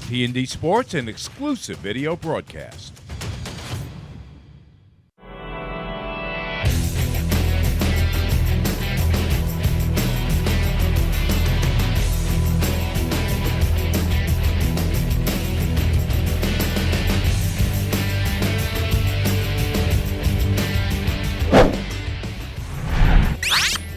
T&D Sports, an exclusive video broadcast.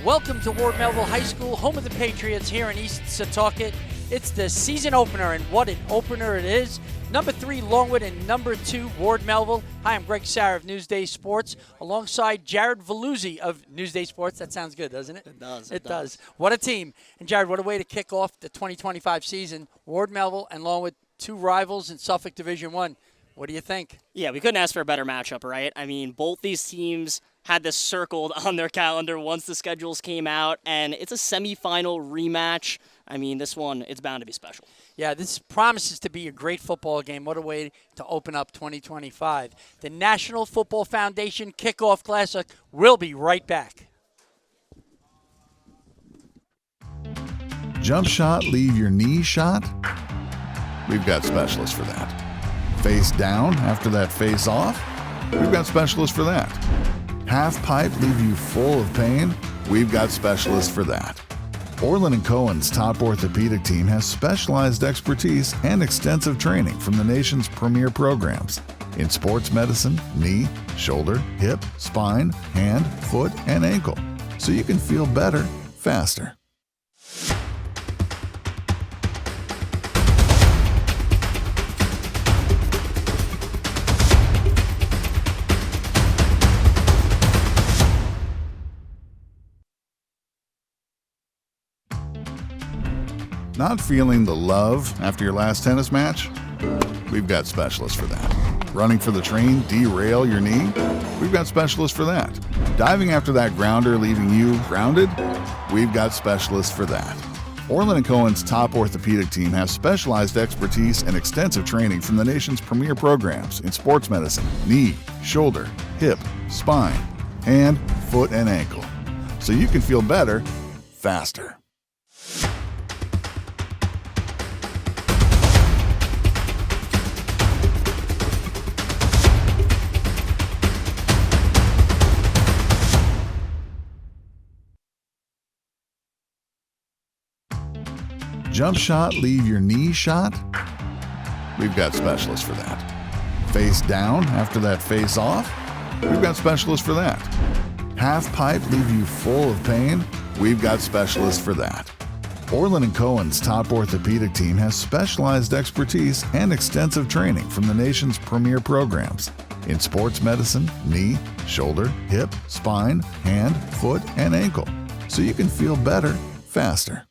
Welcome to Ward Melville High School, home of the Patriots here in East Setauket. It's the season opener, and what an opener it is. Number 3, Longwood, and number 2, Ward Melville. Hi, I'm Greg Sarah of Newsday Sports, alongside Jared Veluzzi of Newsday Sports. That sounds good, doesn't it? It does. It does. What a team. And Jared, what a way to kick off the 2025 season. Ward Melville and Longwood, 2 rivals in Suffolk Division 1. What do you think? Yeah, we couldn't ask for a better matchup, right? I mean, both these teams had this circled on their calendar once the schedules came out, and it's a semifinal rematch. I mean, this one, it's bound to be special. Yeah, this promises to be a great football game. What a way to open up 2025. The National Football Foundation Kickoff Classic. We'll be right back. Jump shot, leave your knee shot? We've got specialists for that. Face down after that face off? We've got specialists for that. Half pipe leave you full of pain? We've got specialists for that. Orland & Cohen's top orthopedic team has specialized expertise and extensive training from the nation's premier programs in sports medicine, knee, shoulder, hip, spine, hand, foot, and ankle, so you can feel better faster. Not feeling the love after your last tennis match? We've got specialists for that. Running for the train, derail your knee? We've got specialists for that. Diving after that grounder, leaving you grounded? We've got specialists for that. Orland & Cohen's top orthopedic team has specialized expertise and extensive training from the nation's premier programs in sports medicine, knee, shoulder, hip, spine, hand, foot, and ankle, so you can feel better faster. Jump shot, leave your knee shot? We've got specialists for that. Face down after that face off? We've got specialists for that. Half pipe leave you full of pain? We've got specialists for that. Orland & Cohen's top orthopedic team has specialized expertise and extensive training from the nation's premier programs in sports medicine, knee, shoulder, hip, spine, hand, foot, and ankle, so you can feel better faster.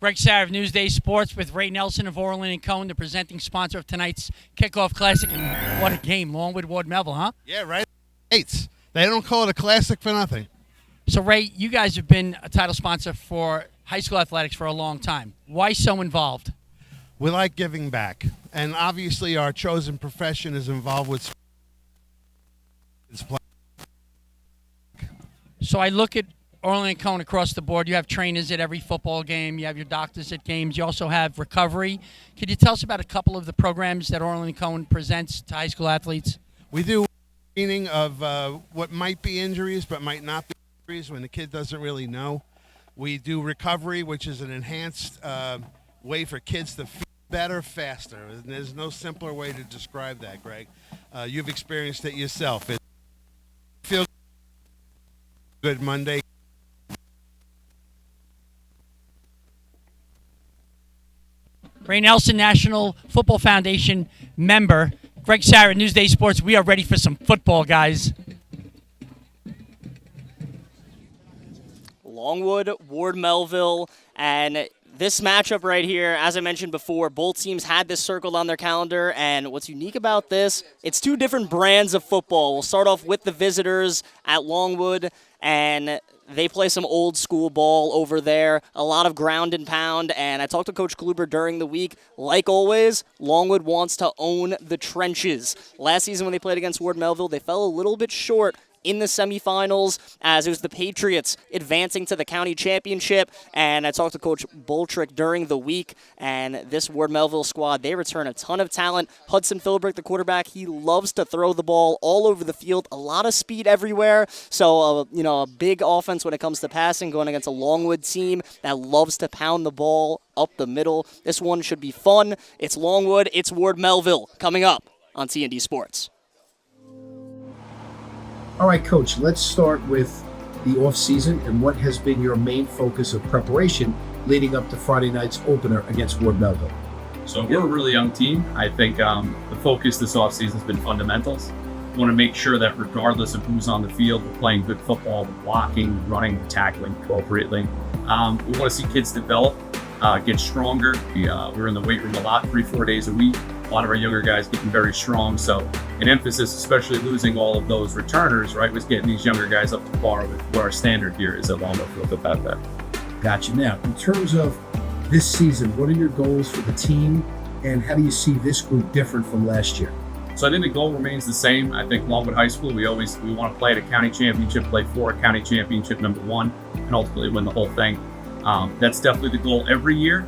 Greg Sarah of Newsday Sports with Ray Nelson of Orland & Cohen, the presenting sponsor of tonight's Kickoff Classic. And what a game, Longwood, Ward Melville, huh? Yeah, right. Eights. They don't call it a classic for nothing. So, Ray, you guys have been a title sponsor for high school athletics for a long time. Why so involved? We like giving back. And obviously our chosen profession is involved with sports. So I look at Orland & Cohen across the board. You have trainers at every football game. You have your doctors at games. You also have recovery. Could you tell us about a couple of the programs that Orland & Cohen presents to high school athletes? We do screening of what might be injuries but might not be injuries when the kid doesn't really know. We do recovery, which is an enhanced way for kids to feel better faster. And there's no simpler way to describe that, Greg. You've experienced it yourself. It feels good Monday. Ray Nelson, National Football Foundation member. Greg Sarah, Newsday Sports. We are ready for some football, guys. Longwood, Ward Melville, and this matchup right here, as I mentioned before, both teams had this circled on their calendar, and what's unique about this, it's 2 different brands of football. We'll start off with the visitors at Longwood, and they play some old school ball over there, a lot of ground and pound, and I talked to Coach Kluber during the week. Like always, Longwood wants to own the trenches. Last season when they played against Ward Melville, they fell a little bit short in the semifinals, as it was the Patriots advancing to the county championship. And I talked to Coach Boltrick during the week, and this Ward Melville squad, they return a ton of talent. Hudson Philbrick, the quarterback, he loves to throw the ball all over the field, a lot of speed everywhere. So, a big offense when it comes to passing, going against a Longwood team that loves to pound the ball up the middle. This one should be fun. It's Longwood, it's Ward Melville coming up on TND Sports. All right, Coach, let's start with the off-season and what has been your main focus of preparation leading up to Friday night's opener against Ward Melville. So we're a really young team. I think the focus this offseason has been fundamentals. We want to make sure that regardless of who's on the field, we're playing good football, we're blocking, running, tackling appropriately. We want to see kids develop, get stronger. We're in the weight room a lot, 3-4 days a week. A lot of our younger guys getting very strong. So an emphasis, especially losing all of those returners, right, was getting these younger guys up to par with what our standard here is at Longwood for about that. Gotcha. Now, in terms of this season, what are your goals for the team, and how do you see this group different from last year? So I think the goal remains the same. I think Longwood High School, we want to play at a county championship, play for a county championship #1, and ultimately win the whole thing. That's definitely the goal every year.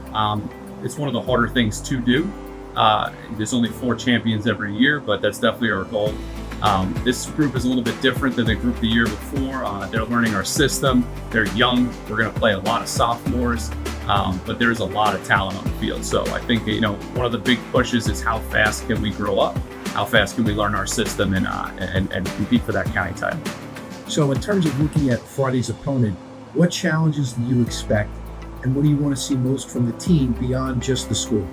It's one of the harder things to do. There's only 4 champions every year, but that's definitely our goal. This group is a little bit different than the group the year before. They're learning our system. They're young. We're going to play a lot of sophomores, but there's a lot of talent on the field. So I think, one of the big pushes is how fast can we grow up? How fast can we learn our system and compete for that county title? So in terms of looking at Friday's opponent, what challenges do you expect, and what do you want to see most from the team beyond just the school?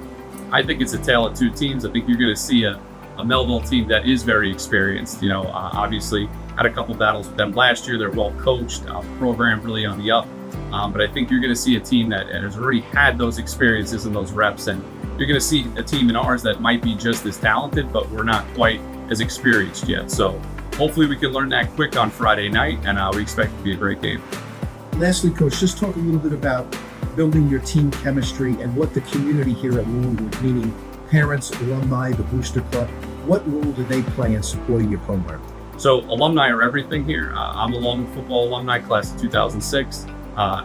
I think it's a tale of two teams. I think you're going to see a Melville team that is very experienced. Obviously had a couple battles with them last year. They're well coached, program really on the up. But I think you're going to see a team that has already had those experiences and those reps. And you're going to see a team in ours that might be just as talented, but we're not quite as experienced yet. So hopefully we can learn that quick on Friday night, and we expect it to be a great game. Lastly, Coach, just talk a little bit about building your team chemistry and what the community here at Longwood, meaning parents, alumni, the Booster Club, what role do they play in supporting your program? So alumni are everything here. I'm a Longwood football alumni, class of 2006.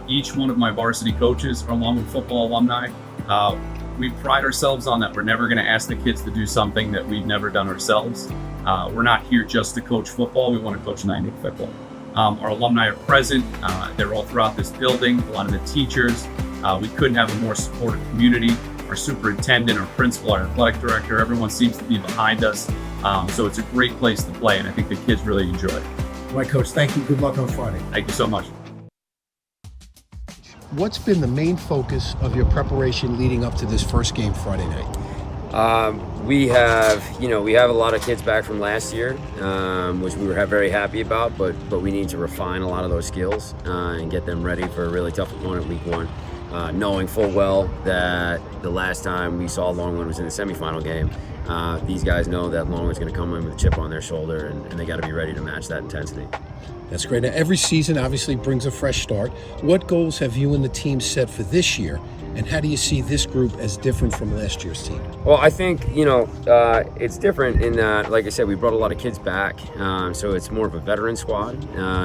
Each one of my varsity coaches are Longwood football alumni. We pride ourselves on that. We're never going to ask the kids to do something that we've never done ourselves. We're not here just to coach football. We want to coach 9A football. Our alumni are present. They're all throughout this building. A lot of the teachers. We couldn't have a more supportive community. Our superintendent, our principal, our athletic director, everyone seems to be behind us. So it's a great place to play, and I think the kids really enjoy it. All right, Coach, thank you. Good luck on Friday. Thank you so much. What's been the main focus of your preparation leading up to this first game Friday night? We have a lot of kids back from last year, which we were very happy about, but we need to refine a lot of those skills and get them ready for a really tough opponent week 1. Knowing full well that the last time we saw Longwood was in the semifinal game, these guys know that Longwood's going to come in with a chip on their shoulder, and they got to be ready to match that intensity. That's great. Now, every season obviously brings a fresh start. What goals have you and the team set for this year, and how do you see this group as different from last year's team? Well, I think, it's different in that, like I said, we brought a lot of kids back, so it's more of a veteran squad,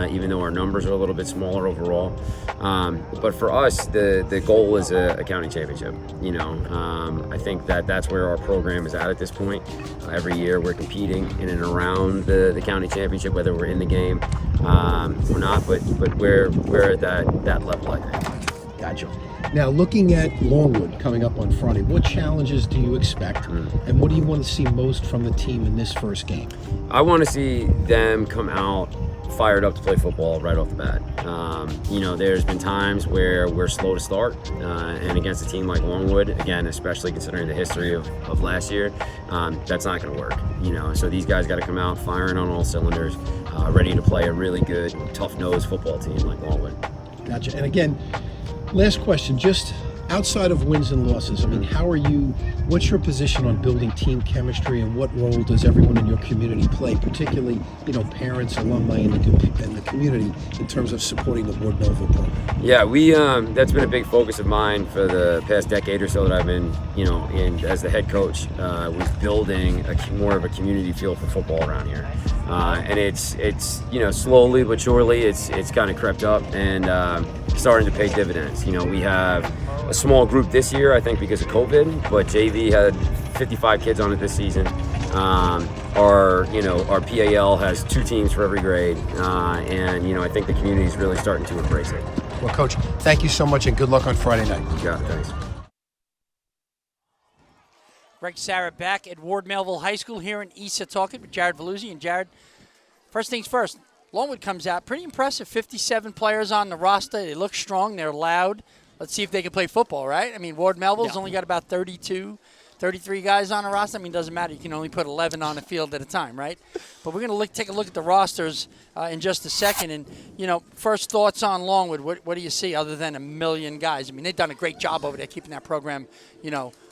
even though our numbers are a little bit smaller overall. But for us, the goal is a county championship. I think that's where our program is at this point. Every year we're competing in and around the county championship, whether we're in the game or not, but we're at that level, I think. Gotcha. Now, looking at Longwood coming up on Friday, what challenges do you expect, and what do you want to see most from the team in this first game? I want to see them come out fired up to play football right off the bat. There's been times where we're slow to start, and against a team like Longwood, again, especially considering the history of last year, that's not going to work. So these guys got to come out firing on all cylinders, ready to play a really good, tough-nosed football team like Longwood. Gotcha. And again, last question, just outside of wins and losses, I mean, what's your position on building team chemistry, and what role does everyone in your community play, particularly, parents, alumni, and the community in terms of supporting the Ward Melville program? Yeah, that's been a big focus of mine for the past decade or so that I've been, as the head coach, was building more of a community feel for football around here. And it's slowly but surely it's kind of crept up and starting to pay dividends. We have a small group this year, I think, because of COVID, but JV had 55 kids on it this season. Our PAL has 2 teams for every grade, and I think the community is really starting to embrace it. Well, Coach, thank you so much, and good luck on Friday night. You got it, thanks. Greg Sarah back at Ward Melville High School here in East Setauket with Jared Veluzzi. And Jared, first things first, Longwood comes out. Pretty impressive, 57 players on the roster. They look strong. They're loud. Let's see if they can play football, right? I mean, Ward Melville's only got about 33 guys on the roster. I mean, it doesn't matter. You can only put 11 on the field at a time, right? But we're going to take a look at the rosters in just a second. And, first thoughts on Longwood. What do you see other than a million guys? I mean, they've done a great job over there keeping that program,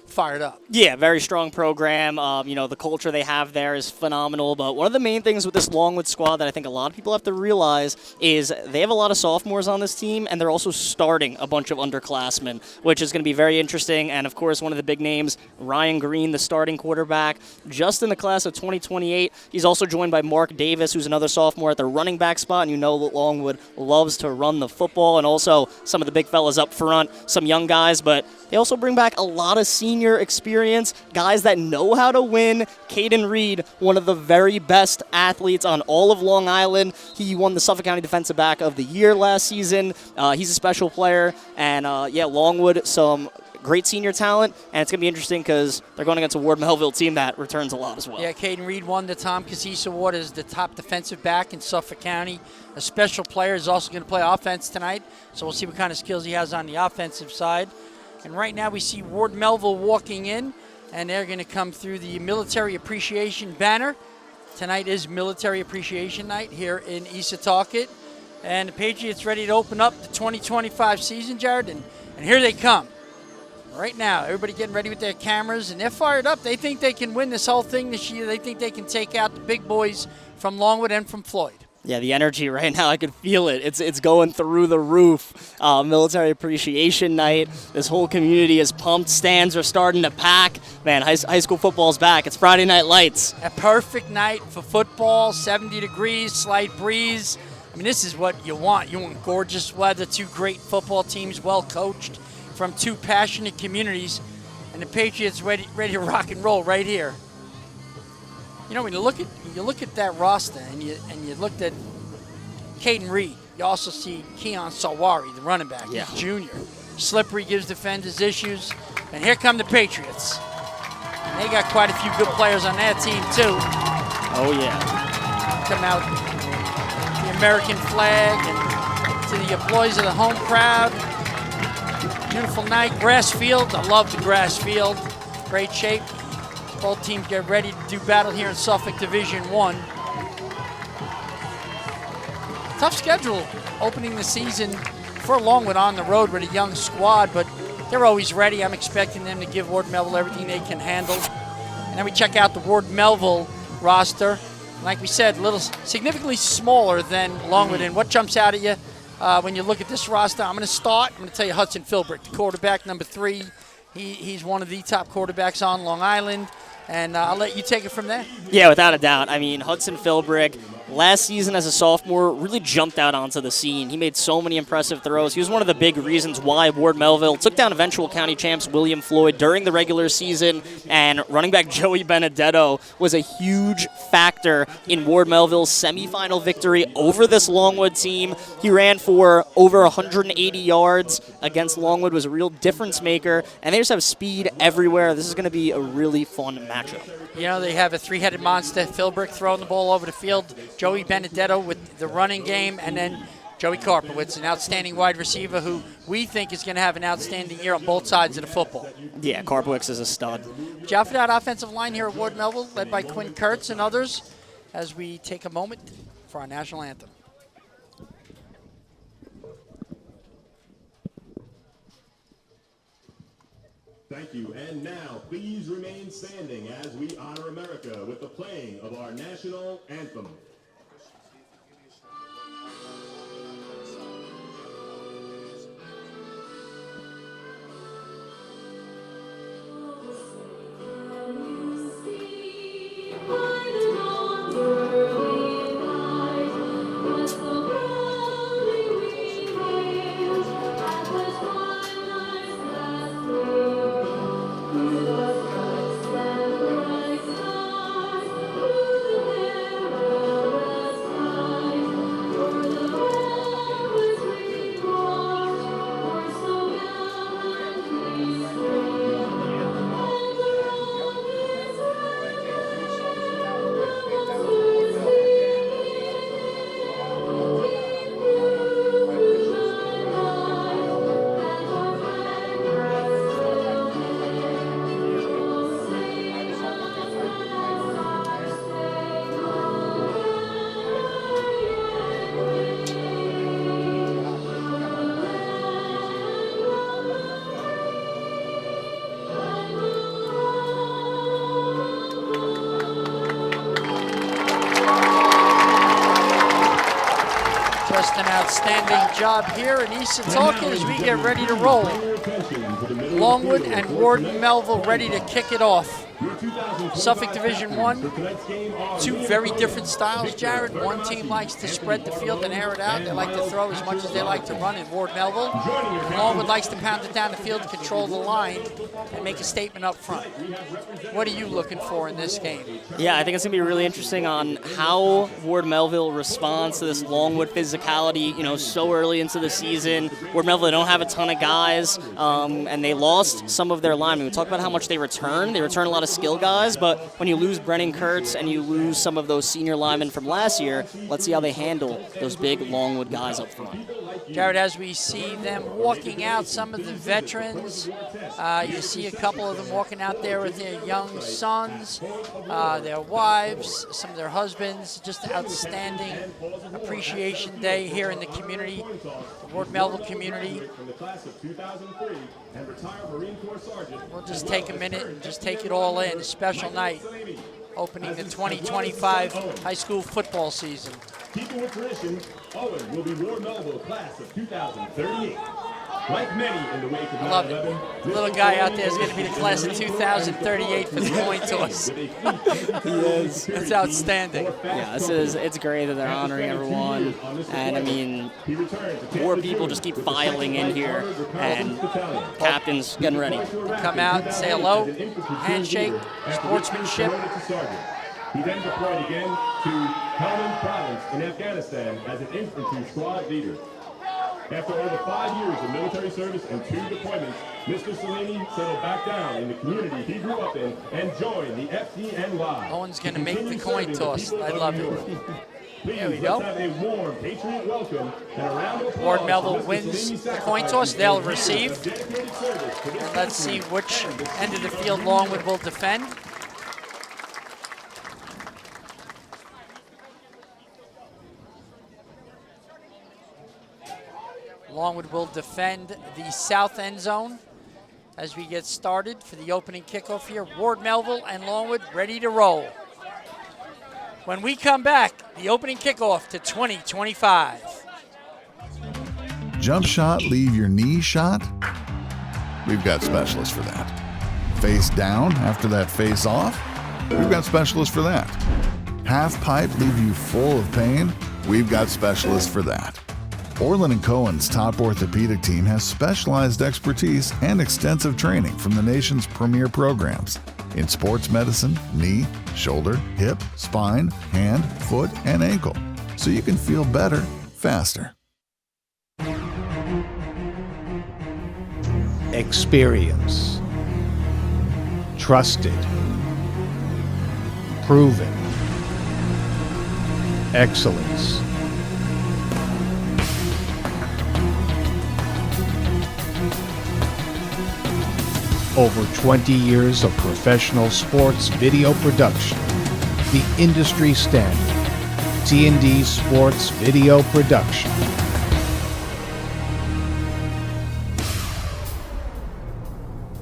fired up. Yeah, very strong program. The culture they have there is phenomenal. But one of the main things with this Longwood squad that I think a lot of people have to realize is they have a lot of sophomores on this team, and they're also starting a bunch of underclassmen, which is going to be very interesting. And, of course, one of the big names, Ryan Green, the starting quarterback, just in the class of 2028. He's also joined by Mark Davis, who's another sophomore at the running back spot. And that Longwood loves to run the football. And also some of the big fellas up front, some young guys. But they also bring back a lot of senior experience, guys that know how to win. Caden Reed, one of the very best athletes on all of Long Island. He won the Suffolk County Defensive Back of the Year last season. He's a special player. And, Longwood, some great senior talent. And it's going to be interesting because they're going against a Ward Melville team that returns a lot as well. Yeah, Caden Reed won the Tom Cassis Award as the top defensive back in Suffolk County. A special player is also going to play offense tonight. So we'll see what kind of skills he has on the offensive side. And right now we see Ward Melville walking in, and they're going to come through the Military Appreciation banner. Tonight is Military Appreciation Night here in East Setauket. And the Patriots ready to open up the 2025 season, Jared, and here they come. Right now, everybody getting ready with their cameras, and they're fired up. They think they can win this whole thing this year. They think they can take out the big boys from Longwood and from Floyd. Yeah, the energy right now, I can feel it. It's going through the roof. Military Appreciation Night. This whole community is pumped. Stands are starting to pack. Man, high school football's back. It's Friday Night Lights. A perfect night for football. 70 degrees, slight breeze. I mean, this is what you want. You want gorgeous weather, 2 great football teams, well coached from 2 passionate communities, and the Patriots ready to rock and roll right here. When you look at that roster and you looked at Caden Reed, you also see Keon Sawari, the running back. He's junior. Slippery, gives defenders issues. And here come the Patriots. And they got quite a few good players on that team too. Oh yeah. Come out the American flag and to the applause of the home crowd. Beautiful night, grass field. I love the grass field. Great shape. Both teams get ready to do battle here in Suffolk Division 1. Tough schedule opening the season for Longwood on the road with a young squad, but they're always ready. I'm expecting them to give Ward Melville everything they can handle. And then we check out the Ward Melville roster. Like we said, a little significantly smaller than Longwood. And what jumps out at you when you look at this roster? I'm going to tell you Hudson Philbrick, the quarterback, number 3. He's one of the top quarterbacks on Long Island. And I'll let you take it from there. Yeah, without a doubt. I mean, Hudson Philbrick, last season as a sophomore, really jumped out onto the scene. He made so many impressive throws. He was one of the big reasons why Ward Melville took down eventual county champs William Floyd during the regular season. And running back Joey Benedetto was a huge factor in Ward Melville's semifinal victory over this Longwood team. He ran for over 180 yards against Longwood, was a real difference maker. And they just have speed everywhere. This is going to be a really fun matchup. They have a 3-headed monster, Philbrick throwing the ball over the field, Joey Benedetto with the running game, and then Joey Karpowitz, an outstanding wide receiver who we think is going to have an outstanding year on both sides of the football. Yeah, Karpowitz is a stud. Watch out for that offensive line here at Ward Melville, led by Quinn Kurtz and others, as we take a moment for our national anthem. Thank you. And now, please remain standing as we honor America with the playing of our national anthem. Just an outstanding job here in East Setauket as we get ready to roll. Longwood and Ward Melville ready to kick it off. Suffolk Division 1, two very different styles, Jared. One team likes to spread the field and air it out. They like to throw as much as they like to run in Ward Melville. Longwood likes to pound it down the field, control the line, and make a statement up front. What are you looking for in this game? Yeah, I think it's going to be really interesting on how Ward Melville responds to this Longwood physicality, so early into the season. Ward Melville, they don't have a ton of guys, and they lost some of their linemen. We talk about how much they return. They return a lot of skill guys, but when you lose Brennan Kurtz and you lose some of those senior linemen from last year, let's see how they handle those big Longwood guys up front. Jared, as we see them walking out, some of the veterans, you see a couple of them walking out there with their young sons, their wives, some of their husbands. Just outstanding appreciation day here in the community, the Ward Melville community. We'll just take a minute and just take it all in. A special night, opening the 2025 high school football season. Keeping with tradition, Owen will be Ward Melville class of 2038. Like many in the wake of 9/11, I love it. The little guy out there is going to be the class of 2038 for the coin toss. He is. It's outstanding. Yeah, it's great that they're honoring everyone. And I mean, more people just keep filing in here, and captains getting ready. Come out and say hello, handshake, sportsmanship. He then deployed again to Helmand Province in Afghanistan as an infantry squad leader. After over 5 years of military service and 2 deployments, Mr. Salini settled back down in the community he grew up in and joined the FDNY. Owen's going to make the coin toss. I love it. There we go. Have a warm Patriot welcome and a round of applause. Ward Melville wins the coin toss. They'll receive. And let's see which end of the field Longwood will defend. Longwood will defend the south end zone as we get started for the opening kickoff here. Ward Melville and Longwood ready to roll. When we come back, the opening kickoff to 2025. Jump shot, leave your knee shot? We've got specialists for that. Face down after that face off? We've got specialists for that. Half pipe, leave you full of pain? We've got specialists for that. Orland & Cohen's top orthopedic team has specialized expertise and extensive training from the nation's premier programs in sports medicine, knee, shoulder, hip, spine, hand, foot, and ankle, so you can feel better faster. Experience. Trusted. Proven. Excellence. Over 20 years of professional sports video production. The industry standard. T&D Sports Video Production.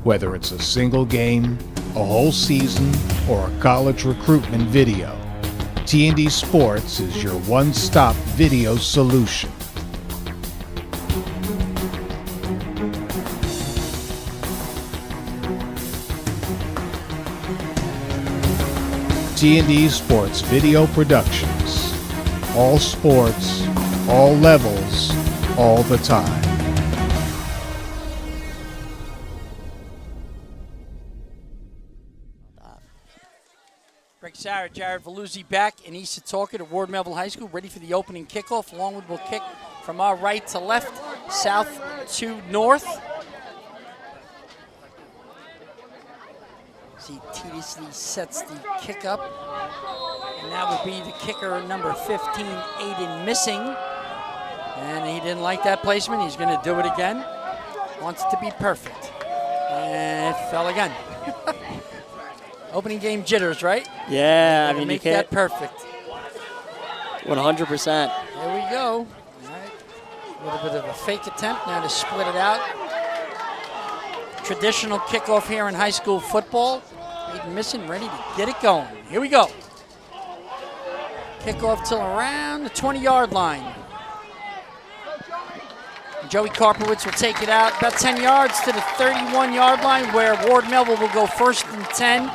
Whether it's a single game, a whole season, or a college recruitment video, T&D Sports is your one-stop video solution. T&D Sports Video Productions. All sports, all levels, all the time. Greg Sarah, Jared Veluzzi back in East Setauket at Ward Melville High School, ready for the opening kickoff. Longwood will kick from our right to left, south to north. He tediously sets the kick up. And that would be the kicker, number 15, Aiden Missing. And he didn't like that placement. He's going to do it again. Wants it to be perfect. And it fell again. Opening game jitters, right? Yeah, I mean, make you can't. that perfect. 100%. There we go. All right. A little bit of a fake attempt now to split it out. Traditional kickoff here in high school football. Aiden Missing, ready to get it going. Here we go. Kickoff till around the 20-yard line. Joey Karpowitz will take it out about 10 yards to the 31-yard line, where Ward Melville will go 1st and 10.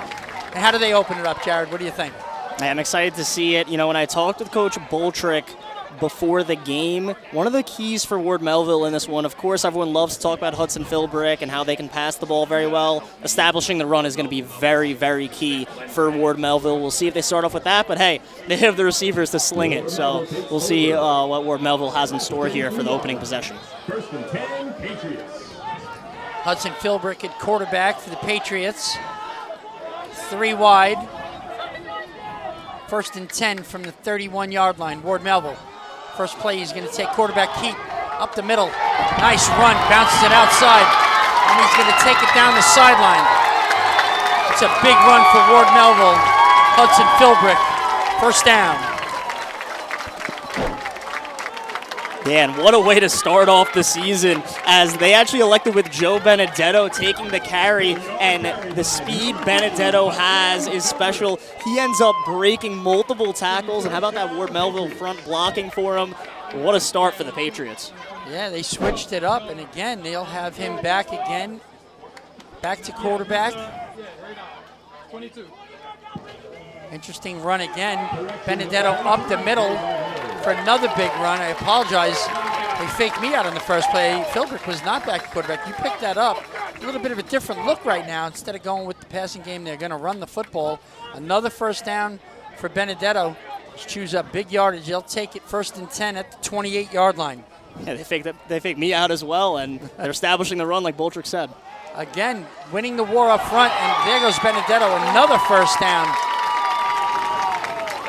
And how do they open it up, Jared? What do you think? I'm excited to see it. You know, when I talked with Coach Boltrick before the game, one of the keys for Ward Melville in this one, of course, everyone loves to talk about Hudson Philbrick and how they can pass the ball very well. Establishing the run is going to be very, very key for Ward Melville. We'll see if they start off with that, but hey, they have the receivers to sling it, so we'll see what Ward Melville has in store here for the opening possession. 1st and 10, Patriots. Hudson Philbrick at quarterback for the Patriots. 3 wide. 1st and 10 from the 31-yard line. Ward Melville. First play, he's going to take quarterback Keat up the middle. Nice run, bounces it outside, and he's going to take it down the sideline. It's a big run for Ward Melville. Hudson Philbrick, 1st down. Yeah, and what a way to start off the season, as they actually elected with Joe Benedetto taking the carry, and the speed Benedetto has is special. He ends up breaking multiple tackles, and how about that Ward Melville front blocking for him? What a start for the Patriots. Yeah, they switched it up, and again, they'll have him back again. Back to quarterback. 22. Interesting run again. Benedetto up the middle for another big run. I apologize. They faked me out on the first play. Philbrick was not back at quarterback. You picked that up. A little bit of a different look right now. Instead of going with the passing game, they're going to run the football. Another 1st down for Benedetto. Just chews up big yardage. They'll take it 1st and 10 at the 28-yard line. Yeah, they faked me out as well, and they're establishing the run like Boltrick said. Again, winning the war up front, and there goes Benedetto. Another 1st down.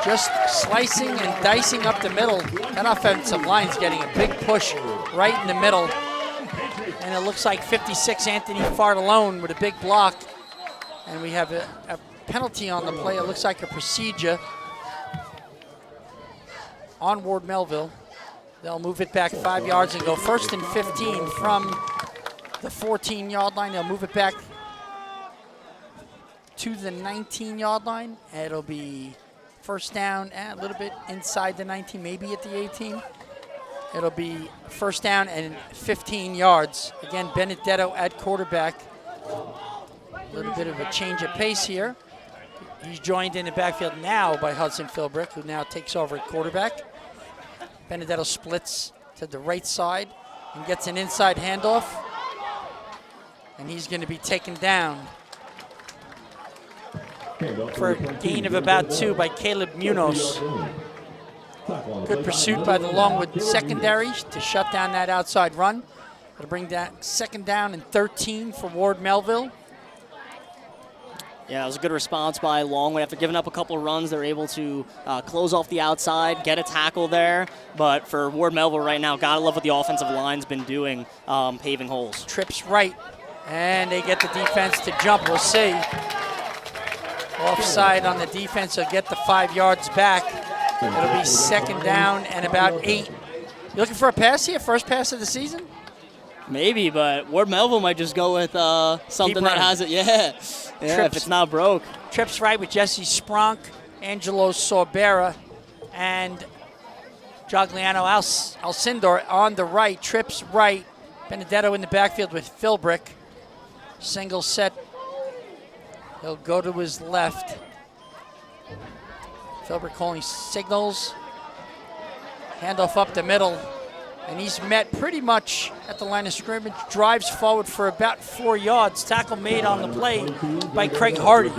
Just slicing and dicing up the middle. That offensive line's getting a big push right in the middle. And it looks like 56 Anthony Fartallone with a big block. And we have a penalty on the play. It looks like a procedure on Ward Melville. They'll move it back 5 yards and go 1st and 15 from the 14-yard line. They'll move it back to the 19-yard line. It'll be 1st down, a little bit inside the 19, maybe at the 18. It'll be 1st down and 15 yards. Again, Benedetto at quarterback. A little bit of a change of pace here. He's joined in the backfield now by Hudson Philbrick, who now takes over at quarterback. Benedetto splits to the right side and gets an inside handoff. And he's going to be taken down for a gain of about 2 by Caleb Munoz. Good pursuit by the Longwood secondary to shut down that outside run. It'll bring that 2nd down and 13 for Ward Melville. Yeah, it was a good response by Longwood. After giving up a couple of runs, they're able to close off the outside, get a tackle there. But for Ward Melville right now, gotta love what the offensive line's been doing, paving holes. Trips right, and they get the defense to jump. We'll see. Offside on the defense, will get the 5 yards back. It'll be 2nd down and about 8. You looking for a pass here? First pass of the season? Maybe, but Ward Melville might just go with something that has it. Yeah, if it's not broke. Trips right with Jesse Spronk, Angelo Sorbera, and Jogliano Alcindor on the right. Trips right. Benedetto in the backfield with Philbrick. Single set. He'll go to his left. Philbrick calling signals. Handoff up the middle. And he's met pretty much at the line of scrimmage. Drives forward for about 4 yards. Tackle made on the play by Craig Hardy.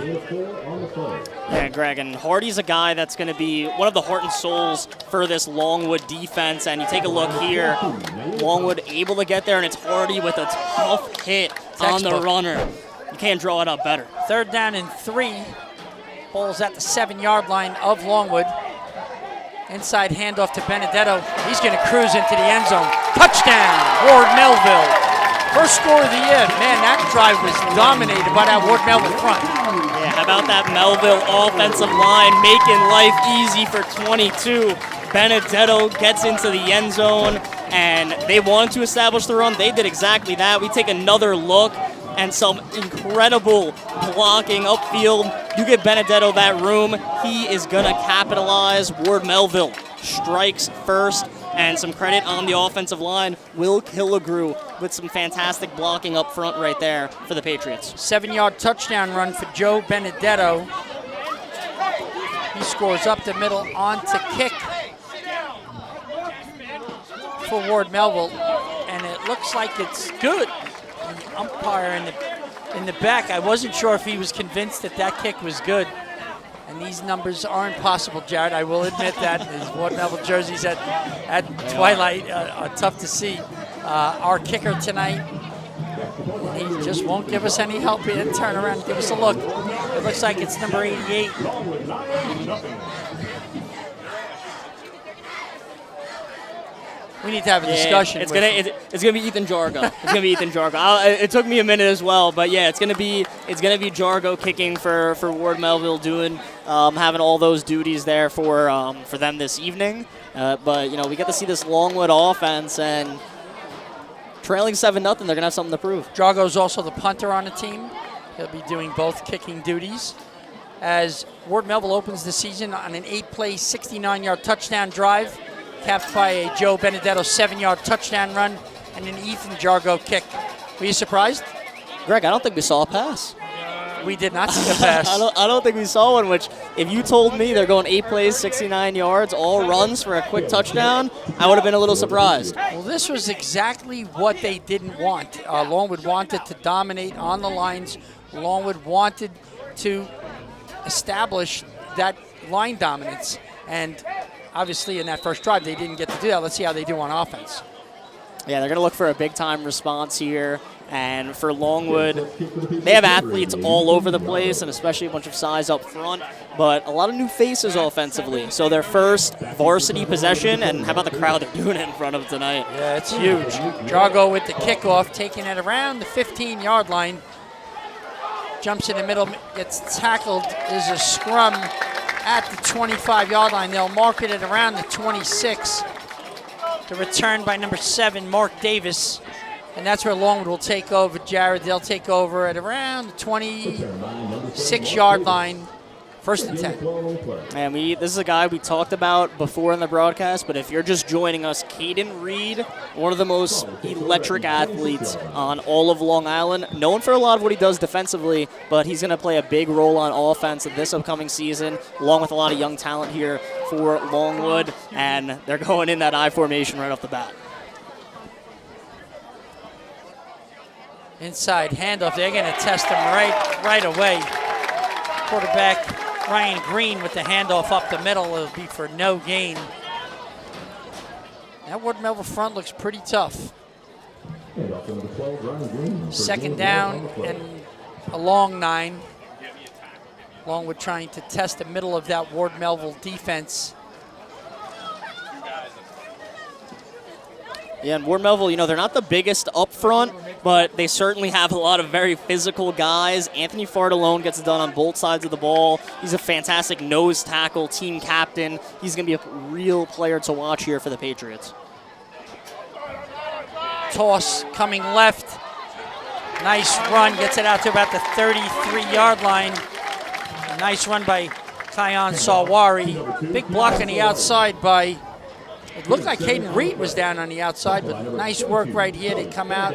Yeah, Greg, and Hardy's a guy that's going to be one of the heart and souls for this Longwood defense. And you take a look here, Longwood able to get there, and it's Hardy with a tough hit on the runner. You can't draw it up better. 3rd down and 3. Ball's at the 7-yard line of Longwood. Inside handoff to Benedetto. He's going to cruise into the end zone. Touchdown, Ward Melville. First score of the year. Man, that drive was dominated by that Ward Melville front. Yeah, how about that Melville offensive line making life easy for 22. Benedetto gets into the end zone, and they wanted to establish the run. They did exactly that. We take another look, and some incredible blocking upfield. You give Benedetto that room, he is going to capitalize. Ward Melville strikes first, and some credit on the offensive line. Will Killigrew with some fantastic blocking up front right there for the Patriots. 7-yard touchdown run for Joe Benedetto. He scores up the middle on to kick for Ward Melville, and it looks like it's good. The umpire in the back, I wasn't sure if he was convinced that that kick was good. And these numbers aren't possible, Jared. I will admit that. His Ward Melville jerseys at twilight are tough to see. Our kicker tonight, he just won't give us any help. He didn't turn around and give us a look. It looks like it's number 88. We need to have a discussion. It's gonna be Ethan Jargo. It's gonna be Ethan Jargo. It took me a minute as well, but yeah, it's gonna be Jargo kicking for Ward Melville, doing having all those duties there for them this evening. But you know, we get to see this Longwood offense, and trailing 7-0, they're gonna have something to prove. Jargo's also the punter on the team. He'll be doing both kicking duties. As Ward Melville opens the season on an 8-play, 69-yard touchdown drive, capped by a Joe Benedetto 7-yard touchdown run and an Ethan Jargo kick. Were you surprised? Greg, I don't think we saw a pass. We did not see a pass. I don't think we saw one, which if you told me they're going 8 plays, 69 yards, all runs for a quick touchdown, I would have been a little surprised. Well, this was exactly what they didn't want. Longwood wanted to dominate on the lines. Longwood wanted to establish that line dominance. And obviously, in that first drive, they didn't get to do that. Let's see how they do on offense. Yeah, they're going to look for a big-time response here. And for Longwood, they have athletes all over the place, and especially a bunch of size up front, but a lot of new faces offensively. So their first varsity possession, and how about the crowd they're doing it in front of tonight? Yeah, it's huge. Jargo with the kickoff, taking it around the 15-yard line. Jumps in the middle, gets tackled. There's a scrum at the 25-yard line. They'll mark it at around the 26. The return by number 7, Mark Davis. And that's where Longwood will take over, Jared. They'll take over at around the 26-yard line, 1st and 10. And this is a guy we talked about before in the broadcast, but if you're just joining us, Caden Reed, one of the most electric athletes on all of Long Island, known for a lot of what he does defensively, but he's going to play a big role on offense this upcoming season, along with a lot of young talent here for Longwood, and they're going in that I formation right off the bat. Inside handoff, they're going to test him right away. Quarterback Ryan Green with the handoff up the middle. It'll be for no gain. That Ward Melville front looks pretty tough. 2nd down and a long 9. Longwood trying to test the middle of that Ward Melville defense. Yeah, and Ward Melville, you know, they're not the biggest up front, but they certainly have a lot of very physical guys. Anthony Fartallone gets it done on both sides of the ball. He's a fantastic nose tackle, team captain. He's going to be a real player to watch here for the Patriots. toss coming left. Nice run, gets it out to about the 33-yard line. A nice run by Kyan Sawari. Big block on the outside by, it looked like Caden Reed was down on the outside, but nice work right here. They come out.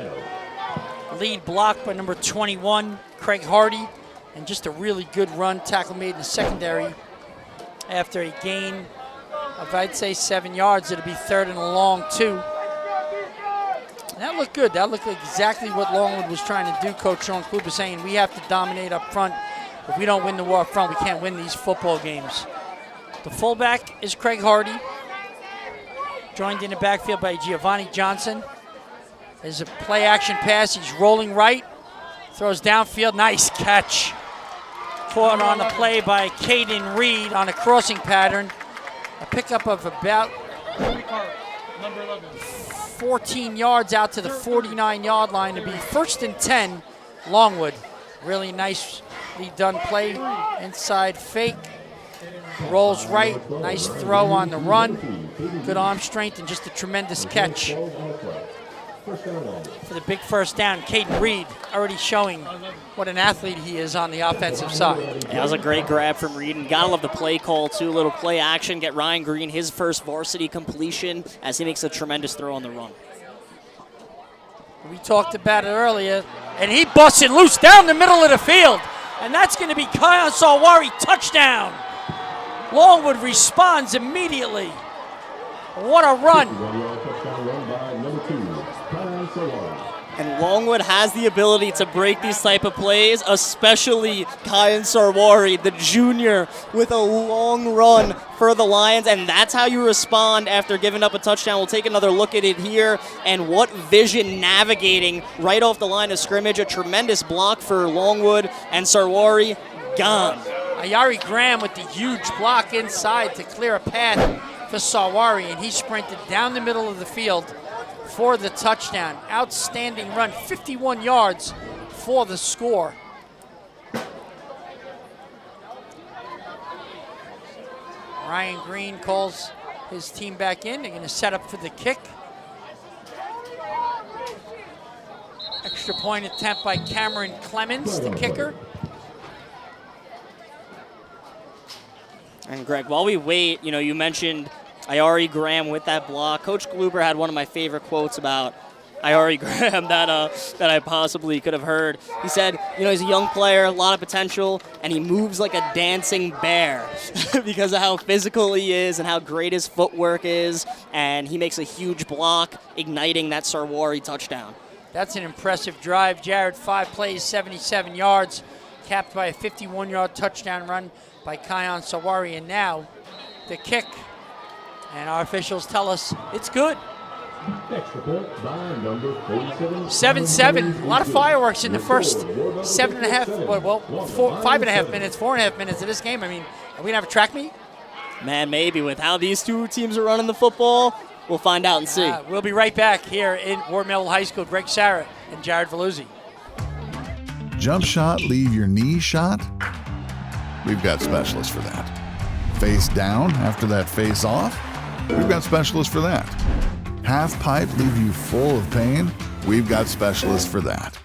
Lead block by number 21, Craig Hardy. And just a really good run, tackle made in the secondary. After a gain of, I'd say, 7 yards, it'll be 3rd and a long 2. That looked good. That looked like exactly what Longwood was trying to do. Coach Sean Kluber was saying we have to dominate up front. If we don't win the war up front, we can't win these football games. The fullback is Craig Hardy, joined in the backfield by Giovanni Johnson. There's a play action pass. He's rolling right, throws downfield. Nice catch. Caught on the play by Caden Reed on a crossing pattern. A pickup of about 14 yards out to the 49-yard line to be 1st and 10, Longwood. Really nicely done play. Inside fake. Rolls right. Nice throw on the run. Good arm strength and just a tremendous catch. For the big first down, Caden Reed already showing what an athlete he is on the offensive side. Yeah, that was a great grab from Reed, and gotta love the play call too. Little play action, get Ryan Green his first varsity completion as he makes a tremendous throw on the run. We talked about it earlier, and he busted loose down the middle of the field, and that's going to be Kyan Sawari, touchdown. Longwood responds immediately. What a run. And Longwood has the ability to break these type of plays, especially Kyan Sarwari, the junior, with a long run for the Lions, and that's how you respond after giving up a touchdown. We'll take another look at it here, and what vision navigating right off the line of scrimmage. A tremendous block for Longwood, and Sarwari gone. Ayari Graham with the huge block inside to clear a path for Sawari, and he sprinted down the middle of the field for the touchdown. Outstanding run, 51 yards for the score. Ryan Green calls his team back in. They're going to set up for the kick. Extra point attempt by Cameron Clemens, the kicker. And Greg, while we wait, you mentioned Ayari Graham with that block. Coach Kluber had one of my favorite quotes about Ayari Graham that I possibly could have heard. He said, he's a young player, a lot of potential, and he moves like a dancing bear because of how physical he is and how great his footwork is, and he makes a huge block, igniting that Sarwari touchdown. That's an impressive drive. Jared, 5 plays, 77 yards, capped by a 51-yard touchdown run by Kyan Sawari, and now the kick. And our officials tell us it's good. 7-7. A lot of fireworks in the first 5.5 minutes, 4.5 minutes of this game. I mean, are we going to have a track meet? Man, maybe. With how these two teams are running the football, we'll find out and see. We'll be right back here in Ward Melville High School. Greg Sarah and Jared Veluzzi. Jump shot, leave your knee shot? We've got specialists for that. Face down after that face off? We've got specialists for that. Half pipe leave you full of pain? We've got specialists for that.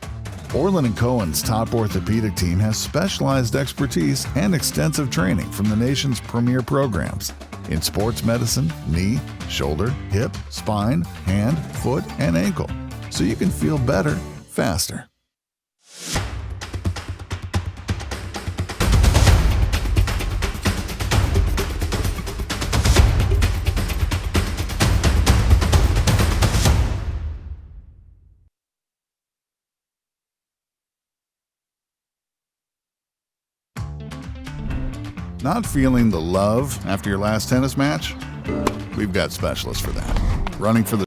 Orland & Cohen's top orthopedic team has specialized expertise and extensive training from the nation's premier programs in sports medicine, knee, shoulder, hip, spine, hand, foot, and ankle, so you can feel better faster. Not feeling the love after your last tennis match? We've got specialists for that. Running for the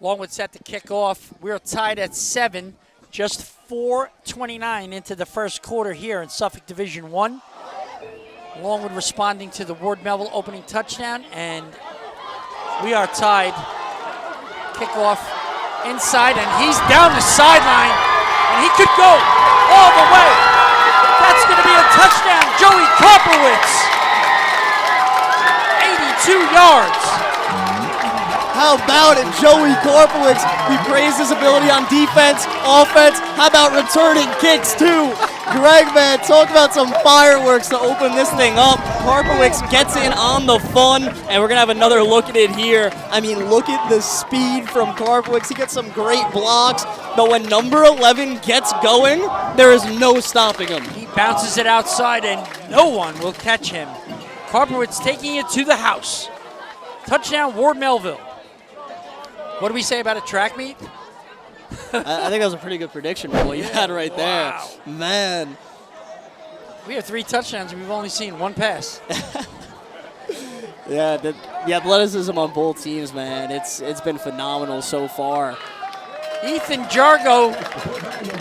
Longwood set to kick off. We're tied at 7, just 4:29 into the first quarter here in Suffolk Division 1. Longwood responding to the Ward Melville opening touchdown, and we are tied. Kickoff inside, and he's down the sideline, and he could go all the way. That's going to be a touchdown. Joey Kopowitz, 82 yards. How about it? Joey Korpowicz. We praised his ability on defense, offense. How about returning kicks, too? Greg, man, talk about some fireworks to open this thing up. Korpowicz gets in on the fun, and we're going to have another look at it here. I mean, look at the speed from Korpowicz. He gets some great blocks, but when number 11 gets going, there is no stopping him. He bounces it outside, and no one will catch him. Korpowicz taking it to the house. Touchdown, Ward Melville. What do we say about a track meet? I think that was a pretty good prediction for what you had right there. Wow. Man. We have 3 touchdowns, and we've only seen 1 pass. Yeah, the athleticism on both teams, man, it's been phenomenal so far. Ethan Jargo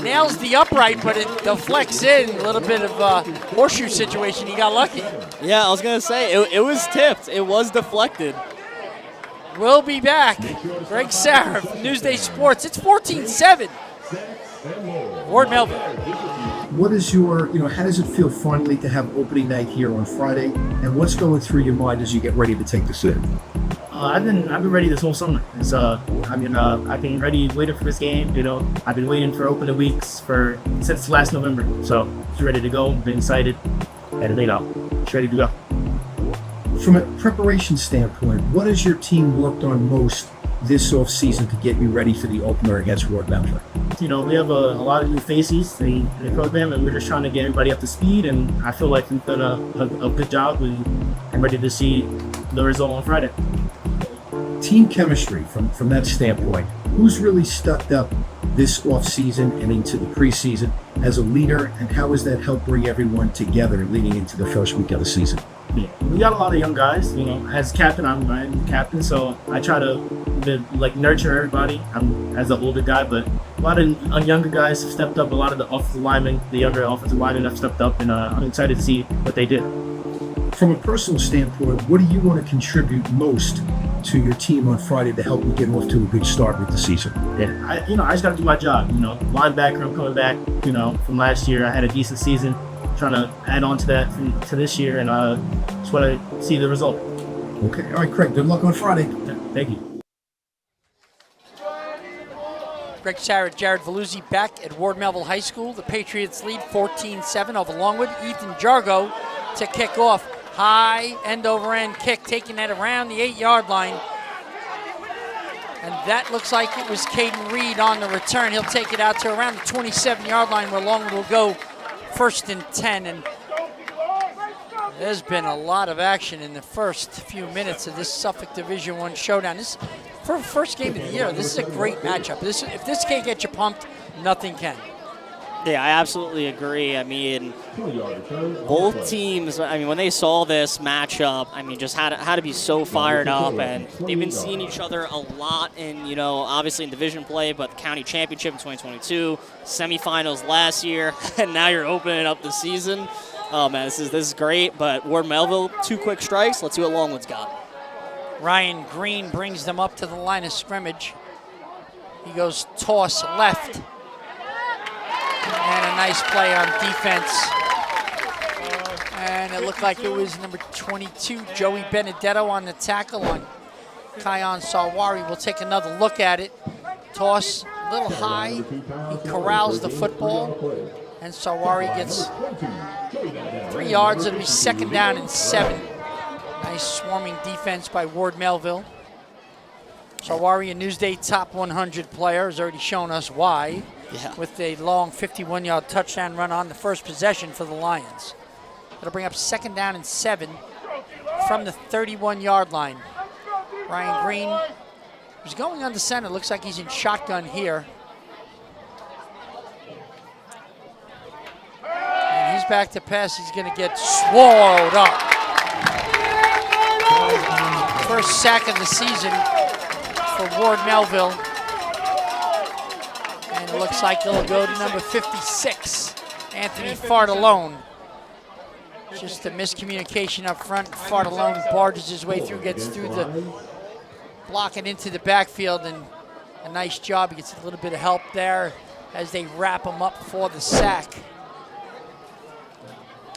nails the upright, but it deflects in. A little bit of a horseshoe situation. He got lucky. Yeah, I was going to say, it was tipped. It was deflected. We'll be back. Greg Sarah from Newsday Sports. It's 14-7. Ward Melville. What is your, how does it feel finally to have opening night here on Friday? And what's going through your mind as you get ready to take this in? I've been ready this whole summer. I've been ready, waiting for this game. I've been waiting for opening weeks since last November. So just ready to go. Been excited. Just ready to go. From a preparation standpoint, what has your team worked on most this off season to get you ready for the opener against Ward Melville? We have a lot of new faces in the program, and we're just trying to get everybody up to speed. And I feel like we've done a good job. I'm ready to see the result on Friday. Team chemistry, from that standpoint, who's really stepped up this off season and into the preseason as a leader, and how has that helped bring everyone together leading into the first week of the season? Yeah, we got a lot of young guys. As captain, I'm the captain, so I try to nurture everybody. I'm as an older guy, but a lot of younger guys have stepped up. A lot of the offensive linemen, the younger offensive linemen have stepped up, and I'm excited to see what they did. From a personal standpoint, what do you want to contribute most to your team on Friday to help you get off to a good start with the season? Yeah, I just got to do my job. Linebacker, I'm coming back. From last year, I had a decent season. Trying to add on to that to this year, and just want to see the result. Okay, all right, Craig. Good luck on Friday. Yeah, thank you. Greg Sarah, Jared Veluzzi back at Ward Melville High School. The Patriots lead 14-7 over Longwood. Ethan Jargo to kick off. High end-over-end kick, taking that around the 8-yard line. And that looks like it was Caden Reed on the return. He'll take it out to around the 27-yard line where Longwood will go 1st and 10. And there's been a lot of action in the first few minutes of this Suffolk Division I showdown. This for first game of the year, this is a great matchup. If this can't get you pumped, nothing can. Yeah, I absolutely agree. I mean, both teams, when they saw this matchup, just had to be so fired up. And they've been seeing each other a lot in, obviously in division play, but the county championship in 2022, semifinals last year, and now you're opening up the season. Oh, man, this is great. But Ward Melville, 2 quick strikes. Let's see what Longwood's got. Ryan Green brings them up to the line of scrimmage. He goes toss left. And a nice play on defense. And it looked like it was number 22, Joey Benedetto on the tackle on Kion Sawari. We'll take another look at it. Toss a little high. He corrals the football. And Sawari gets 3 yards. It'll be 2nd down and 7. Nice swarming defense by Ward Melville. Sawari, a Newsday top 100 player, has already shown us why. Yeah. With a long 51-yard touchdown run on the first possession for the Lions. It'll bring up 2nd down and 7 from the 31-yard line. Ryan Green, who's going under center, looks like he's in shotgun here. And he's back to pass. He's going to get swallowed up. First sack of the season for Ward Melville. And it looks like it'll go to number 56, Anthony Fartalone. Just a miscommunication up front. Fartalone barges his way through, gets through the block and into the backfield, and a nice job. He gets a little bit of help there as they wrap him up for the sack.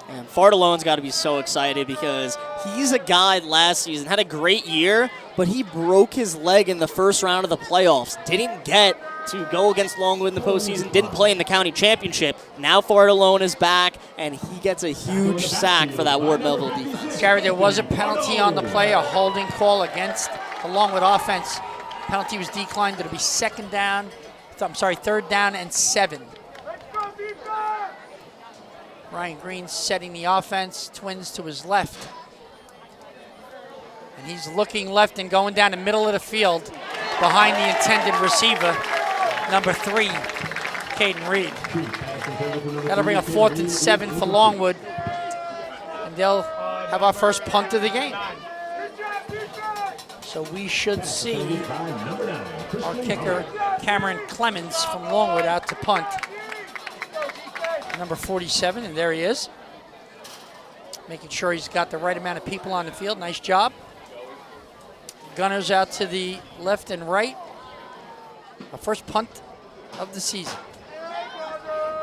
And Fartalone's got to be so excited because he's a guy last season, had a great year, but he broke his leg in the first round of the playoffs. Didn't get to go against Longwood in the postseason, didn't play in the county championship. Now Fartallone is back, and he gets a huge sack for that Ward Melville defense. Gary, there was a penalty on the play, a holding call against the Longwood offense. Penalty was declined. It'll be third down and 7. Ryan Green setting the offense, Twins to his left. And he's looking left and going down the middle of the field behind the intended receiver, number 3, Caden Reed. That'll bring a 4th and 7 for Longwood. And they'll have our first punt of the game. So we should see our kicker, Cameron Clemens from Longwood, out to punt. Number 47, and there he is. Making sure he's got the right amount of people on the field. Nice job. Gunners out to the left and right. Our first punt of the season.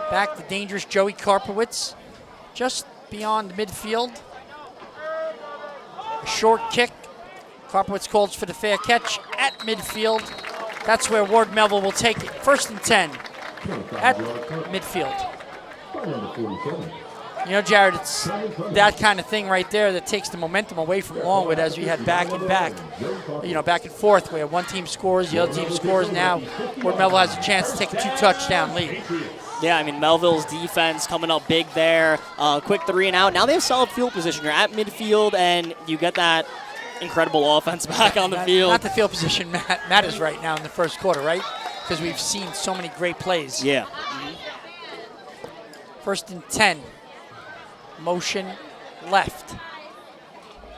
Back the dangerous Joey Karpowitz, just beyond midfield. A short kick. Karpowitz calls for the fair catch at midfield. That's where Ward Melville will take it. 1st and 10 at midfield. You know, Jared, it's that kind of thing right there that takes the momentum away from Longwood as we had back and back, back and forth, where one team scores, the other team scores. Now Ward Melville has a chance to take a 2-touchdown lead. Yeah, I mean, Melville's defense coming up big there. Quick 3 and out. Now they have solid field position. You're at midfield, and you get that incredible offense back on the field. Not the field position matters right now in the first quarter, right? Because we've seen so many great plays. Yeah. 1st and 10. Motion left.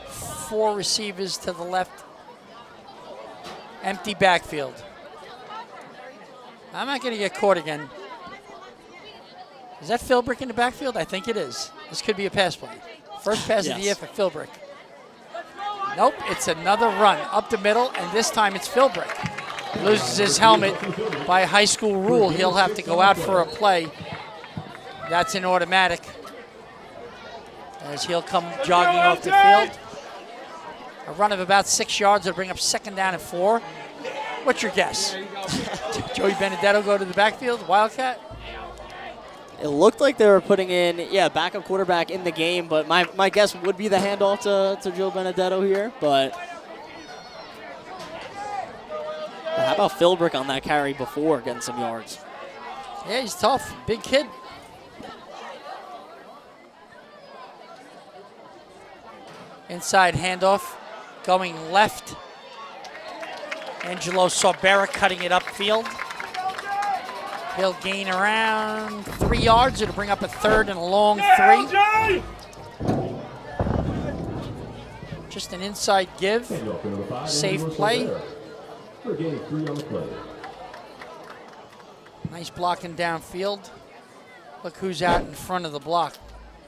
4 receivers to the left. Empty backfield. I'm not going to get caught again. Is that Philbrick in the backfield? I think it is. This could be a pass play. First pass of the year for Philbrick. Nope, it's another run up the middle, and this time it's Philbrick. Loses his helmet. By high school rule, he'll have to go out for a play. That's an automatic. As he'll come jogging off the field. A run of about 6 yards will bring up 2nd down and 4. What's your guess? Joey Benedetto go to the backfield, Wildcat? It looked like they were putting in, backup quarterback in the game, but my guess would be the handoff to Joe Benedetto here. But how about Philbrick on that carry before getting some yards? Yeah, he's tough. Big kid. Inside handoff, going left. Angelo Sorbera cutting it upfield. He'll gain around 3 yards. It'll bring up a 3rd and a long 3. Just an inside give. Safe play. Nice blocking downfield. Look who's out in front of the block.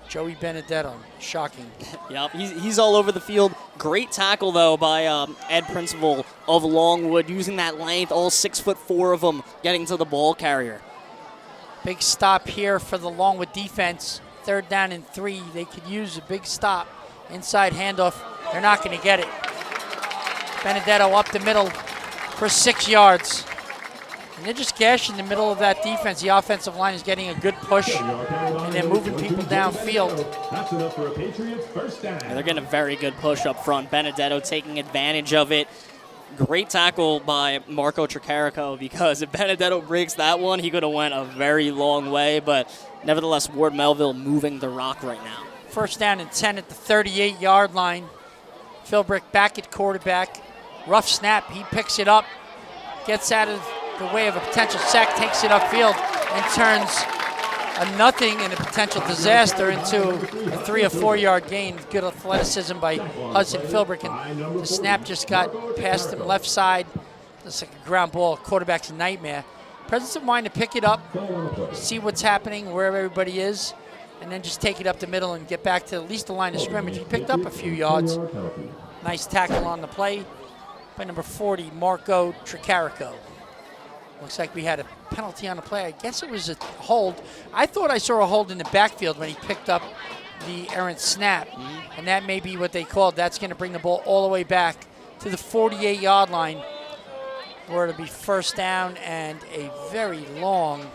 Joey Benedetto, shocking. Yep, he's all over the field. Great tackle, though, by Ed Principal of Longwood, using that length, all 6'4" of them getting to the ball carrier. Big stop here for the Longwood defense. 3rd down and 3. They could use a big stop. Inside handoff. They're not going to get it. Benedetto up the middle for 6 yards. And they're just gashing the middle of that defense. The offensive line is getting a good push, and they're moving people downfield. That's enough for a Patriots first down. They're getting a very good push up front. Benedetto taking advantage of it. Great tackle by Marco Tricarico, because if Benedetto breaks that one, he could have went a very long way. But nevertheless, Ward Melville moving the rock right now. 1st down and 10 at the 38-yard line. Philbrick back at quarterback. Rough snap. He picks it up, gets out of the way of a potential sack, takes it upfield, and turns a nothing and a potential disaster into a 3 or 4 yard gain. Good athleticism by Hudson Philbrick, and the snap just got past him left side. It's like a ground ball, quarterback's nightmare. Presence of mind to pick it up, see what's happening, where everybody is, and then just take it up the middle and get back to at least the line of scrimmage. He picked up a few yards. Nice tackle on the play by number 40, Marco Tricarico. Looks like we had a penalty on the play. I guess it was a hold. I thought I saw a hold in the backfield when he picked up the errant snap, and that may be what they called. That's going to bring the ball all the way back to the 48-yard line, where it'll be first down and a very long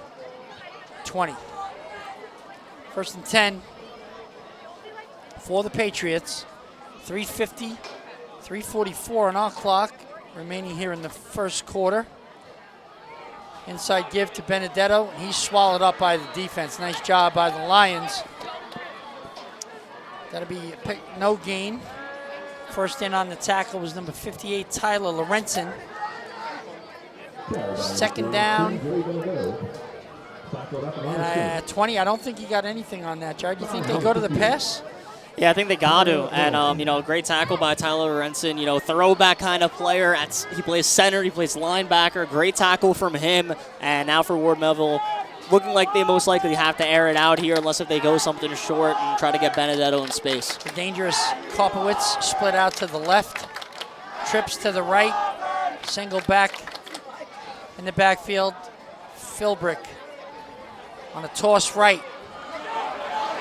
20. First and 10 for the Patriots. 3:50, 3:44 on our clock remaining here in the first quarter. Inside give to Benedetto, and he's swallowed up by the defense. Nice job by the Lions. That'll be no gain. First in on the tackle was number 58, Tyler Lorenzen. Second down. And 20, I don't think he got anything on that, Jared. Do you think they go to the pass? Yeah, I think they got to. And, great tackle by Tyler Lorenzen. Throwback kind of player. He plays center. He plays linebacker. Great tackle from him. And now for Ward Melville, looking like they most likely have to air it out here unless if they go something short and try to get Benedetto in space. The dangerous Kopowitz split out to the left. Trips to the right. Single back in the backfield. Philbrick on a toss right.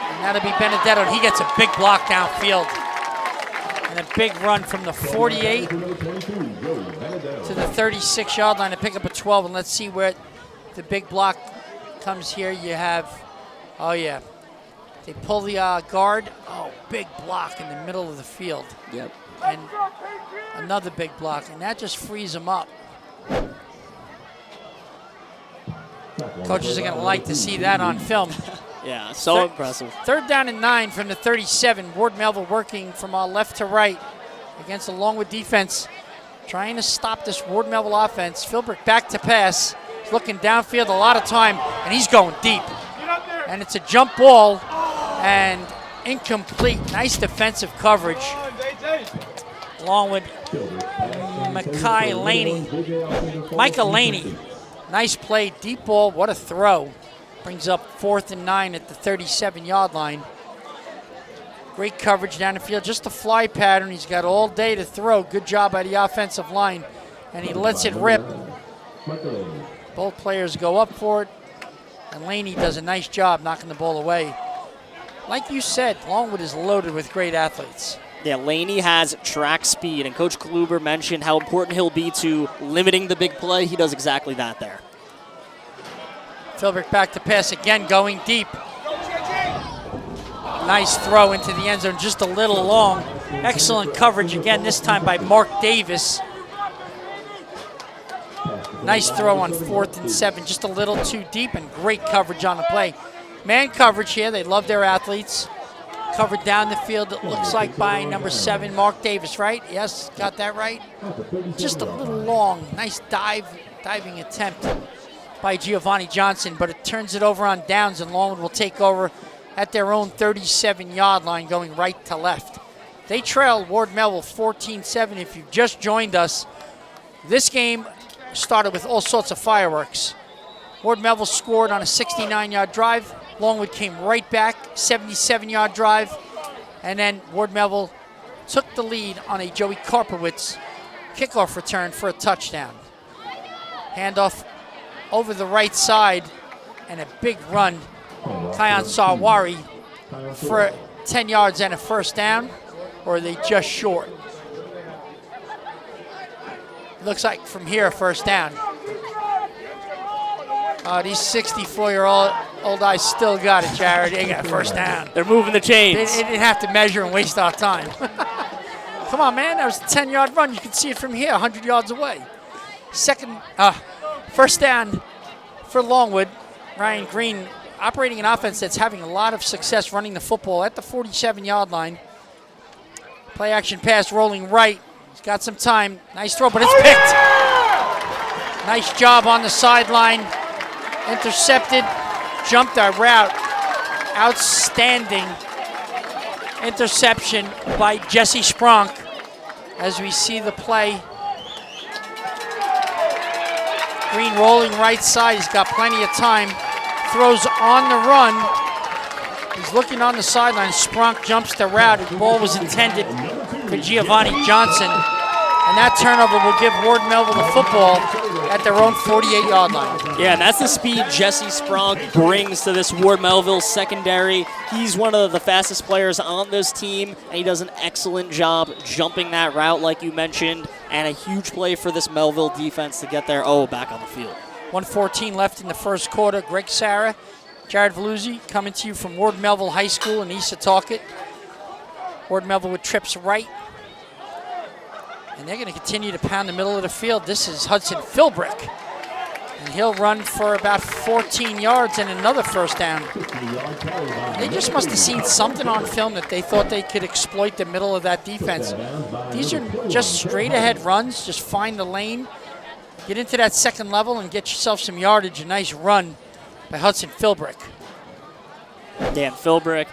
And that'll be Benedetto, and he gets a big block downfield. And a big run from the 48 to the 36-yard line to pick up a 12. And let's see where the big block comes here. You have, they pull the guard. Oh, big block in the middle of the field. Yep. And another big block, and that just frees them up. Coaches are going to like to see that on film. Yeah, so impressive. Third down and 9 from the 37. Ward Melville working from left to right against the Longwood defense, trying to stop this Ward Melville offense. Philbrick back to pass. He's looking downfield a lot of time, and he's going deep. And it's a jump ball and incomplete. Nice defensive coverage. Longwood, Micah Laney. Nice play, deep ball, what a throw. Brings up 4th and 9 at the 37-yard line. Great coverage down the field, just a fly pattern. He's got all day to throw. Good job by the offensive line, and he lets it rip. Both players go up for it, and Laney does a nice job knocking the ball away. Like you said, Longwood is loaded with great athletes. Yeah, Laney has track speed, and Coach Kluber mentioned how important he'll be to limiting the big play. He does exactly that there. Philbrick back to pass again, going deep. Nice throw into the end zone, just a little long. Excellent coverage again, this time by Mark Davis. Nice throw on 4th and 7, just a little too deep, and great coverage on the play. Man coverage here, they love their athletes. Covered down the field, it looks like by number 7, Mark Davis, right? Yes, got that right? Just a little long. Nice diving attempt by Giovanni Johnson, but it turns it over on downs, and Longwood will take over at their own 37-yard line, going right to left. They trail Ward Melville 14-7. If you've just joined us, this game started with all sorts of fireworks. Ward Melville scored on a 69-yard drive. Longwood came right back, 77-yard drive, and then Ward Melville took the lead on a Joey Kopowitz kickoff return for a touchdown. Handoff over the right side, and a big run. Kyan Sarwari for 10 yards and a first down, or are they just short? Looks like from here, first down. These 64-year-old guys still got it, Jared. They got first down. They're moving the chains. They didn't have to measure and waste our time. Come on, man. That was a 10-yard run. You can see it from here, 100 yards away. First down for Longwood. Ryan Green operating an offense that's having a lot of success running the football at the 47-yard line. Play action pass rolling right. He's got some time. Nice throw, but it's picked. Nice job on the sideline. Intercepted, jumped our route. Outstanding interception by Jesse Spronk as we see the play. Green rolling right side, he's got plenty of time. Throws on the run. He's looking on the sideline. Spronk jumps the route. The ball was intended for Giovanni Johnson. And that turnover will give Ward Melville the football at their own 48-yard line. Yeah, and that's the speed Jesse Sprong brings to this Ward Melville secondary. He's one of the fastest players on this team, and he does an excellent job jumping that route like you mentioned, and a huge play for this Melville defense to get their back on the field. 1:14 left in the first quarter. Greg Sarah, Jared Veluzzi coming to you from Ward Melville High School in East Setauket. Ward Melville with trips right. And they're going to continue to pound the middle of the field. This is Hudson Philbrick. And he'll run for about 14 yards and another first down. They just must have seen something on film that they thought they could exploit the middle of that defense. These are just straight ahead runs. Just find the lane, get into that second level, and get yourself some yardage. A nice run by Hudson Philbrick. Damn, Philbrick.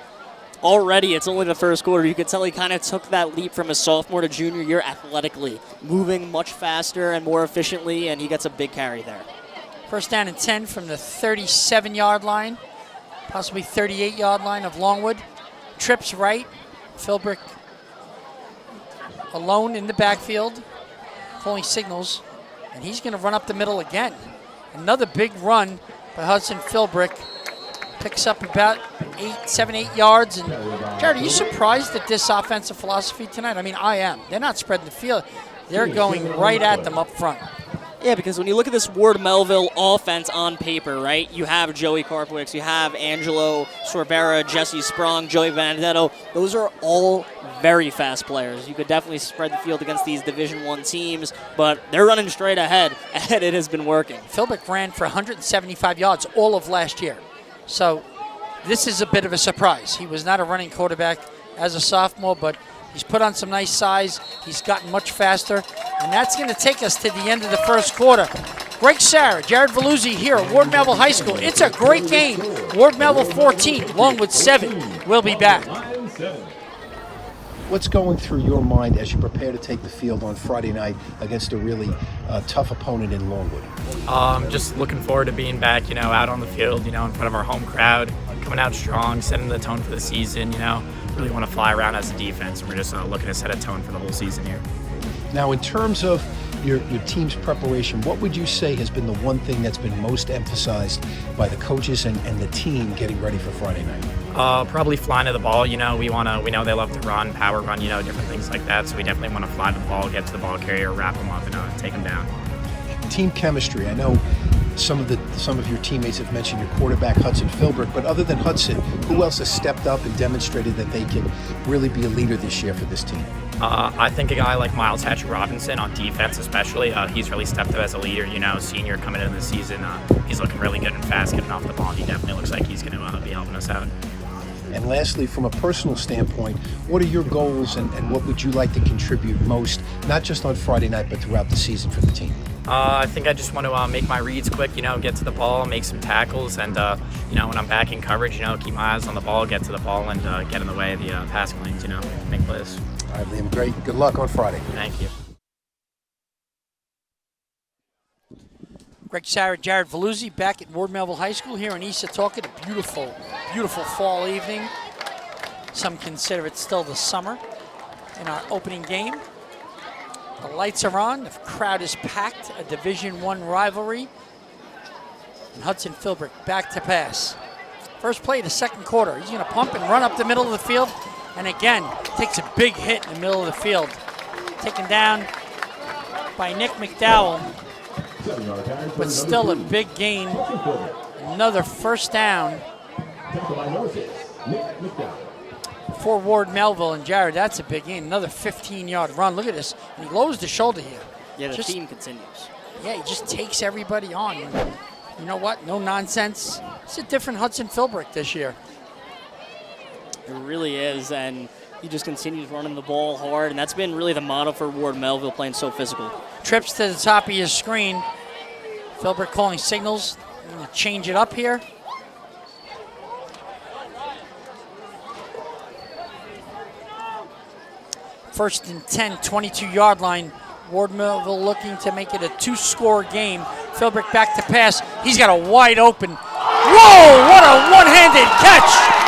Already, it's only the first quarter. You could tell he kind of took that leap from his sophomore to junior year athletically, moving much faster and more efficiently, and he gets a big carry there. First down and 10 from the 37-yard line, possibly 38-yard line of Longwood. Trips right. Philbrick alone in the backfield, calling signals, and he's going to run up the middle again. Another big run by Hudson Philbrick. Picks up about 7, 8 yards. And Jared, are you surprised at this offensive philosophy tonight? I mean, I am. They're not spreading the field. They're going right at them up front. Yeah, because when you look at this Ward Melville offense on paper, right, you have Joey Karpowicz, you have Angelo Sorbera, Jesse Sprong, Joey Vanadetto. Those are all very fast players. You could definitely spread the field against these Division I teams, but they're running straight ahead, and it has been working. Philbrick ran for 175 yards all of last year. So this is a bit of a surprise. He was not a running quarterback as a sophomore, but he's put on some nice size. He's gotten much faster, and that's going to take us to the end of the first quarter. Greg Sarah, Jared Veluzzi here at Ward Melville High School. It's a great game. Ward Melville 14, Longwood 7. We'll be back. What's going through your mind as you prepare to take the field on Friday night against a really tough opponent in Longwood? Just looking forward to being back, out on the field, in front of our home crowd, coming out strong, setting the tone for the season, really want to fly around as a defense, and we're just looking to set a tone for the whole season here. Now, in terms of your team's preparation, what would you say has been the one thing that's been most emphasized by the coaches and the team getting ready for Friday night? Probably flying to the ball. We know they love to run, power run, different things like that. So we definitely want to fly to the ball, get to the ball carrier, wrap them up, and take them down. Team chemistry. I know some of your teammates have mentioned your quarterback Hudson Philbrick, but other than Hudson, who else has stepped up and demonstrated that they can really be a leader this year for this team? I think a guy like Miles Hatcher Robinson on defense especially, he's really stepped up as a leader, senior coming into the season. He's looking really good and fast getting off the ball, and he definitely looks like he's going to be helping us out. And lastly, from a personal standpoint, what are your goals and what would you like to contribute most, not just on Friday night, but throughout the season for the team? I think I just want to make my reads quick, get to the ball, make some tackles, and, when I'm back in coverage, keep my eyes on the ball, get to the ball, and get in the way of the passing lanes, make plays. All right, Liam, great. Good luck on Friday. Thank you. Greg Sarah, Jared Veluzzi back at Ward Melville High School here in East Setauket. A beautiful, beautiful fall evening. Some consider it still the summer in our opening game. The lights are on, the crowd is packed, a Division I rivalry. And Hudson Philbrick back to pass. First play of the second quarter. He's going to pump and run up the middle of the field. And again, takes a big hit in the middle of the field. Taken down by Nick McDowell. But still a big gain. Another first down for Ward Melville. And Jared, that's a big gain. Another 15-yard run. Look at this. And he lowers the shoulder here. Yeah, the team continues. Yeah, he just takes everybody on. And you know what? No nonsense. It's a different Hudson Philbrick this year. It really is, and he just continues running the ball hard, and that's been really the motto for Ward Melville, playing so physical. Trips to the top of your screen. Philbrick calling signals. I'm going to change it up here. First and 10, 22-yard line. Ward Melville looking to make it a two-score game. Philbrick back to pass. He's got a wide open. Whoa, what a one-handed catch.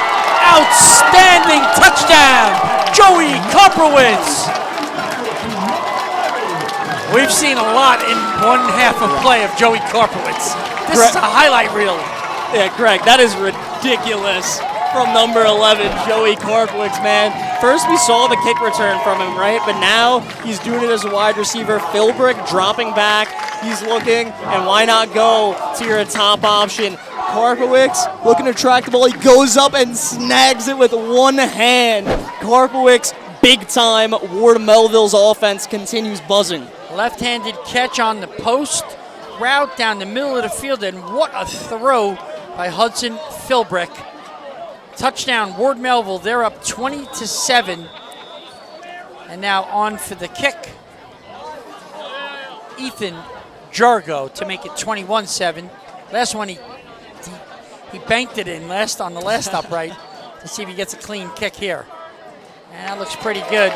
Outstanding touchdown, Joey Koprowitz. We've seen a lot in one half of play of Joey Karpowitz. This is a highlight reel. Yeah, Greg, that is ridiculous from number 11, Joey Karpowitz, man. First we saw the kick return from him, right? But now he's doing it as a wide receiver. Philbrick dropping back. He's looking, and why not go to your top option? Karpowicz looking to track the ball. He goes up and snags it with one hand. Karpowicz, big time. Ward Melville's offense continues buzzing. Left-handed catch on the post route down the middle of the field, and what a throw by Hudson Philbrick. Touchdown, Ward Melville. They're up 20-7. And now on for the kick, Ethan Jargo to make it 21-7. Last one, he banked it in on the last upright to see if he gets a clean kick here. And that looks pretty good.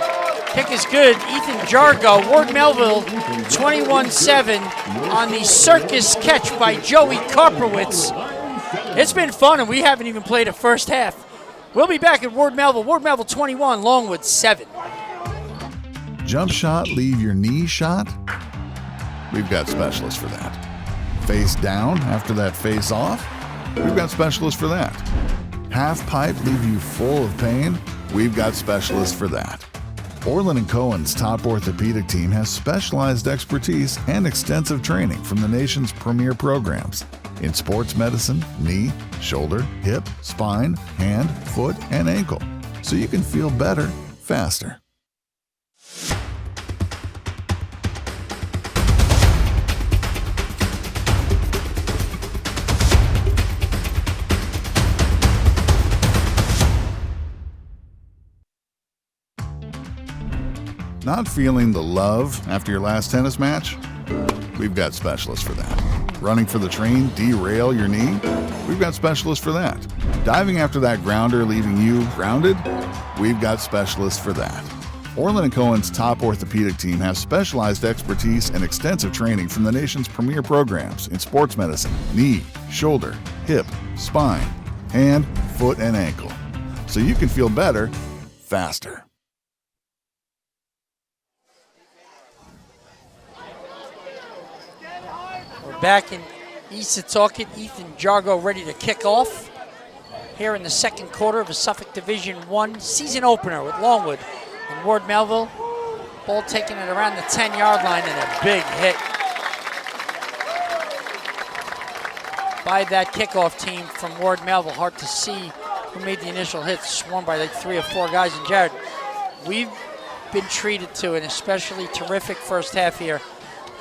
Kick is good. Ethan Jargo, Ward Melville, 21-7 on the circus catch by Joey Karpowitz. It's been fun, and we haven't even played a first half. We'll be back at Ward Melville. Ward Melville 21, Longwood 7. Jump shot, leave your knee shot? We've got specialists for that. Face down after that face off? We've got specialists for that. Half pipe, leave you full of pain? We've got specialists for that. Orland & Cohen's top orthopedic team has specialized expertise and extensive training from the nation's premier programs in sports medicine, knee, shoulder, hip, spine, hand, foot, and ankle, so you can feel better faster. Not feeling the love after your last tennis match? We've got specialists for that. Running for the train, derail your knee? We've got specialists for that. Diving after that grounder, leaving you grounded? We've got specialists for that. Orland & Cohen's top orthopedic team has specialized expertise and extensive training from the nation's premier programs in sports medicine, knee, shoulder, hip, spine, hand, foot, and ankle, so you can feel better faster. Back in East Setauket, Ethan Jargo ready to kick off here in the second quarter of a Suffolk Division I season opener with Longwood and Ward Melville. Ball taking it around the 10-yard line, and a big hit by that kickoff team from Ward Melville. Hard to see who made the initial hit, swarmed by like 3 or 4 guys. And Jared, we've been treated to an especially terrific first half here.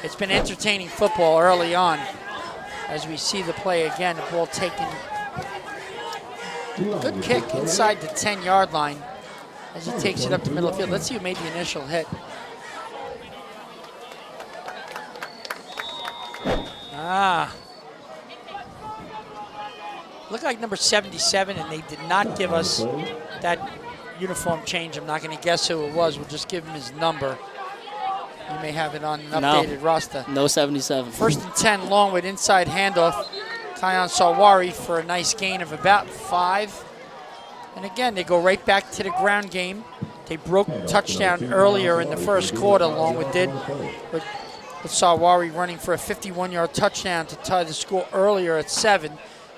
It's been entertaining football early on as we see the play again. The ball taken. Good kick inside the 10-yard line as he takes it up the middle of the field. Let's see who made the initial hit. Looked like number 77, and they did not give us that uniform change. I'm not going to guess who it was. We'll just give him his number. You may have it on an updated roster. No 77. First and 10, Longwood, inside handoff. Kyan Sawari for a nice gain of about 5. And again, they go right back to the ground game. They broke touchdown earlier in the first quarter, Longwood did. With Sawari running for a 51-yard touchdown to tie the score earlier at 7.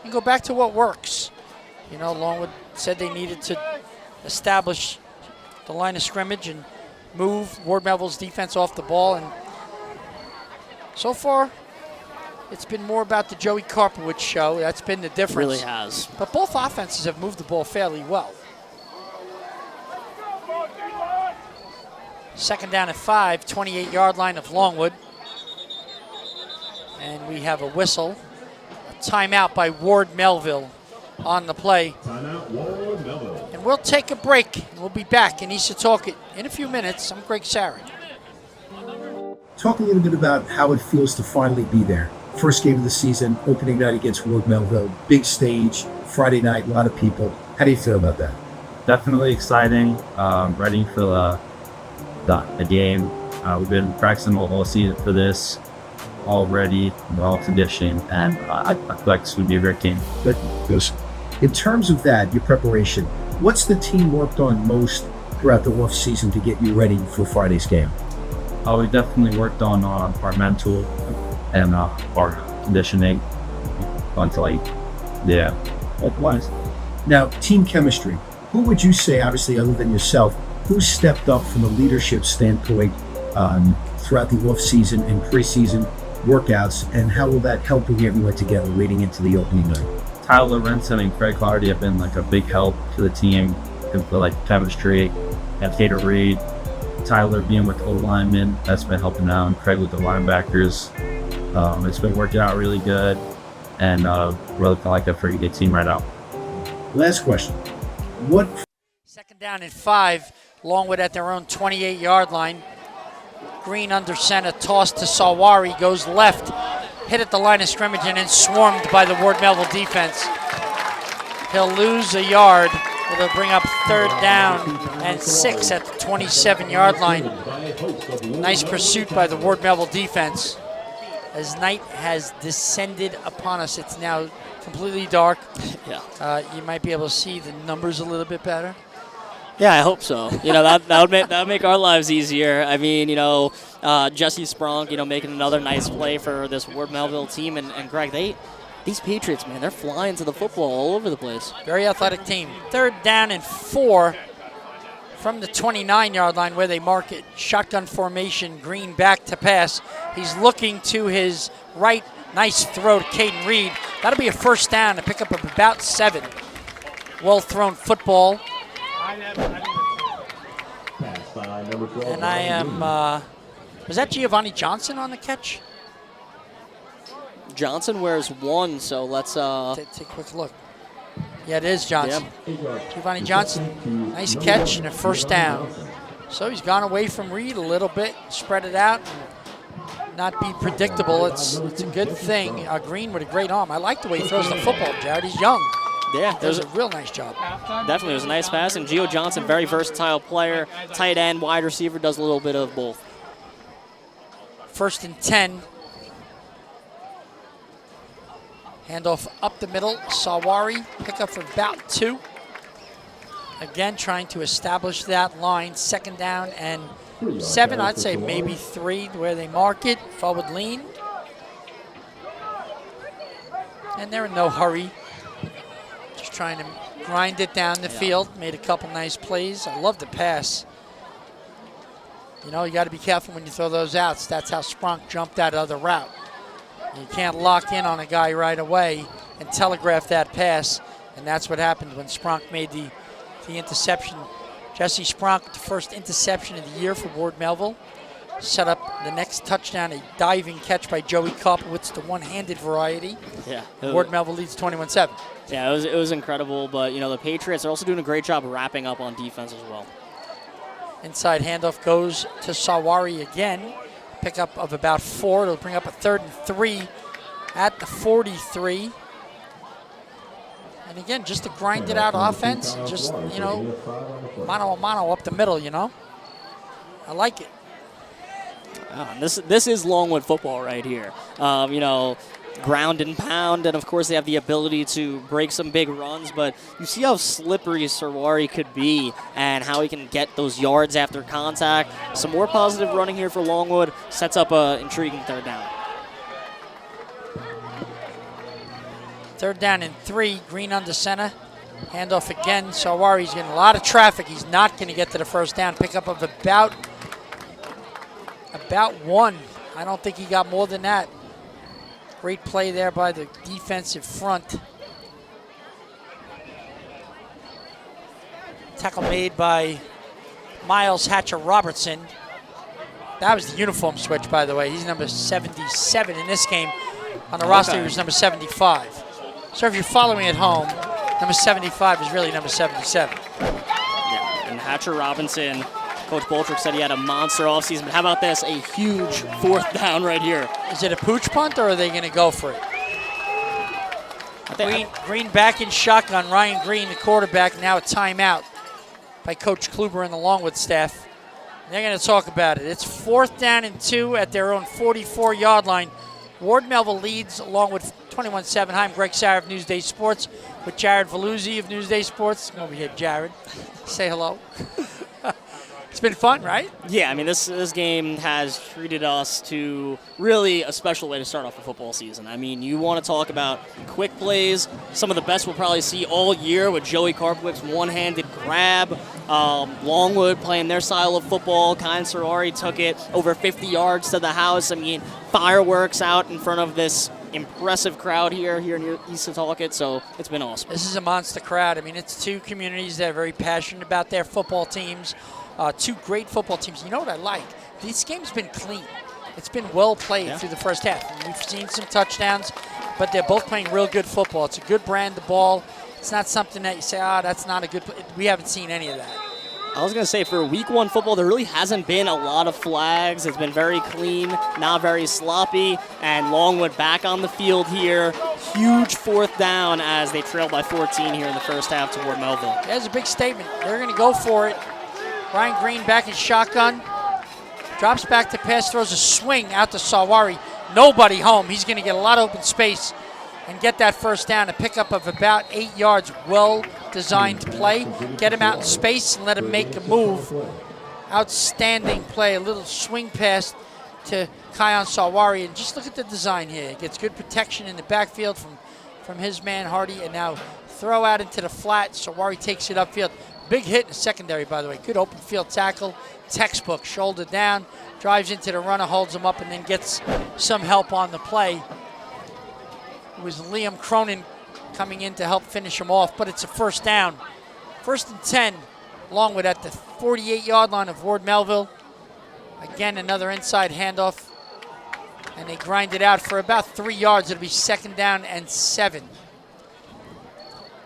And go back to what works. You know, Longwood said they needed to establish the line of scrimmage and move Ward Melville's defense off the ball, and so far it's been more about the Joey Karpowitz show. That's been the difference. Really has. But both offenses have moved the ball fairly well. Second down at 5, 28-yard line of Longwood. And we have a whistle. A timeout by Ward Melville on the play. Timeout, Ward Melville. And we'll take a break. We'll be back in East Setauket in a few minutes. I'm Greg Sarah. Talk a little bit about how it feels to finally be there. First game of the season, opening night against Ward Melville, big stage, Friday night, a lot of people. How do you feel about that? Definitely exciting. Ready for the game. We've been practicing the whole season for this. All ready, well conditioned, and I feel like this would be a great game. Good. In terms of that, your preparation, what's the team worked on most throughout the off season to get you ready for Friday's game? We definitely worked on our mental and our conditioning until wise. Now, team chemistry. Who would you say, obviously other than yourself, who stepped up from a leadership standpoint throughout the off-season and preseason workouts, and how will that help bring everyone together leading into the opening night? Tyler Renson and Craig Clardy have been like a big help to the team for like chemistry. And Tater Reed, Tyler being with the linemen, that's been helping out, and Craig with the linebackers. It's been working out really good, and really feel like a pretty good team right now. Last question. What? Second down and 5. Longwood at their own 28-yard line. Green under center, toss to Sawari, goes left, hit at the line of scrimmage, and then swarmed by the Ward Melville defense. He'll lose a yard. It'll bring up 3rd down and 6 at the 27-yard line. Nice pursuit by the Ward Melville defense. As night has descended upon us, it's now completely dark. Yeah. You might be able to see the numbers a little bit better. Yeah, I hope so. That would make our lives easier. I mean, Jesse Spronk, making another nice play for this Ward Melville team, and Greg, these Patriots, man, they're flying to the football all over the place. Very athletic team. 3rd down and 4 from the 29-yard line where they mark it. Shotgun formation, Green back to pass. He's looking to his right. Nice throw to Caden Reed. That'll be a 1st down, a pickup of about 7. Well-thrown football. And I am, was that Giovanni Johnson on the catch? Johnson wears 1, so let's take a quick look. Yeah, it is Johnson. Yep. Giovanni Johnson, nice catch and a 1st down. So he's gone away from Reed a little bit, spread it out, not be predictable. It's a good thing. Green with a great arm. I like the way he throws the football, Jared. He's young. Yeah, does a real nice job. Definitely, it was a nice pass. And Gio Johnson, very versatile player, tight end, wide receiver, does a little bit of both. 1st and 10. Handoff up the middle. Sawari, pickup for about 2. Again, trying to establish that line. 2nd down and 7. I'd say maybe 3 where they mark it. Forward lean. And they're in no hurry. Just trying to grind it down the field. Made a couple nice plays. I love the pass. You got to be careful when you throw those outs. That's how Sprunk jumped that other route. You can't lock in on a guy right away and telegraph that pass, and that's what happened when Sprunk made the interception. Jesse Sprunk, the first interception of the year for Ward Melville, set up the next touchdown, a diving catch by Joey Kopowitz, the one-handed variety. Yeah. Ward Melville leads 21-7. Yeah, it was incredible, but the Patriots are also doing a great job wrapping up on defense as well. Inside handoff goes to Sawari again. Pickup of about 4. It'll bring up a 3rd and 3 at the 43. And again, just to grind it out offense, just, mano a mano up the middle, I like it. This is Longwood football right here. Ground and pound, and of course they have the ability to break some big runs, but you see how slippery Sawari could be and how he can get those yards after contact. Some more positive running here for Longwood sets up an intriguing 3rd down. 3rd down and 3, Green under center. Handoff again. Sawari's getting a lot of traffic. He's not going to get to the 1st down. Pickup of about 1. I don't think he got more than that. Great play there by the defensive front. Tackle made by Miles Hatcher Robertson. That was the uniform switch, by the way. He's number 77 in this game. On the roster, he was number 75. So if you're following at home, number 75 is really number 77. Yeah, and Hatcher Robinson, Coach Boltrick said he had a monster offseason, but how about this? A huge 4th down right here. Is it a pooch punt, or are they going to go for it? Green back in shotgun. Ryan Green, the quarterback, now a timeout by Coach Kluber and the Longwood staff. They're going to talk about it. It's 4th down and 2 at their own 44-yard line. Ward Melville leads Longwood 21-7. Hi, I'm Greg Sarah of Newsday Sports with Jared Veluzzi of Newsday Sports. Come over here, Jared. Say hello. It's been fun, right? Yeah, I mean, this game has treated us to really a special way to start off a football season. I mean, you want to talk about quick plays, some of the best we'll probably see all year with Joey Carpwick's one-handed grab, Longwood playing their style of football. Kyan Sorari took it over 50 yards to the house. I mean, fireworks out in front of this impressive crowd here in East Setauket, so it's been awesome. This is a monster crowd. I mean, it's two communities that are very passionate about their football teams. Two great football teams. You know what I like? This game's been clean. It's been well played through the first half. We've seen some touchdowns, but they're both playing real good football. It's a good brand of ball. It's not something that you say, that's not a good play. We haven't seen any of that. I was going to say, for week one football, there really hasn't been a lot of flags. It's been very clean, not very sloppy, and Longwood back on the field here. Huge fourth down as they trailed by 14 here in the first half toward Melville. That's a big statement. They're going to go for it. Ryan Green back in shotgun. Drops back to pass, throws a swing out to Sawari. Nobody home. He's going to get a lot of open space and get that first down. A pickup of about 8 yards. Well-designed play. Get him out in space and let him make a move. Outstanding play. A little swing pass to Kyan Sawari. And just look at the design here. He gets good protection in the backfield from his man Hardy. And now throw out into the flat. Sawari takes it upfield. Big hit in the secondary, by the way. Good open field tackle. Textbook. Shoulder down. Drives into the runner, holds him up, and then gets some help on the play. It was Liam Cronin coming in to help finish him off, but it's a first down. 1st and 10. Longwood at the 48-yard line of Ward Melville. Again, another inside handoff. And they grind it out for about 3 yards. It'll be 2nd down and 7.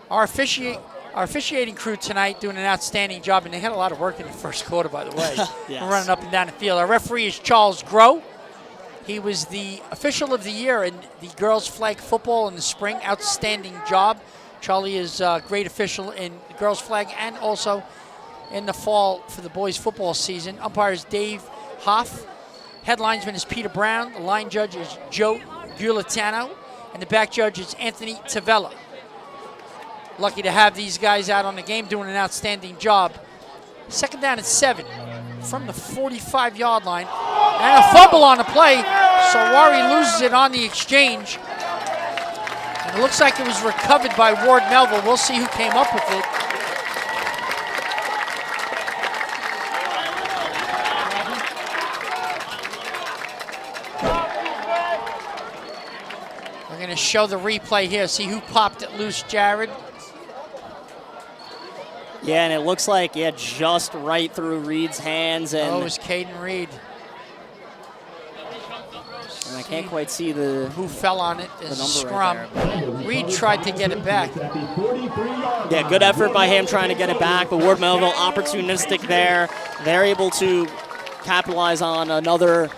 Our officiating crew tonight doing an outstanding job, and they had a lot of work in the first quarter, by the way. Yes. Running up and down the field. Our referee is Charles Groh. He was the official of the year in the girls' flag football in the spring. Outstanding job. Charlie is a great official in the girls' flag and also in the fall for the boys' football season. Umpire is Dave Hoff. Head linesman is Peter Brown. The line judge is Joe Giuliano. And the back judge is Anthony Tavella. Lucky to have these guys out on the game doing an outstanding job. 2nd down and 7 from the 45-yard line. And a fumble on the play. Sawari loses it on the exchange. And it looks like it was recovered by Ward Melville. We'll see who came up with it. We're going to show the replay here. See who popped it loose, Jared. Yeah, and it looks like, just right through Reed's hands. And it was Caden Reed. And I can't quite see who fell on it. The scrum. Right. Reed tried to get it back. Yeah, good effort by him trying to get it back, but Ward Melville opportunistic there. They're able to capitalize on another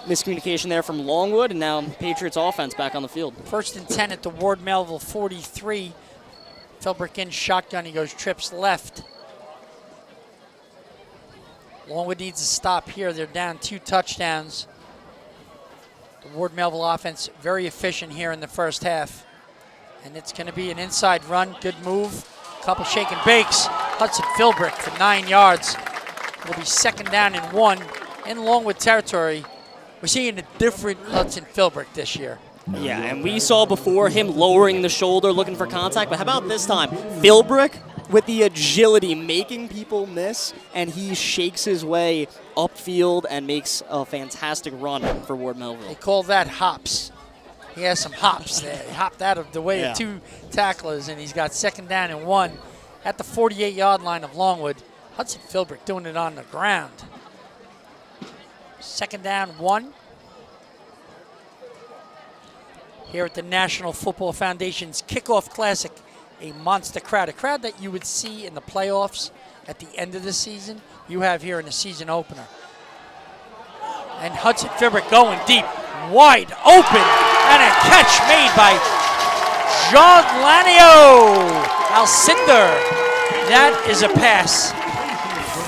miscommunication there from Longwood, and now Patriots offense back on the field. 1st and 10 at the Ward Melville 43. Philbrick in shotgun. He goes trips left. Longwood needs a stop here. They're down 2 touchdowns. The Ward Melville offense very efficient here in the first half. And it's going to be an inside run. Good move. Couple shake and bakes. Hudson Philbrick for 9 yards. It'll be 2nd down and 1 in Longwood territory. We're seeing a different Hudson Philbrick this year. Yeah, and we saw before him lowering the shoulder, looking for contact, but how about this time? Philbrick with the agility, making people miss, and he shakes his way upfield and makes a fantastic run for Ward Melville. They call that hops. He has some hops there. He hopped out of the way of 2 tacklers, and he's got 2nd down and 1 at the 48-yard line of Longwood. Hudson Philbrick doing it on the ground. 2nd down, 1. Here at the National Football Foundation's Kickoff Classic, a monster crowd. A crowd that you would see in the playoffs at the end of the season, you have here in the season opener. And Hudson Philbrick going deep, wide open, and a catch made by John Lanio. Alcindor, that is a pass.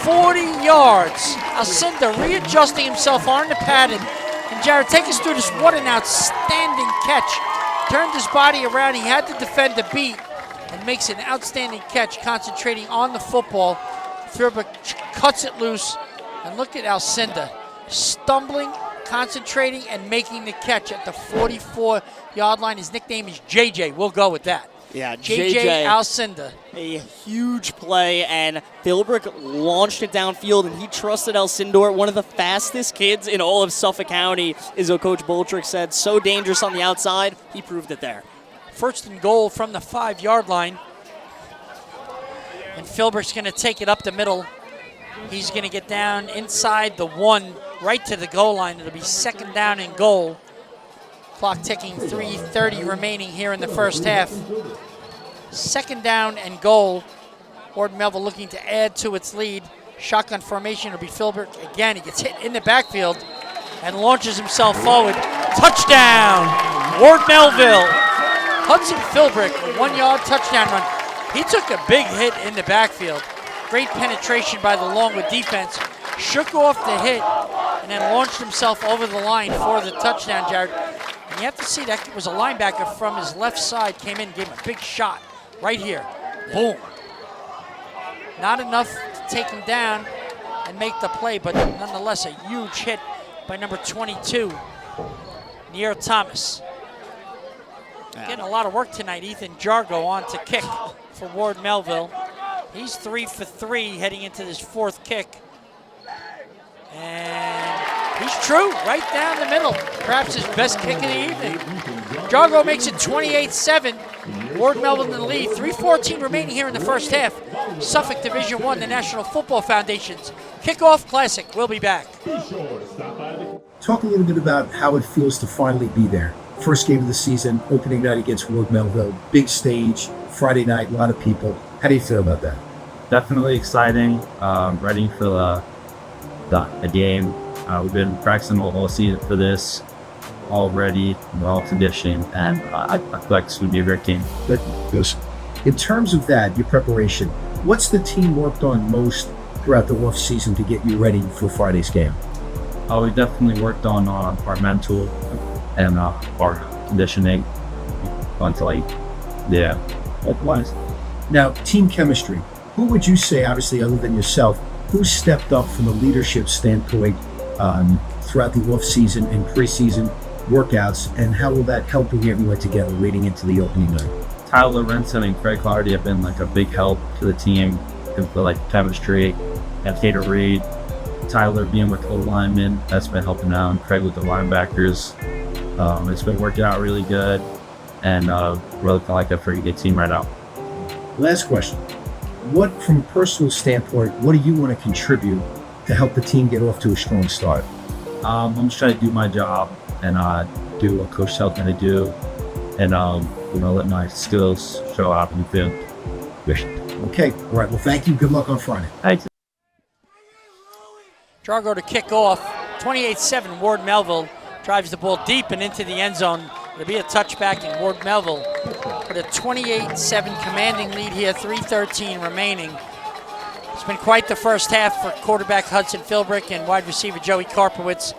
40 yards. Alcindor readjusting himself on the padded. And Jared, take us through this. What an outstanding catch. Turned his body around. He had to defend the beat and makes an outstanding catch, concentrating on the football. Philbrick cuts it loose. And look at Alcindor stumbling, concentrating, and making the catch at the 44-yard line. His nickname is JJ. We'll go with that. Yeah, JJ Alcindor. A huge play, and Philbrook launched it downfield, and he trusted Alcindor, one of the fastest kids in all of Suffolk County, is what Coach Boltrick said. So dangerous on the outside, he proved it there. First and goal from the 5-yard line. And Philbrook's going to take it up the middle. He's going to get down inside the 1, right to the goal line. It'll be second down and goal. Clock ticking, 3:30 remaining here in the first half. Second down and goal. Ward Melville looking to add to its lead. Shotgun formation, it'll be Philbrook again. He gets hit in the backfield and launches himself forward. Touchdown, Ward Melville. Hudson Philbrook, a 1-yard touchdown run. He took a big hit in the backfield. Great penetration by the Longwood defense. Shook off the hit and then launched himself over the line for the touchdown, Jared. And you have to see that was a linebacker from his left side, came in, gave him a big shot right here. Boom. Not enough to take him down and make the play, but nonetheless a huge hit by number 22, Nier Thomas. Getting a lot of work tonight. Ethan Jargo on to kick for Ward Melville. He's 3 for 3 heading into this 4th kick. And he's true, right down the middle. Perhaps his best kick of the evening. Jargo makes it 28-7. Ward Melville in the lead. 3:14 remaining here in the first half. Suffolk Division I, the National Football Foundation's Kickoff Classic. We'll be back. Talk a little bit about how it feels to finally be there. First game of the season, opening night against Ward Melville. Big stage, Friday night, a lot of people. How do you feel about that? Definitely exciting. Ready for the game. We've been practicing all season for this. All ready, well conditioned, and I feel like this would be a great game. Good. In terms of that, your preparation, what's the team worked on most throughout the off season to get you ready for Friday's game? We definitely worked on our mental and our conditioning until likewise. Now, team chemistry. Who would you say, obviously other than yourself, who stepped up from a leadership standpoint throughout the off season and preseason workouts, and how will that help bring everyone together leading into the opening night? Tyler Renson and Craig Hardy have been like a big help to the team for like chemistry. And Tater Reed, Tyler being with the linemen, that's been helping out, and Craig with the linebackers. It's been working out really good, and we're looking like a pretty good team right now. Last question. What, from a personal standpoint, what do you want to contribute to help the team get off to a strong start? I'm just trying to do my job and do what Coach tells me to do, and let my skills show up in the field. Okay, all right. Well, thank you. Good luck on Friday. Thanks. Jargo to kick off. 28-7. Ward Melville drives the ball deep and into the end zone. It'll be a touchback, and Ward Melville with a 28-7 commanding lead here. 3:13 remaining. It's been quite the first half for quarterback Hudson Philbrook and wide receiver Joey Karpowitz.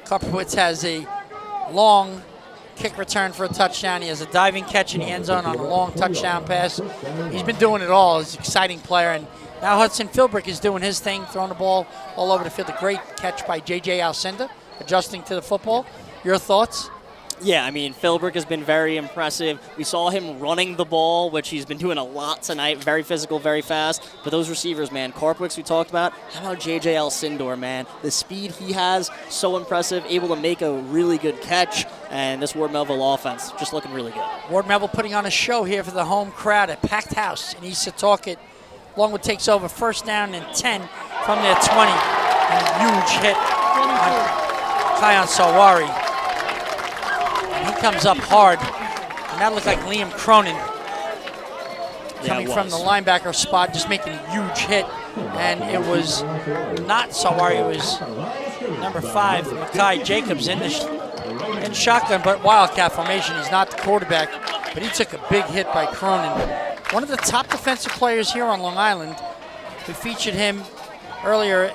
Karpowitz has a long kick return for a touchdown. He has a diving catch in the end zone on a long touchdown pass. He's been doing it all. He's an exciting player. And now Hudson Philbrook is doing his thing, throwing the ball all over the field. A great catch by J.J. Alcindor, adjusting to the football. Your thoughts? Yeah, I mean, Philbrook has been very impressive. We saw him running the ball, which he's been doing a lot tonight. Very physical, very fast. But those receivers, man, Karpowicz we talked about. How about J.J. Alcindor, man? The speed he has, so impressive. Able to make a really good catch. And this Ward Melville offense just looking really good. Ward Melville putting on a show here for the home crowd at packed house in East Setauket. Longwood takes over first down and 10 from their 20. And a huge hit on Kion Sawari. He comes up hard, and that looked like Liam Cronin coming from the linebacker spot, just making a huge hit. And it was not Sawari, it was number 5, Makai Jacobs in shotgun, but wildcat formation. He's not the quarterback, but he took a big hit by Cronin. One of the top defensive players here on Long Island. We featured him earlier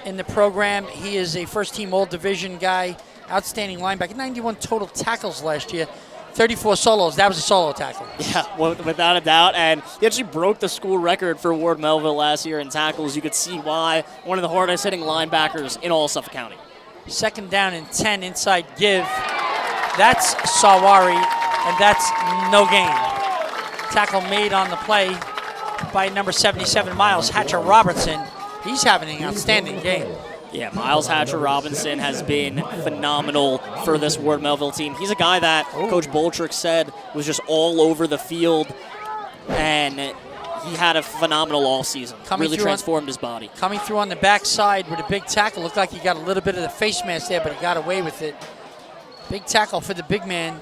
in the program. He is a first-team All-Division guy. Outstanding linebacker, 91 total tackles last year, 34 solos. That was a solo tackle. Yeah, without a doubt. And he actually broke the school record for Ward Melville last year in tackles. You could see why. One of the hardest hitting linebackers in all of Suffolk County. 2nd down and 10 inside give. That's Sawari, and that's no gain. Tackle made on the play by number 77, Miles Hatcher-Robertson. He's having an outstanding game. Yeah, Miles Hatcher-Robinson has been phenomenal for this Ward Melville team. He's a guy that Coach Boltrick said was just all over the field, and he had a phenomenal all-season. Really transformed his body. Coming through on the backside with a big tackle. Looked like he got a little bit of the face mask there, but he got away with it. Big tackle for the big man.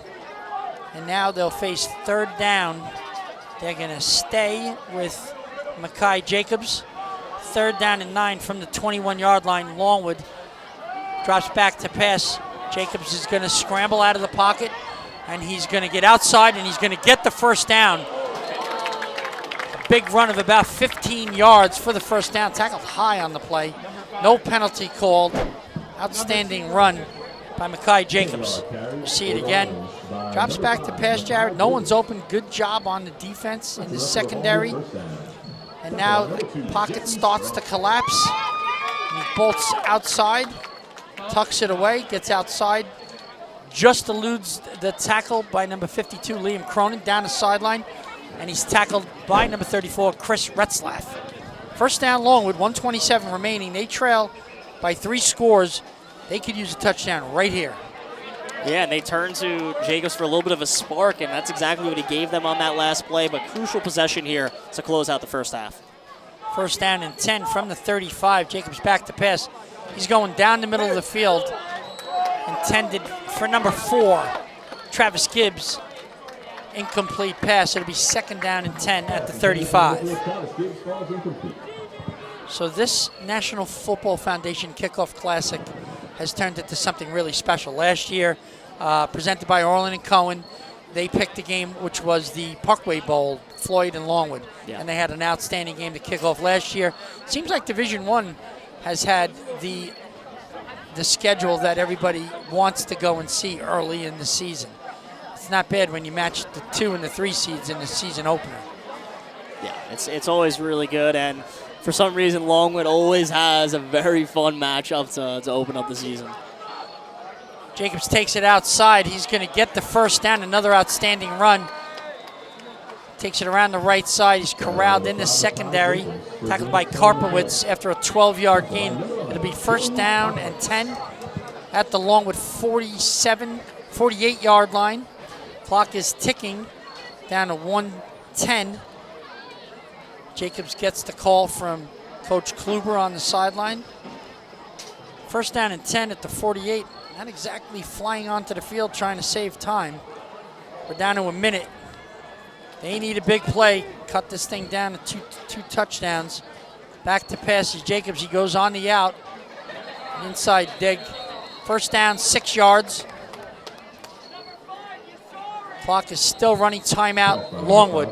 And now they'll face 3rd down. They're going to stay with Mekhi Jacobs. 3rd down and 9 from the 21-yard line. Longwood drops back to pass. Jacobs is going to scramble out of the pocket, and he's going to get outside, and he's going to get the 1st down. A big run of about 15 yards for the 1st down. Tackled high on the play. No penalty called. Outstanding run by Mekhi Jacobs. You see it again. Drops back to pass, Jared. No one's open. Good job on the defense in the secondary. And now the pocket starts to collapse. And he bolts outside, tucks it away, gets outside, just eludes the tackle by number 52, Liam Cronin, down the sideline. And he's tackled by number 34, Chris Retzlaff. 1st down Longwood, 1:27 remaining. They trail by 3 scores. They could use a touchdown right here. Yeah, and they turn to Jacobs for a little bit of a spark, and that's exactly what he gave them on that last play, but crucial possession here to close out the 1st half. 1st down and 10 from the 35. Jacobs back to pass. He's going down the middle of the field. Intended for number 4, Travis Gibbs. Incomplete pass. It'll be 2nd down and 10 at the 35. So this National Football Foundation Kickoff Classic has turned into something really special. Last year, presented by Orland and Cohen, they picked a game which was the Parkway Bowl, Floyd and Longwood. Yeah. And they had an outstanding game to kick off last year. Seems like Division I has had the schedule that everybody wants to go and see early in the season. It's not bad when you match the 2 and the 3 seeds in the season opener. Yeah, it's always really good, and for some reason, Longwood always has a very fun matchup to open up the season. Jacobs takes it outside. He's going to get the 1st down. Another outstanding run. Takes it around the right side. He's corralled in the secondary. Tackled by Karpowitz after a 12-yard gain. It'll be 1st down and 10 at the Longwood 48-yard line. Clock is ticking down to 1:10. Jacobs gets the call from Coach Kluber on the sideline. 1st down and 10 at the 48. Not exactly flying onto the field trying to save time. We're down to a minute. They need a big play. Cut this thing down to two touchdowns. Back to passes. Jacobs, he goes on the out. Inside dig. 1st down, 6 yards. Clock is still running. Timeout, Longwood.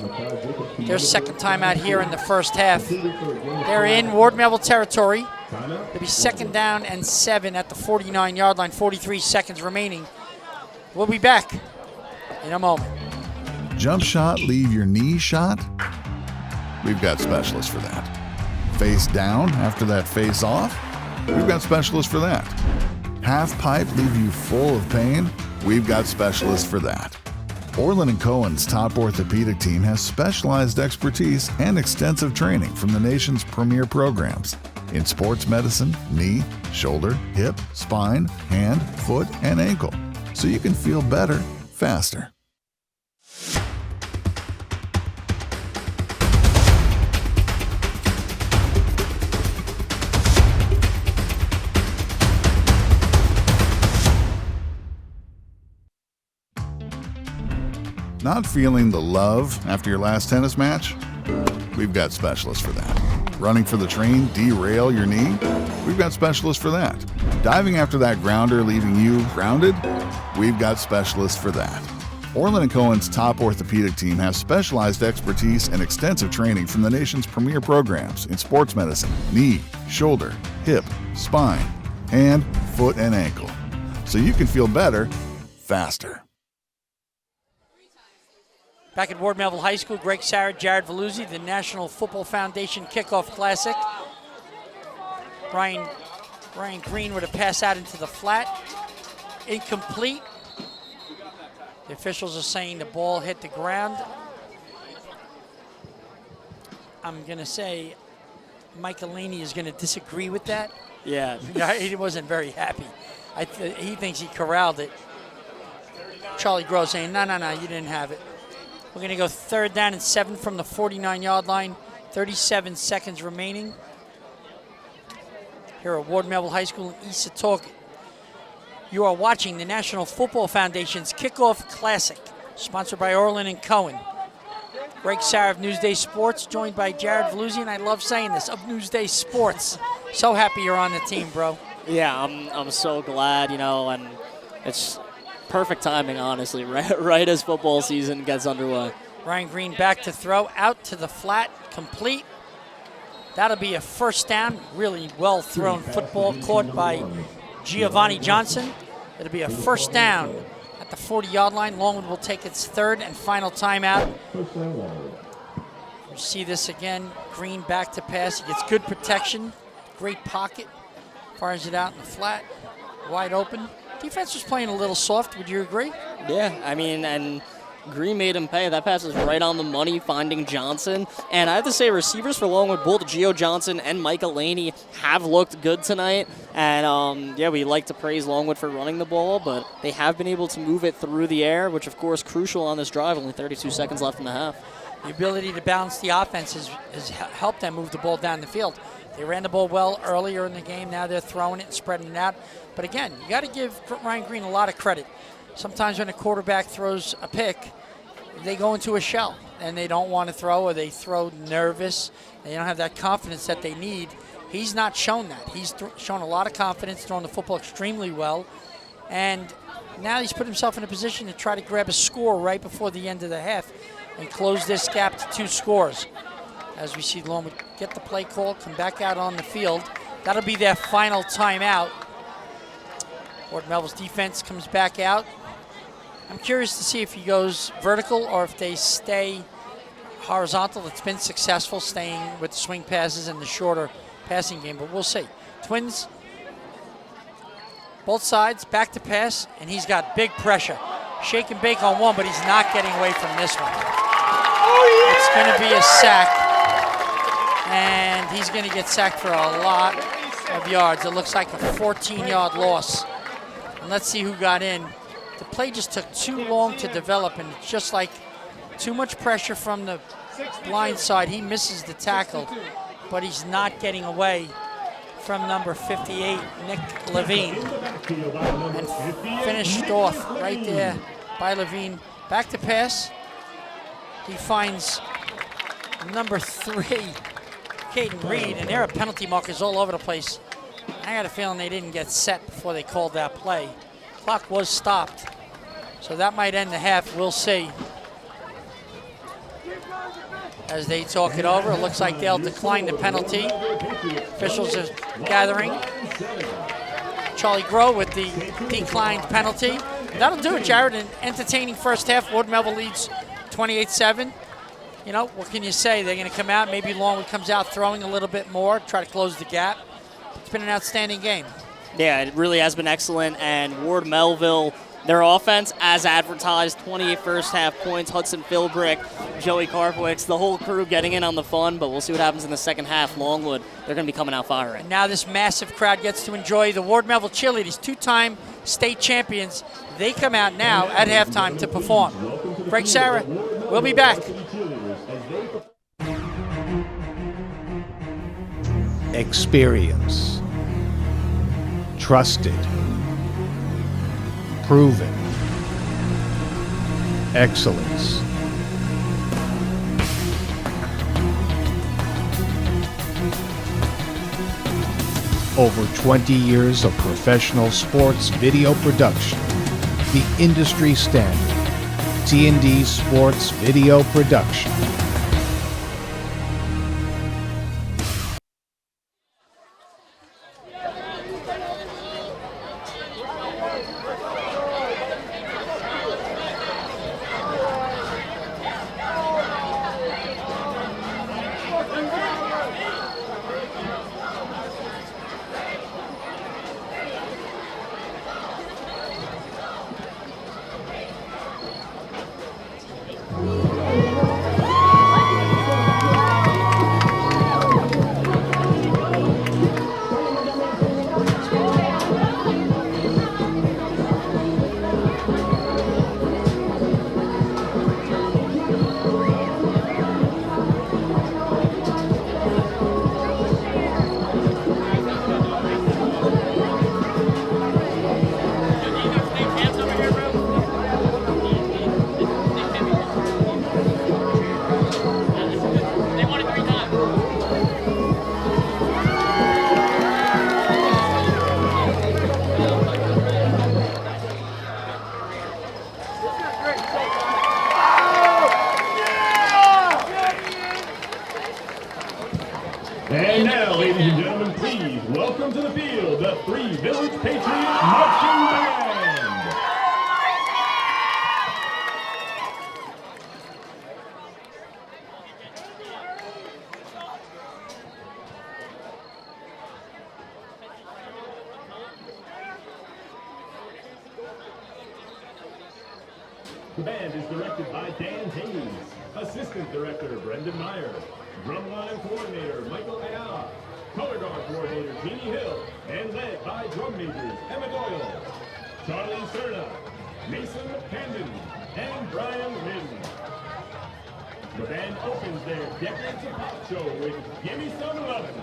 Their 2nd timeout here in the 1st half. They're in Ward Melville territory. It'll be 2nd down and 7 at the 49-yard line. 43 seconds remaining. We'll be back in a moment. Jump shot, leave your knee shot? We've got specialists for that. Face down after that face off? We've got specialists for that. Half pipe, leave you full of pain? We've got specialists for that. Orland & Cohen's top orthopedic team has specialized expertise and extensive training from the nation's premier programs in sports medicine, knee, shoulder, hip, spine, hand, foot, and ankle, so you can feel better, faster. Not feeling the love after your last tennis match? We've got specialists for that. Running for the train, derail your knee? We've got specialists for that. Diving after that grounder, leaving you grounded? We've got specialists for that. Orland & Cohen's top orthopedic team has specialized expertise and extensive training from the nation's premier programs in sports medicine, knee, shoulder, hip, spine, hand, foot, and ankle, so you can feel better, faster. Back at Ward Melville High School, Greg Sarah, Jared Veluzzi, the National Football Foundation Kickoff Classic. Ryan Green with a pass out into the flat. Incomplete. The officials are saying the ball hit the ground. I'm going to say Michael Laney is going to disagree with that. Yeah. He wasn't very happy. He thinks he corralled it. Charlie Groh saying, no, you didn't have it. We're going to go 3rd down and 7 from the 49-yard line. 37 seconds remaining. Here at Ward Melville High School in East Setauket. You are watching the National Football Foundation's Kickoff Classic, sponsored by Orland and Cohen. Greg Sarah of Newsday Sports, joined by Jared Veluzzi, and I love saying this, of Newsday Sports. So happy you're on the team, bro. Yeah, I'm so glad, and it's perfect timing, honestly, right as football season gets underway. Ryan Green back to throw, out to the flat, complete. That'll be a 1st down, really well thrown football caught by Giovanni Johnson. It'll be a 1st down at the 40-yard line. Longwood will take its 3rd and final timeout. You see this again, Green back to pass. He gets good protection, great pocket. Fires it out in the flat, wide open. Defense was playing a little soft, would you agree? Yeah, and Green made him pay. That pass was right on the money, finding Johnson. And I have to say, receivers for Longwood, both Gio Johnson and Michael Laney, have looked good tonight. And, we like to praise Longwood for running the ball, but they have been able to move it through the air, which, of course, crucial on this drive. Only 32 seconds left in the half. The ability to balance the offense has helped them move the ball down the field. They ran the ball well earlier in the game. Now they're throwing it and spreading it out. But, again, you got to give Ryan Green a lot of credit. Sometimes when a quarterback throws a pick, they go into a shell and they don't want to throw, or they throw nervous. They don't have that confidence that they need. He's not shown that. He's shown a lot of confidence, throwing the football extremely well. And now he's put himself in a position to try to grab a score right before the end of the half and close this gap to 2 scores. As we see Longwood get the play call, come back out on the field. That'll be their final timeout. Ward Melville's defense comes back out. I'm curious to see if he goes vertical or if they stay horizontal. It's been successful staying with the swing passes and the shorter passing game, but we'll see. Twins, both sides, back to pass, and he's got big pressure. Shake and bake on one, but he's not getting away from this one. It's going to be a sack, and he's going to get sacked for a lot of yards. It looks like a 14-yard loss. And let's see who got in. The play just took too long to develop, and it's just like too much pressure from the blind side. He misses the tackle, but he's not getting away from number 58, Nick Levine. And finished off right there by Levine. Back to pass. He finds number 3, Caden Reed, and there are penalty markers all over the place. I got a feeling they didn't get set before they called that play. Clock was stopped, so that might end the half. We'll see. As they talk it over, it looks like they'll decline the penalty. Officials are gathering. Charlie Groh with the declined penalty. That'll do it, Jared. An entertaining first half. Ward Melville leads 28-7. You know, what can you say? They're going to come out. Maybe Longwood comes out throwing a little bit more, try to close the gap. It's been an outstanding game. Yeah, it really has been excellent. And Ward Melville, their offense, as advertised, 28 first half points. Hudson Philbrick, Joey Karpowicz, the whole crew getting in on the fun. But we'll see what happens in the second half. Longwood, they're going to be coming out firing. And now this massive crowd gets to enjoy the Ward Melville cheerleaders, 2-time state champions. They come out now at halftime to perform. Greg Sarah, we'll be back. Experience. Trusted. Proven. Excellence. Over 20 years of professional sports video production. The industry standard. T&D Sports Video Production. And now, ladies and gentlemen, please welcome to the field the 3 Village Patriots Marching Band. The band is directed by Dan Hayes, Assistant Director Brendan Meyer, Drumline Coordinator Michael Ayala, Color Guard Coordinator Jeannie Hill, and led by Drum Majors Emma Doyle, Charlie Cerna, Mason Camden, and Brian Lynn. The band opens their Decades of Pop show with Gimme Some Lovin'.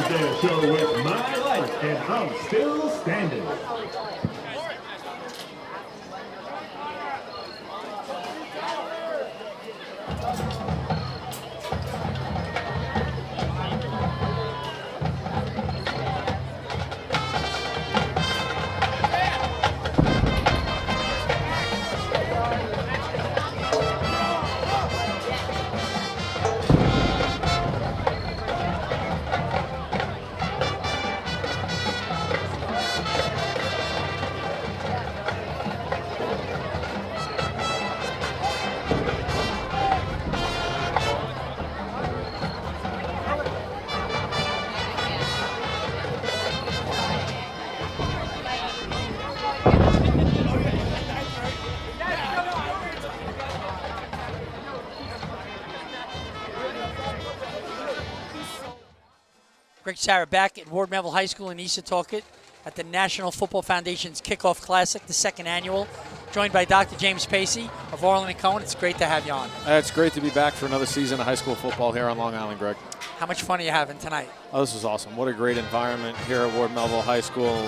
Their show with My Life and I'm Still Standing. Greg Sarah back at Ward Melville High School in East Setauket at the National Football Foundation's Kickoff Classic, the second annual, joined by Dr. James Pacey of Orland and Cohen. It's great to have you on. It's great to be back for another season of high school football here on Long Island, Greg. How much fun are you having tonight? Oh, this is awesome. What a great environment here at Ward Melville High School.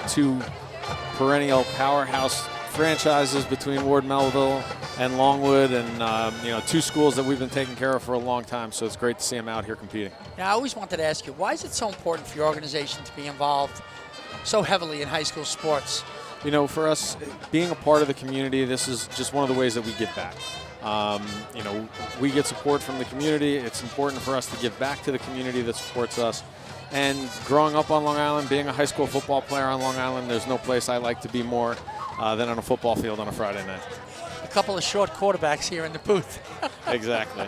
Two perennial powerhouse franchises between Ward Melville and Longwood, and two schools that we've been taking care of for a long time, so it's great to see them out here competing. Now, I always wanted to ask you, why is it so important for your organization to be involved so heavily in high school sports? You know, for us, being a part of the community, this is just one of the ways that we give back. We get support from the community. It's important for us to give back to the community that supports us. And growing up on Long Island, being a high school football player on Long Island, there's no place I like to be more than on a football field on a Friday night. A couple of short quarterbacks here in the booth. Exactly.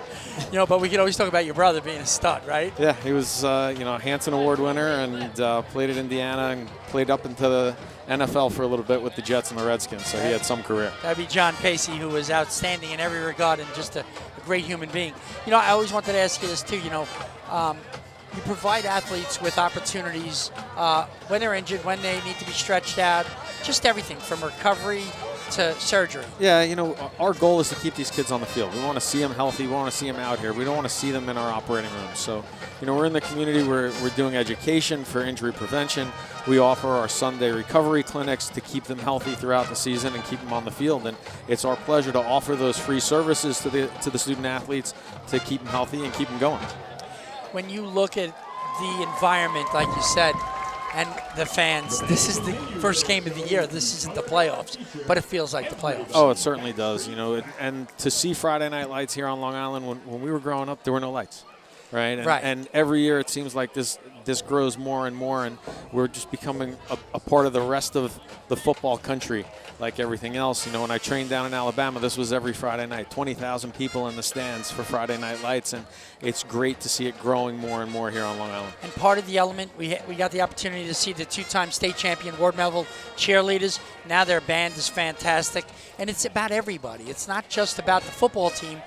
But we could always talk about your brother being a stud, right? Yeah, he was, a Hanson Award winner and played at Indiana and played up into the NFL for a little bit with the Jets and the Redskins, so he had some career. That'd be John Pacey, who was outstanding in every regard and just a great human being. I always wanted to ask you this too. you provide athletes with opportunities when they're injured, when they need to be stretched out, just everything from recovery to surgery. Yeah, our goal is to keep these kids on the field. We want to see them healthy. We want to see them out here. We don't want to see them in our operating rooms. So, we're in the community. We're doing education for injury prevention. We offer our Sunday recovery clinics to keep them healthy throughout the season and keep them on the field. And it's our pleasure to offer those free services to the student athletes to keep them healthy and keep them going. When you look at the environment, like you said, and the fans, this is the first game of the year. This isn't the playoffs, but it feels like the playoffs. Oh, it certainly does. And to see Friday Night Lights here on Long Island, when we were growing up, there were no lights, right? And every year it seems like this grows more and more, and we're just becoming a part of the rest of the football country, like everything else. When I trained down in Alabama, this was every Friday night, 20,000 people in the stands for Friday Night Lights, and it's great to see it growing more and more here on Long Island. And part of the element, we got the opportunity to see the two-time state champion Ward Melville cheerleaders. Now their band is fantastic, and it's about everybody. It's not just about the football team.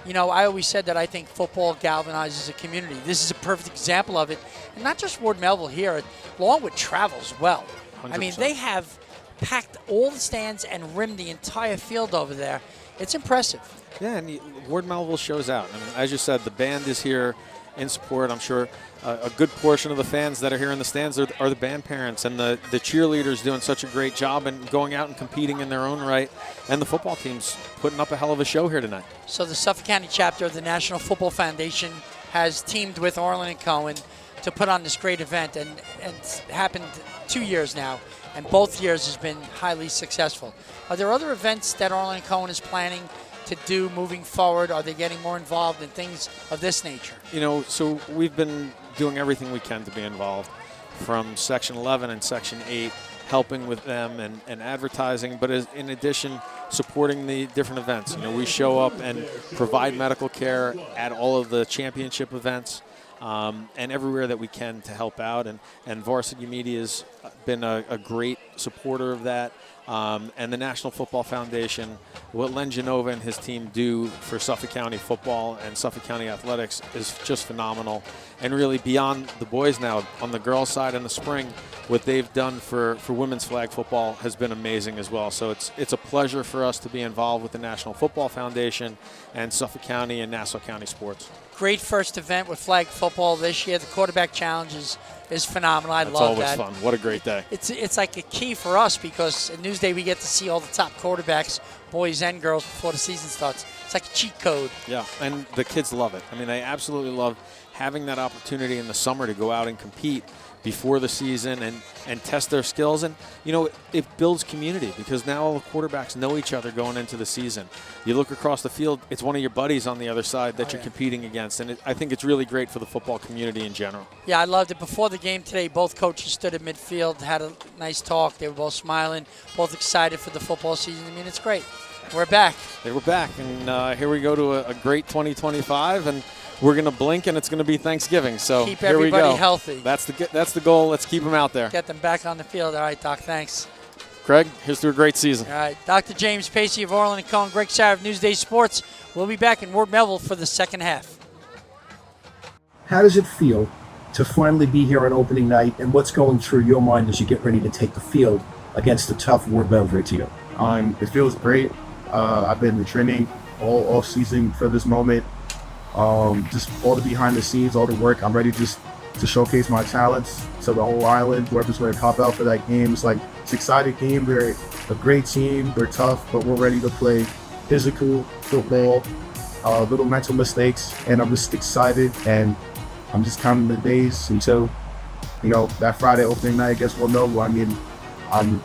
I always said that I think football galvanizes a community. This is a perfect example of it. And not just Ward Melville here. Longwood travels well. 100%. I mean, they have packed all the stands and rimmed the entire field over there. It's impressive. Yeah, and Ward Melville shows out. I mean, as you said, the band is here in support. I'm sure a good portion of the fans that are here in the stands are the band parents, and the cheerleaders doing such a great job and going out and competing in their own right, and the football team's putting up a hell of a show here tonight. So the Suffolk County chapter of the National Football Foundation has teamed with Orland & Cohen to put on this great event, and it's happened 2 years now, and both years has been highly successful. Are there other events that Orland & Cohen is planning to do moving forward? Are they getting more involved in things of this nature? So we've been doing everything we can to be involved, from Section 11 and Section 8, helping with them and advertising, but in addition, supporting the different events. We show up and provide medical care at all of the championship events, and everywhere that we can to help out. And Varsity Media has been a great supporter of that. And the National Football Foundation, what Len Genova and his team do for Suffolk County football and Suffolk County athletics is just phenomenal. And really beyond the boys now, on the girls' side in the spring, what they've done for women's flag football has been amazing as well. So it's a pleasure for us to be involved with the National Football Foundation and Suffolk County and Nassau County sports. Great first event with flag football this year. The quarterback challenge is phenomenal. I love that. It's always fun. What a great day. It's like a key for us because at Newsday we get to see all the top quarterbacks, boys and girls, before the season starts. It's like a cheat code. Yeah, and the kids love it. I mean, they absolutely love having that opportunity in the summer to go out and compete before the season and test their skills. And, it builds community because now all the quarterbacks know each other going into the season. You look across the field, it's one of your buddies on the other side that you're competing against. And I think it's really great for the football community in general. Yeah, I loved it. Before the game today, both coaches stood at midfield, had a nice talk. They were both smiling, both excited for the football season. I mean, it's great. We're back. We're back. And here we go to a great 2025. And we're going to blink, and it's going to be Thanksgiving. So keep here we everybody go. healthy. That's the goal. Let's keep them out there. Get them back on the field. All right, Doc, thanks. Craig, here's to a great season. All right, Dr. James Pacey of Orland & Cohen, Greg Sauer of Newsday Sports. We'll be back in Ward Melville for the second half. How does it feel to finally be here on opening night, and what's going through your mind as you get ready to take the field against the tough Ward Melville team? It feels great. I've been training all off season for this moment. Just all the behind the scenes, all the work. I'm ready just to showcase my talents to the whole island, whoever's going to pop out for that game. It's an exciting game. We're a great team. We're tough, but we're ready to play physical football, little mental mistakes, and I'm just excited, and I'm just counting the days until, that Friday opening night. I guess we'll know. I mean, I'm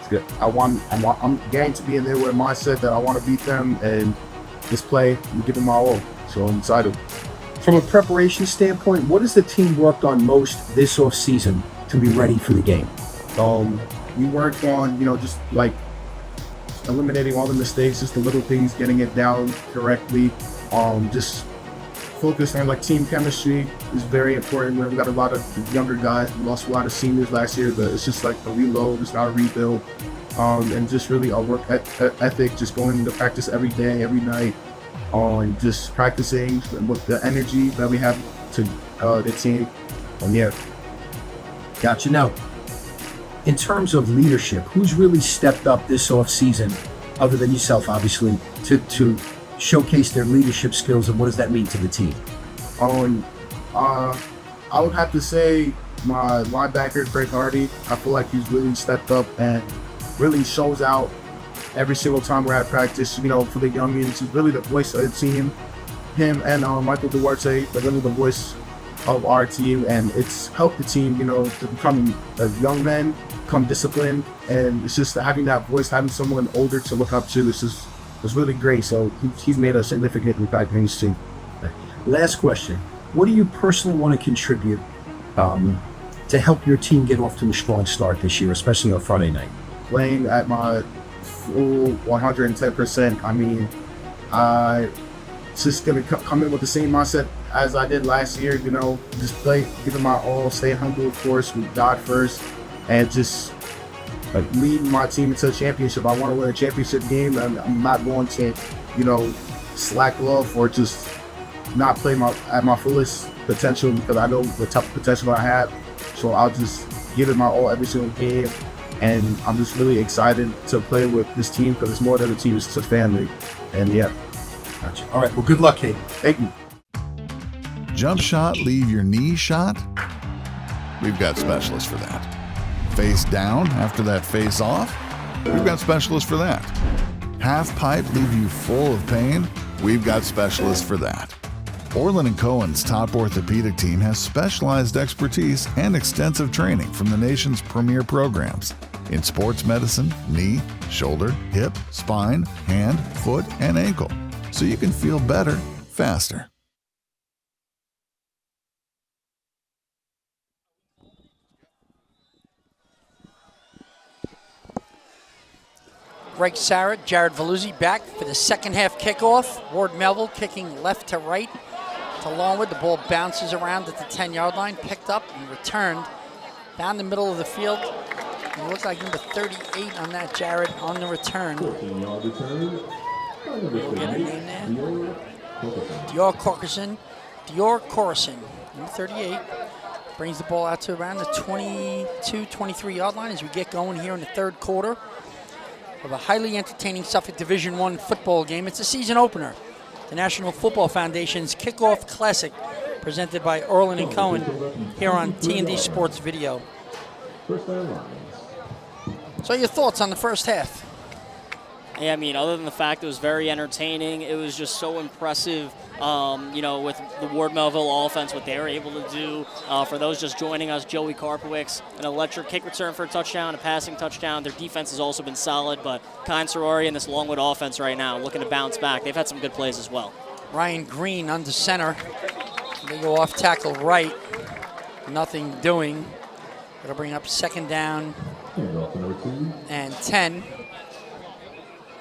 going to be in there with a mindset that I want to beat them and just play and give them my all. So I'm excited. From a preparation standpoint, what has the team worked on most this off season to be ready for the game? We worked on, just eliminating all the mistakes, just the little things, getting it down correctly. Just focus on team chemistry is very important. We've got a lot of younger guys. We lost a lot of seniors last year, but it's just a reload, it's not a rebuild. And just really our work ethic, just going into practice every day, every night. On just practicing with the energy that we have to the team, Oh, yeah. Gotcha. Now, in terms of leadership, who's really stepped up this offseason, other than yourself, obviously, to showcase their leadership skills, and what does that mean to the team? I would have to say my linebacker, Greg Hardy. I feel like he's really stepped up and really shows out every single time we're at practice, for the youngins. He's really the voice of the team. Him and Michael Duarte, they're really the voice of our team, and it's helped the team, to become young men, become disciplined, and it's just having that voice, having someone older to look up to. It's really great. So he's made a significant impact in his team. Last question. What do you personally want to contribute to help your team get off to a strong start this year, especially on Friday night? Playing at my full 110%. I mean, just going to come in with the same mindset as I did last year, just play, give it my all, stay humble, of course, with God first, and just lead my team into a championship. I want to win a championship game, and I'm not going to, slack off or just not play at my fullest potential, because I know the tough potential I have. So I'll just give it my all every single game, and I'm just really excited to play with this team, because it's more than a team, it's a family. And yeah. Gotcha. All right, well, good luck, Kate. Thank you. Jump shot, leave your knee shot? We've got specialists for that. Face down after that face off? We've got specialists for that. Half pipe, leave you full of pain? We've got specialists for that. Orland & Cohen's top orthopedic team has specialized expertise and extensive training from the nation's premier programs in sports medicine, knee, shoulder, hip, spine, hand, foot, and ankle, so you can feel better, faster. Greg Sarrett, Jared Veluzzi back for the second half kickoff. Ward Melville kicking left to right to Longwood. The ball bounces around at the 10-yard line, picked up and returned down the middle of the field. And it looks like number 38 on that, Jared, on the return. We'll get a name there. Dior Corson, number 38. Brings the ball out to around the 22, 23-yard line as we get going here in the third quarter of a highly entertaining Suffolk Division I football game. It's a season opener. The National Football Foundation's Kickoff Classic, presented by Orland & Cohen here on T&D Sports Video. So your thoughts on the first half? Yeah, I mean, other than the fact it was very entertaining, it was just so impressive, with the Ward Melville offense, what they were able to do. For those just joining us, Joey Karpowicz, an electric kick return for a touchdown, a passing touchdown. Their defense has also been solid, but Kine Sorori and this Longwood offense right now looking to bounce back. They've had some good plays as well. Ryan Green under center. They go off tackle right. Nothing doing. It'll bring up second down and 10.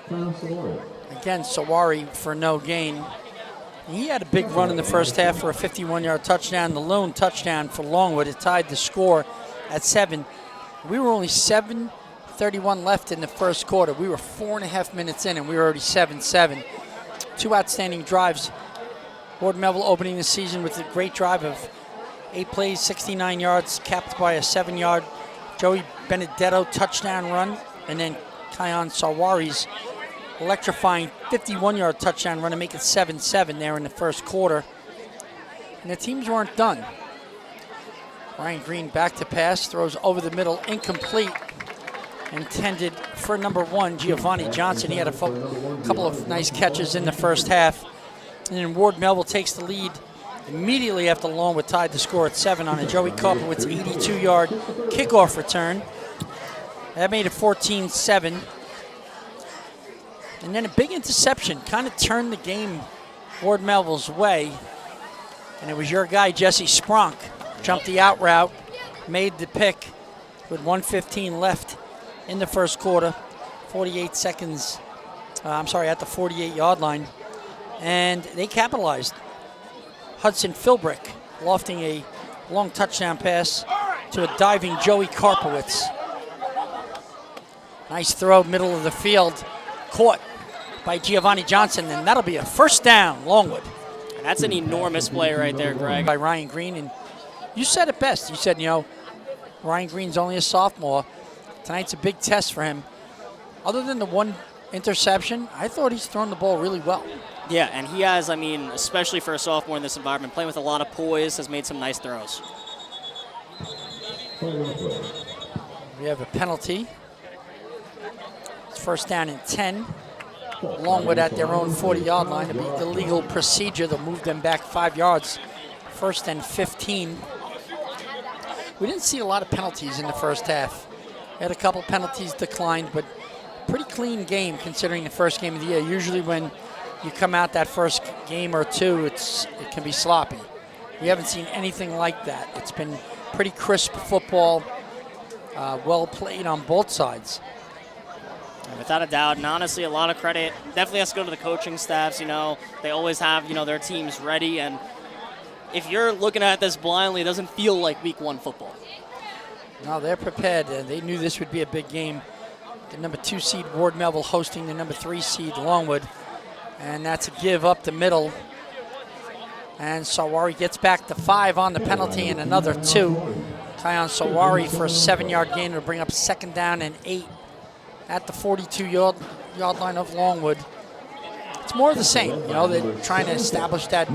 Again, Sawari for no gain. He had a big run in the first half for a 51-yard touchdown. The lone touchdown for Longwood. It tied the score at 7. We were only 7:31 left in the first quarter. We were 4.5 minutes in, and we were already 7-7. Two outstanding drives. Ward Melville opening the season with a great drive of 8 plays, 69 yards, capped by a 7-yard Joey Benedetto touchdown run, and then Kion Sawari's electrifying 51-yard touchdown run to make it 7-7 there in the first quarter. And the teams weren't done. Ryan Green back to pass, throws over the middle, incomplete. Intended for number 1, Giovanni Johnson. He had a couple of nice catches in the first half. And then Ward Melville takes the lead immediately after Longwood tied the score at 7 on a Joey Karpowicz 82-yard kickoff return. That made it 14-7. And then a big interception kind of turned the game Ward Melville's way. And it was your guy, Jesse Spronk, jumped the out route, made the pick with 1:15 left in the first quarter, 48 seconds, at the 48-yard line. And they capitalized. Hudson Philbrick lofting a long touchdown pass to a diving Joey Karpowicz. Nice throw, middle of the field, caught by Giovanni Johnson, and that'll be a first down, Longwood. And that's an enormous play right there, Greg. By Ryan Green, and You said it best. You said, Ryan Green's only a sophomore. Tonight's a big test for him. Other than the one interception, I thought he's thrown the ball really well. Yeah, and he has, especially for a sophomore in this environment, playing with a lot of poise, has made some nice throws. We have a penalty. It's first down and 10. Longwood at their own 40-yard line. It'll be illegal procedure. They'll move them back 5 yards. First and 15. We didn't see a lot of penalties in the first half. We had a couple penalties declined, but pretty clean game considering the first game of the year. Usually when you come out that first game or two, it can be sloppy. We haven't seen anything like that. It's been pretty crisp football, well played on both sides. Without a doubt, and honestly, a lot of credit definitely has to go to the coaching staffs. They always have, their teams ready, and if you're looking at this blindly, it doesn't feel like week 1 football. No, they're prepared. They knew this would be a big game. The number 2 seed Ward Melville hosting the number 3 seed Longwood, and that's a give up the middle. And Sawari gets back to 5 on the penalty and another 2. Kyan Sawari for a 7-yard gain to bring up second down and 8 at the 42-yard line of Longwood. It's more of the same. They're trying to establish that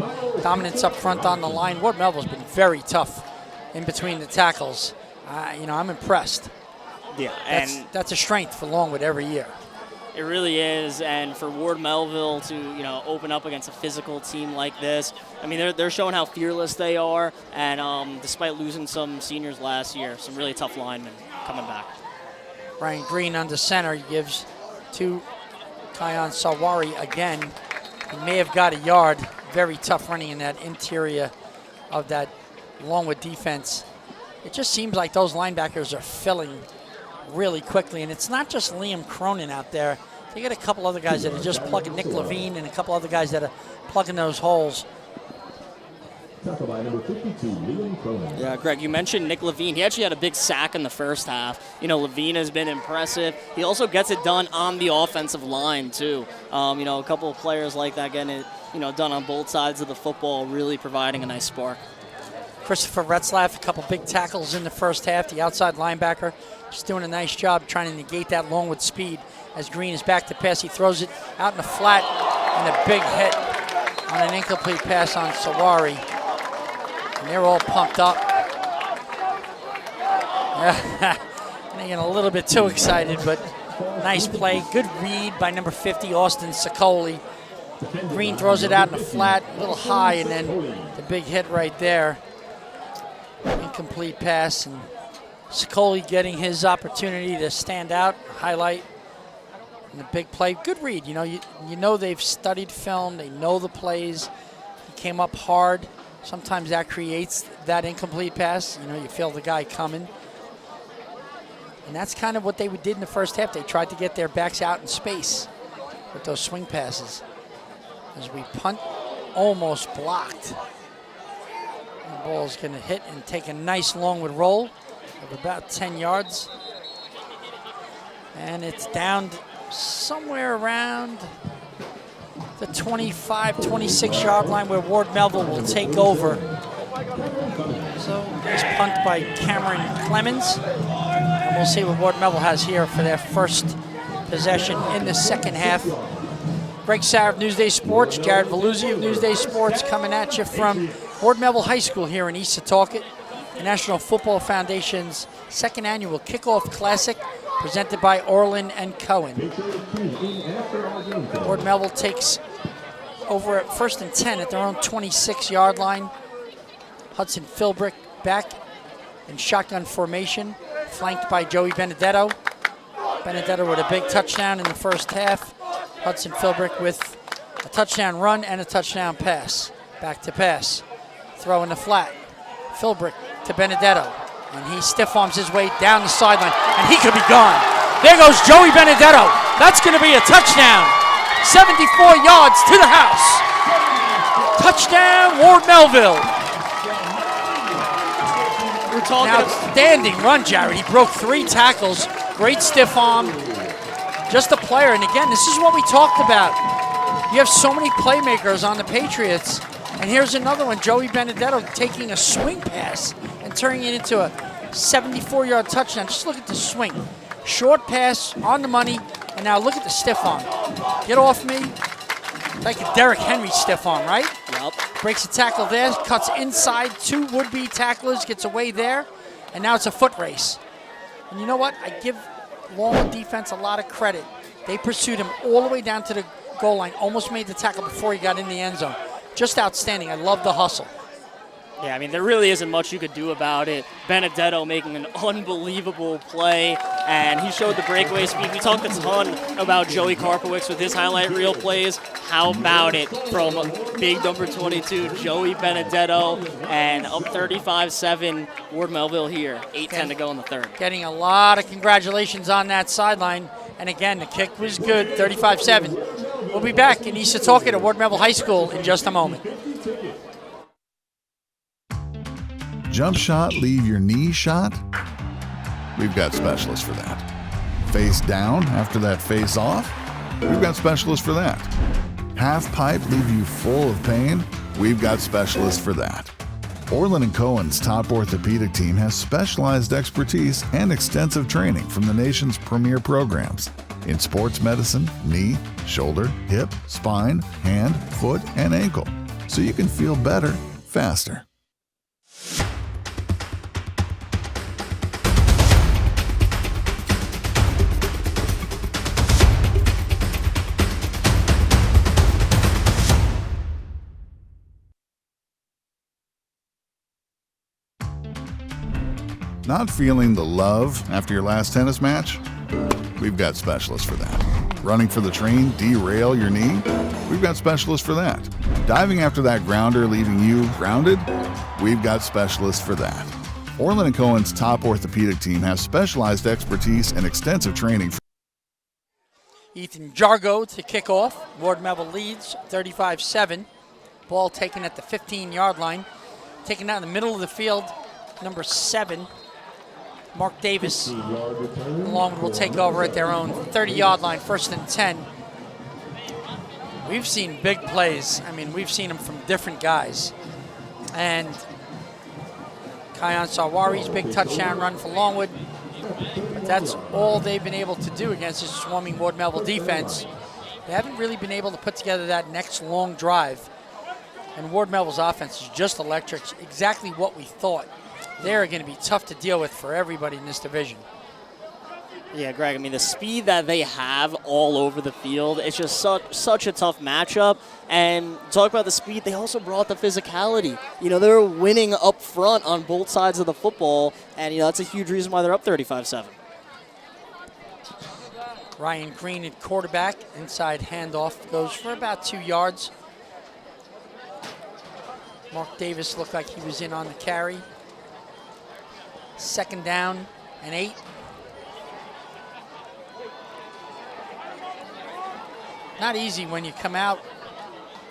dominance up front on the line. Ward Melville's been very tough in between the tackles. I'm impressed. Yeah, that's a strength for Longwood every year. It really is, and for Ward Melville to open up against a physical team like this, they're showing how fearless they are, and despite losing some seniors last year, some really tough linemen coming back. Ryan Green under center, he gives to Kyan Sawari again. He may have got a yard. Very tough running in that interior of that Longwood defense. It just seems like those linebackers are filling really quickly, and it's not just Liam Cronin out there. They got a couple other guys that are just plugging, Nick Levine, and a couple other guys that are plugging those holes. Yeah, Greg, you mentioned Nick Levine. He actually had a big sack in the first half. Levine has been impressive. He also gets it done on the offensive line, too. A couple of players like that getting it, done on both sides of the football, really providing a nice spark. Christopher Retzlaff, a couple big tackles in the first half. The outside linebacker just doing a nice job trying to negate that Longwood speed. As Green is back to pass, he throws it out in the flat, and a big hit on an incomplete pass on Sawari. And they're all pumped up. They're getting a little bit too excited, but nice play. Good read by number 50, Austin Sicoli. Green throws it out in the flat, a little high, and then the big hit right there. Incomplete pass, and Sicoli getting his opportunity to stand out, highlight, and the big play. Good read. You know they've studied film. They know the plays. He came up hard. Sometimes that creates that incomplete pass. You feel the guy coming. And that's kind of what they did in the first half. They tried to get their backs out in space with those swing passes. As we punt, almost blocked. The ball's going to hit and take a nice Longwood roll of about 10 yards. And it's down somewhere around the 25, 26-yard line where Ward Melville will take over. So nice punt by Cameron Clemens. And we'll see what Ward Melville has here for their first possession in the second half. Greg Sauer of Newsday Sports, Jared Veluzzi of Newsday Sports coming at you from Ward Melville High School here in East Setauket. The National Football Foundation's second annual Kickoff Classic presented by Orland and Cohen. Ward Melville takes over at first and 10 at their own 26-yard line. Hudson Philbrick back in shotgun formation, flanked by Joey Benedetto. Benedetto with a big touchdown in the first half. Hudson Philbrick with a touchdown run and a touchdown pass. Back to pass. Throw in the flat. Philbrick to Benedetto. And he stiff arms his way down the sideline. And he could be gone. There goes Joey Benedetto. That's going to be a touchdown. 74 yards to the house. Touchdown, Ward Melville. An outstanding run, Jared. He broke 3 tackles. Great stiff arm. Just a player. And again, this is what we talked about. You have so many playmakers on the Patriots, And here's another one, Joey Benedetto taking a swing pass and turning it into a 74-yard touchdown. Just look at the swing. Short pass on the money, and now look at the stiff arm. Get off me. Like a Derrick Henry stiff arm, right? Yep. Breaks a tackle there, cuts inside 2 would-be tacklers, gets away there, and now it's a foot race. And you know what? I give Longwood defense a lot of credit. They pursued him all the way down to the goal line, almost made the tackle before he got in the end zone. Just outstanding. I love the hustle. Yeah, I mean, there really isn't much you could do about it. Benedetto making an unbelievable play, and he showed the breakaway speed. We talked a ton about Joey Karpowicz with his highlight reel plays. How about it from big number 22, Joey Benedetto, and up 35-7, Ward Melville here. 8:10 to go in the third. Getting a lot of congratulations on that sideline. And again, the kick was good, 35-7. We'll be back in East Setauket at Ward Melville High School in just a moment. Jump shot, leave your knee shot? We've got specialists for that. Face down after that face off? We've got specialists for that. Half pipe, leave you full of pain? We've got specialists for that. Orland & Cohen's top orthopedic team has specialized expertise and extensive training from the nation's premier programs in sports medicine, knee, shoulder, hip, spine, hand, foot, and ankle, so you can feel better, faster. Not feeling the love after your last tennis match? We've got specialists for that. Running for the train, derail your knee? We've got specialists for that. Diving after that grounder, leaving you grounded? We've got specialists for that. Orland & Cohen's top orthopedic team has specialized expertise and extensive training. Ethan Jargo to kick off. Ward Melville leads 35-7. Ball taken at the 15-yard line. Taken out in the middle of the field, number 7. Mark Davis, Longwood will take over at their own 30-yard line, 1st and 10. We've seen big plays. I mean, we've seen them from different guys. And Kiyan Sawari's big touchdown run for Longwood. But that's all they've been able to do against this swarming Ward Melville defense. They haven't really been able to put together that next long drive. And Ward Melville's offense is just electric, exactly what we thought. They're going to be tough to deal with for everybody in this division. Yeah, Greg, I mean, the speed that they have all over the field, it's just such a tough matchup. And talk about the speed, they also brought the physicality. You know, they're winning up front on both sides of the football, and, you know, that's a huge reason why they're up 35-7. Ryan Green at quarterback. Inside handoff goes for about 2 yards. Mark Davis looked like he was in on the carry. 2nd down and 8. Not easy when you come out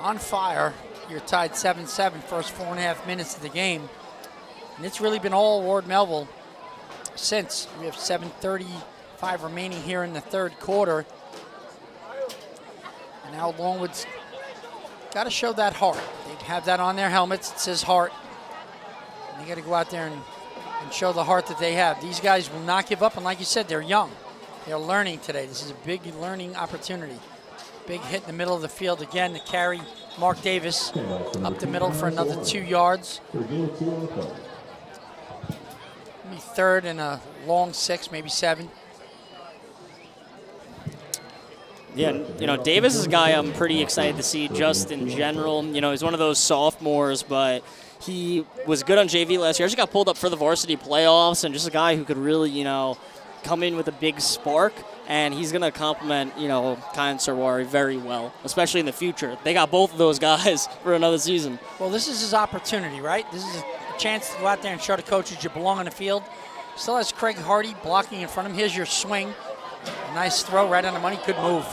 on fire. You're tied 7-7 first 4.5 minutes of the game. And it's really been all Ward Melville since. We have 7:35 remaining here in the third quarter. And now Longwood's got to show that heart. They have that on their helmets. It says heart. And they got to go out there and show the heart that they have. These guys will not give up, and like you said, they're young. They're learning today. This is a big learning opportunity. Big hit in the middle of the field again to carry Mark Davis up the middle for another 2 yards. Maybe 3rd and a long 6, maybe 7. Yeah, you know, Davis is a guy I'm pretty excited to see just in general. You know, he's one of those sophomores, but he was good on JV last year. He got pulled up for the varsity playoffs, and just a guy who could really, you know, come in with a big spark. And he's going to complement, you know, Kiyan Sawari very well, especially in the future. They got both of those guys for another season. Well, this is his opportunity, right? This is a chance to go out there and show the coaches you belong on the field. Still has Craig Hardy blocking in front of him. Here's your swing. A nice throw right on the money. Good move.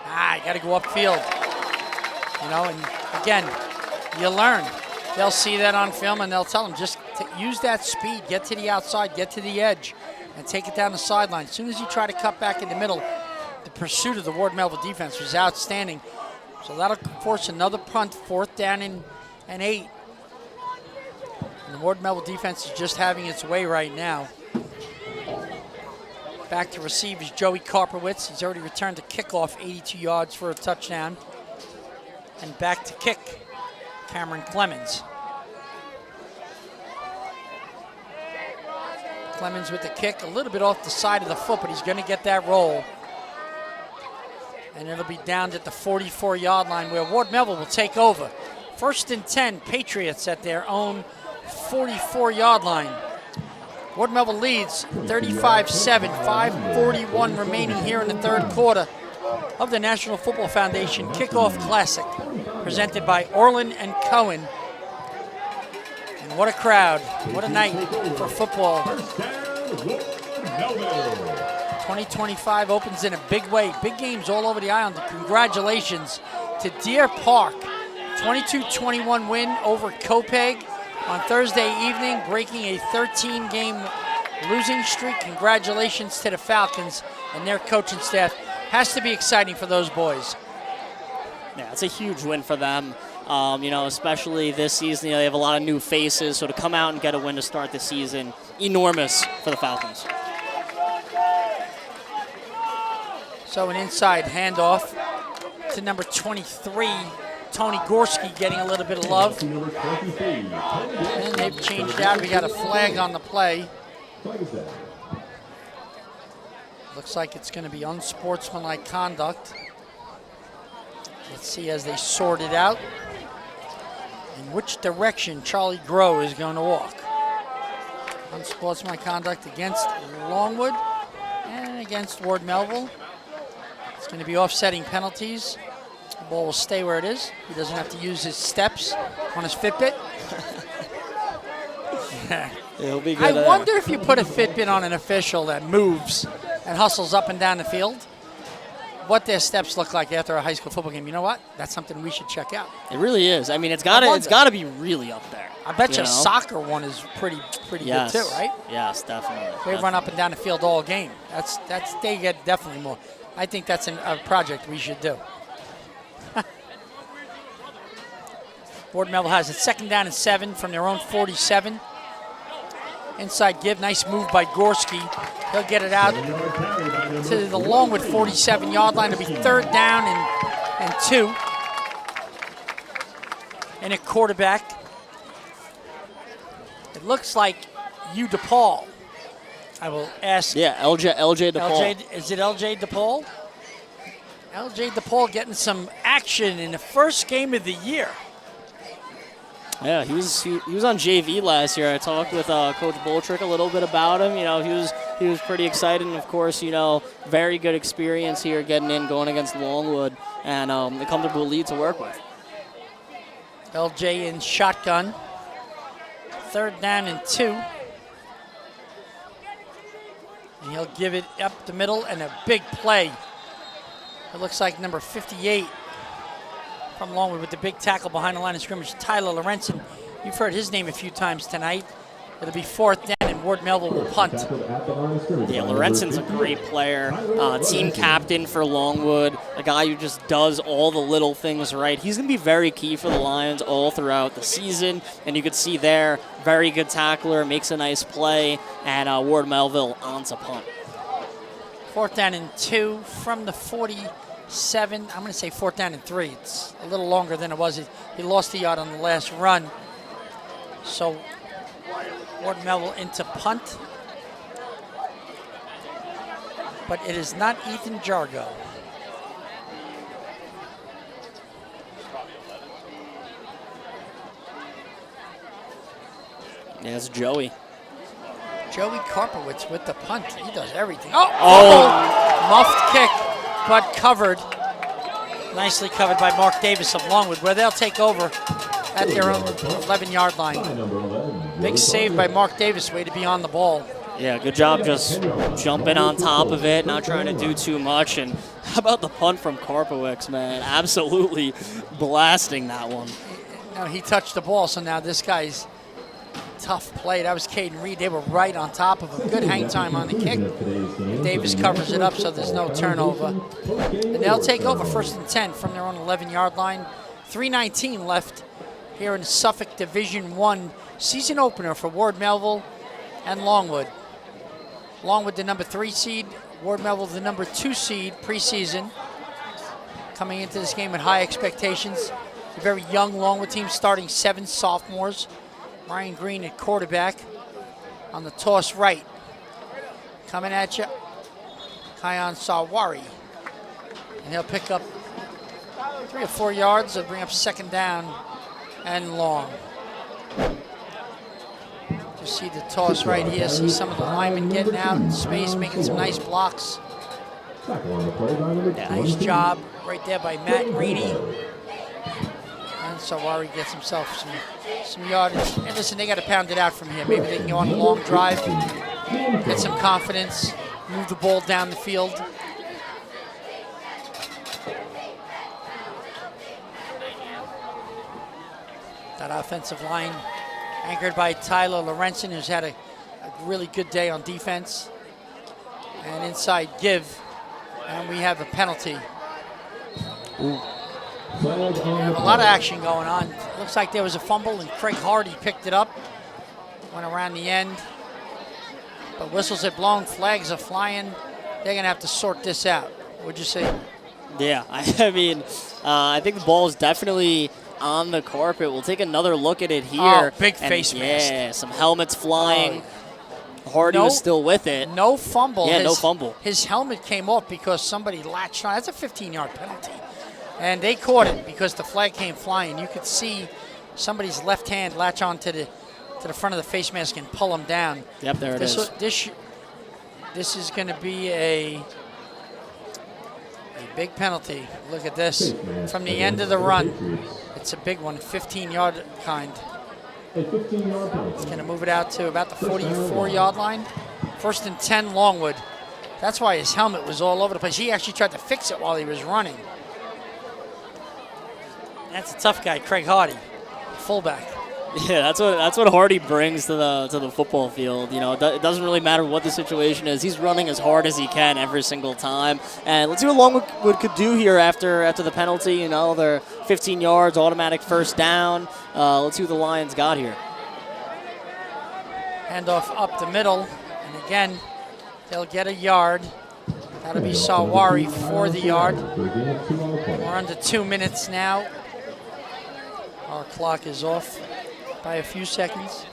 You got to go upfield. You know, and again, you learn. They'll see that on film, and they'll tell them, just use that speed. Get to the outside. Get to the edge. And take it down the sideline. As soon as you try to cut back in the middle, the pursuit of the Ward Melville defense was outstanding. So that'll force another punt, 4th down and 8. And the Ward Melville defense is just having its way right now. Back to receive is Joey Karpowitz. He's already returned to kickoff 82 yards for a touchdown. And back to kick, Cameron Clemens. Clemens with the kick, a little bit off the side of the foot, but he's going to get that roll. And it'll be down at the 44-yard line where Ward Melville will take over. 1st and 10, Patriots at their own 44-yard line. Ward Melville leads 35-7, 5:41 remaining here in the third quarter of the National Football Foundation Kickoff Classic, presented by Orland and Cohen. And what a crowd, what a night for football. 2025 opens in a big way. Big games all over the island. Congratulations to Deer Park. 22-21 win over Copeg on Thursday evening, breaking a 13-game losing streak. Congratulations to the Falcons and their coaching staff. Has to be exciting for those boys. Yeah, it's a huge win for them. Especially this season, they have a lot of new faces, so to come out and get a win to start the season, enormous for the Falcons. So an inside handoff to number 23, Tony Gorski, getting a little bit of love. And they've changed out. We got a flag on the play. Looks like it's going to be unsportsmanlike conduct. Let's see as they sort it out in which direction Charlie Groh is going to walk. Unsportsmanlike conduct against Longwood and against Ward Melville. It's going to be offsetting penalties. The ball will stay where it is. He doesn't have to use his steps on his Fitbit. It'll be good. I wonder if you put a Fitbit on an official that moves and hustles up and down the field, what their steps look like after a high school football game. You know what? That's something we should check out. It really is. I mean, it's gotta be really up there. I bet you a soccer one is pretty Yes. good too, right? Yes, definitely. They run up and down the field all game. They get definitely more. I think that's a project we should do. Ward Melville has it 2nd down and 7 from their own 47. Inside give, nice move by Gorski. He'll get it out to the Longwood 47-yard line. It'll be 3rd down and 2. And a quarterback. It looks like DePaul. I will ask. Yeah, LJ DePaul. Is it LJ DePaul? LJ DePaul getting some action in the first game of the year. Yeah, he was on JV last year. I talked with Coach Boltrick a little bit about him. He was pretty excited, and of course, very good experience here going against Longwood, and a comfortable lead to work with. LJ in shotgun. 3rd down and 2. And he'll give it up the middle and a big play. It looks like number 58 from Longwood with the big tackle behind the line of scrimmage, Tyler Lorenzen. You've heard his name a few times tonight. It'll be 4th down and Ward Melville will punt. Yeah, Lorenzen's a great player, team captain for Longwood, a guy who just does all the little things right. He's going to be very key for the Lions all throughout the season, and you could see there, very good tackler, makes a nice play, and Ward Melville on to punt. 4th down and 2 from the 47. I'm going to say 4th down and 3. It's a little longer than it was. He lost a yard on the last run. So Ward Melville into punt. But it is not Ethan Jargo. Yeah, it's Joey. Joey Karpowitz with the punt. He does everything. Oh! Muffed kick, but covered. Nicely covered by Mark Davis of Longwood, where they'll take over at their own 11-yard line. Big save by Mark Davis, way to be on the ball. Yeah, good job just jumping on top of it, not trying to do too much. And how about the punt from Karpowicz, man? Absolutely blasting that one. Now he touched the ball, so now this guy's tough play. That was Caden Reed. They were right on top of him. Good hang time on the kick. Davis covers it up so there's no turnover. And they'll take over 1st and 10 from their own 11-yard line. 3:19 left here in Suffolk Division I season opener for Ward Melville and Longwood. Longwood the number 3 seed, Ward Melville the number 2 seed preseason. Coming into this game with high expectations. A very young Longwood team starting 7 sophomores. Ryan Green at quarterback. On the toss right. Coming at you, Kyan Sawari. And he'll pick up 3 or 4 yards. They'll bring up second down and long. You see the toss right here. See some of the linemen getting out in space, making some nice blocks. Nice job right there by Matt Greeny. And Sawari gets himself some yardage. And listen, they got to pound it out from here. Maybe they can go on a long drive, get some confidence, move the ball down the field. That offensive line anchored by Tyler Lorenzen, who's had a really good day on defense. And inside give, and we have a penalty. We have a lot of action going on. Looks like there was a fumble, and Craig Hardy picked it up. Went around the end. But whistles are blown, flags are flying. They're going to have to sort this out. What'd you say? Yeah, I mean, I think the ball is definitely on the carpet. We'll take another look at it here. Oh, big face mask. Yeah, some helmets flying. Hardy was still with it. No fumble. Yeah, no fumble. His helmet came off because somebody latched on. That's a 15-yard penalty. And they caught it because the flag came flying. You could see somebody's left hand latch onto the front of the face mask and pull him down. Yep, there it is. This is going to be a big penalty. Look at this. From the end of the run. It's a big one, 15-yard kind. It's going to move it out to about the 44-yard line. 1st and 10, Longwood. That's why his helmet was all over the place. He actually tried to fix it while he was running. That's a tough guy, Craig Hardy, fullback. Yeah, that's what Hardy brings to the football field. You know, it doesn't really matter what the situation is. He's running as hard as he can every single time. And let's see what Longwood could do here after the penalty. You know, they're 15 yards, automatic first down. Let's see what the Lions got here. Handoff up the middle, and again, they'll get a yard. That'll be Sawari for the yard. We're under 2 minutes now. Our clock is off by a few seconds.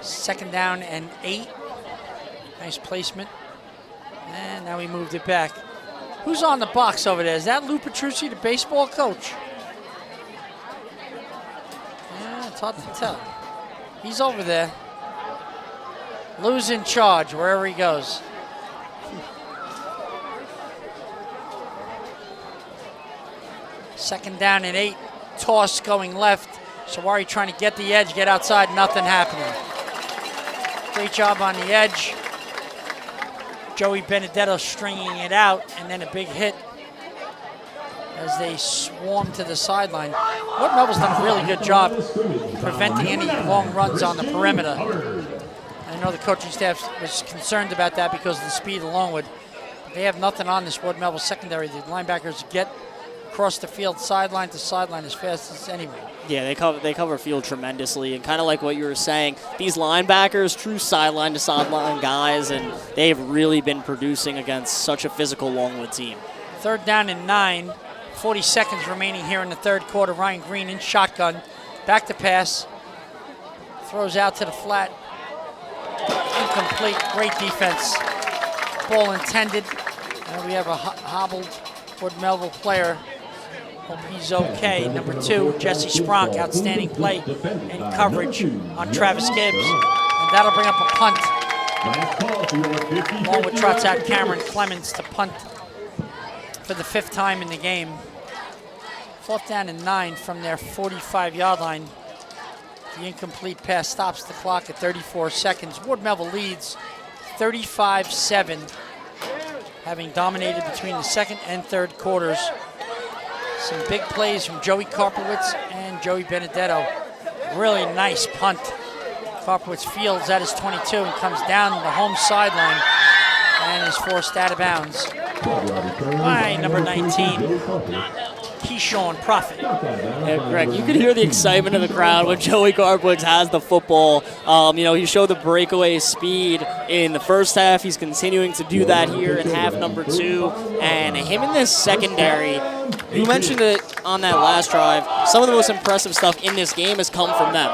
2nd down and 8. Nice placement. And now we moved it back. Who's on the box over there? Is that Lou Petrucci, the baseball coach? Yeah, it's hard to tell. He's over there. Lou's in charge wherever he goes. Second down and 8. Toss going left. Sawari trying to get the edge, get outside, nothing happening. Great job on the edge. Joey Benedetto stringing it out, and then a big hit as they swarm to the sideline. Ward Melville's done a really good job preventing any long runs on the perimeter. I know the coaching staff was concerned about that because of the speed of Longwood. But they have nothing on this Ward Melville secondary. The linebackers get across the field, sideline to sideline as fast as anyone. Yeah, they cover field tremendously, and kind of like what you were saying, these linebackers, true sideline to sideline guys, and they've really been producing against such a physical Longwood team. 3rd down and 9, 40 seconds remaining here in the 3rd quarter. Ryan Green in shotgun, back to pass, throws out to the flat, incomplete. Great defense. Ball intended, and we have a hobbled Ward Melville player. Hope he's okay. Number 2, Jesse Spronk, outstanding play and coverage on Travis Gibbs. And that'll bring up a punt. Longwood trots out Cameron Clemens to punt for the 5th time in the game. 4th down and 9 from their 45-yard line. The incomplete pass stops the clock at 34 seconds. Ward Melville leads 35-7, having dominated between the 2nd and 3rd quarters. Some big plays from Joey Karpowitz and Joey Benedetto. Really nice punt. Karpowitz fields at his 22 and comes down the home sideline and is forced out of bounds by number 19. Keyshawn Prophet. Yeah, Greg, you could hear the excitement of the crowd when Joey Garbwicks has the football. He showed the breakaway speed in the first half. He's continuing to do that here in half number 2. And him in this secondary, you mentioned it on that last drive, some of the most impressive stuff in this game has come from them.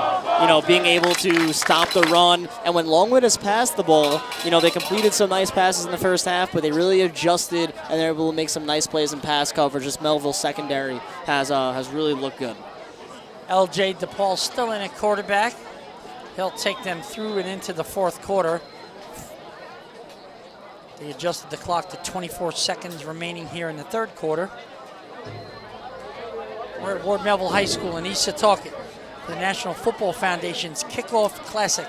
Being able to stop the run. And when Longwood has passed the ball, they completed some nice passes in the first half, but they really adjusted and they're able to make some nice plays in pass coverage. This Melville secondary has really looked good. L.J. DePaul still in at quarterback. He'll take them through and into the fourth quarter. They adjusted the clock to 24 seconds remaining here in the third quarter. We're at Ward Melville High School in East Setauket for the National Football Foundation's Kickoff Classic,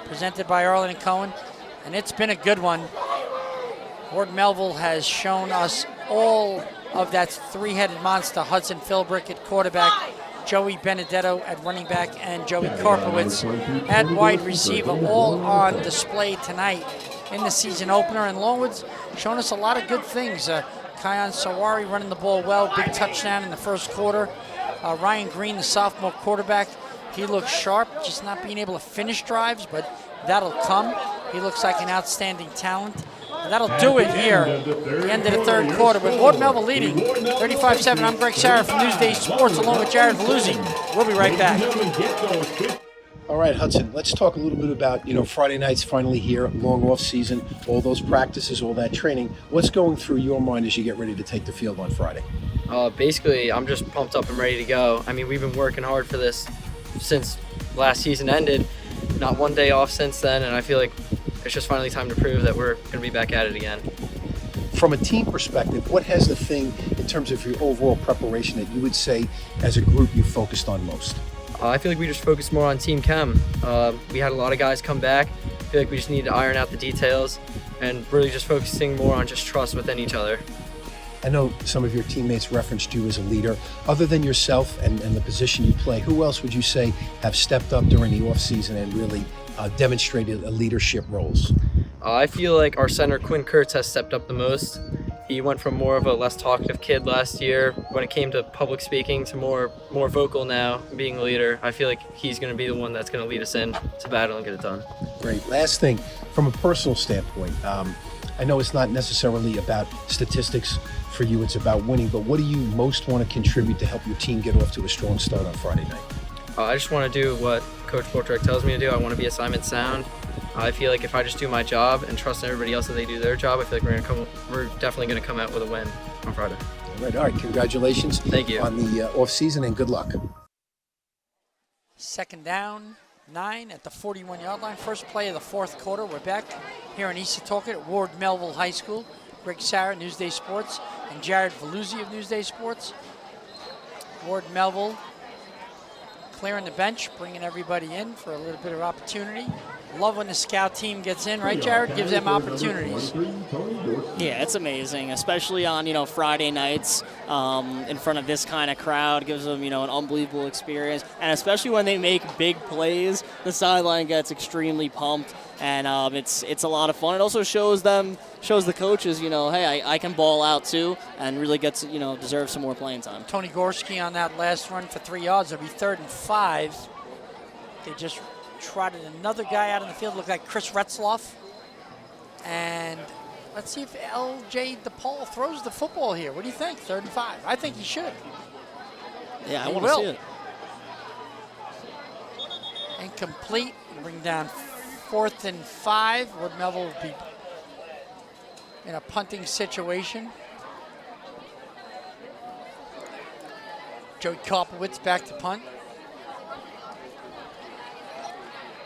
presented by Arlen & Cohen, and it's been a good one. Ward Melville has shown us all of that three-headed monster, Hudson Philbrick at quarterback, Joey Benedetto at running back, and Joey Karpowitz at wide receiver, all on display tonight in the season opener. And Longwood's shown us a lot of good things. Kion Sawari running the ball well, big touchdown in the first quarter. Ryan Green, the sophomore quarterback, he looks sharp, just not being able to finish drives, but that'll come. He looks like an outstanding talent. And that'll do it here at the end of the third quarter with Ward Melville leading 35-7. I'm Greg Sarah from Newsday Sports along with Jared Veluzzi. We'll be right back. All right, Hudson, let's talk a little bit about, Friday night's finally here, long off season, all those practices, all that training. What's going through your mind as you get ready to take the field on Friday? Basically, I'm just pumped up and ready to go. I mean, we've been working hard for this since last season ended. Not one day off since then, and I feel like it's just finally time to prove that we're going to be back at it again. From a team perspective, what has the thing in terms of your overall preparation that you would say as a group you focused on most? I feel like we just focused more on team chem. We had a lot of guys come back. I feel like we just need to iron out the details and really just focusing more on just trust within each other. I know some of your teammates referenced you as a leader. Other than yourself and the position you play, who else would you say have stepped up during the offseason and really demonstrated leadership roles? I feel like our center, Quinn Kurtz, has stepped up the most. He went from more of a less talkative kid last year when it came to public speaking to more vocal now, being a leader. I feel like he's going to be the one that's going to lead us in to battle and get it done. Great. Last thing, from a personal standpoint, I know it's not necessarily about statistics for you, it's about winning, but what do you most want to contribute to help your team get off to a strong start on Friday night? I just want to do what Coach Poltrek tells me to do. I want to be assignment sound. I feel like if I just do my job and trust everybody else that they do their job, I feel like we're definitely going to come out with a win on Friday. All right. Congratulations. Thank you. On the off season, and good luck. Second down, 9 at the 41-yard line. First play of the fourth quarter. We're back here in East Setauket at Ward Melville High School. Greg Sarah, Newsday Sports, and Jared Veluzzi of Newsday Sports. Ward Melville clearing the bench, bringing everybody in for a little bit of opportunity. Love when the scout team gets in, right, Jared? Gives them opportunities. Yeah, it's amazing, especially on, Friday nights in front of this kind of crowd. Gives them, an unbelievable experience. And especially when they make big plays, the sideline gets extremely pumped. And it's a lot of fun. It also shows the coaches, hey, I can ball out too, and really get to, deserve some more playing time. Tony Gorski on that last run for 3 yards. It'll be 3rd and 5. They just trotted another guy out in the field, looked like Chris Retzloff. And let's see if L.J. DePaul throws the football here. What do you think? 3rd and 5. I think he should. Yeah, I want to see it. Incomplete. Bring down 4th and 5. Ward Melville will be in a punting situation. Joey Kopowitz back to punt.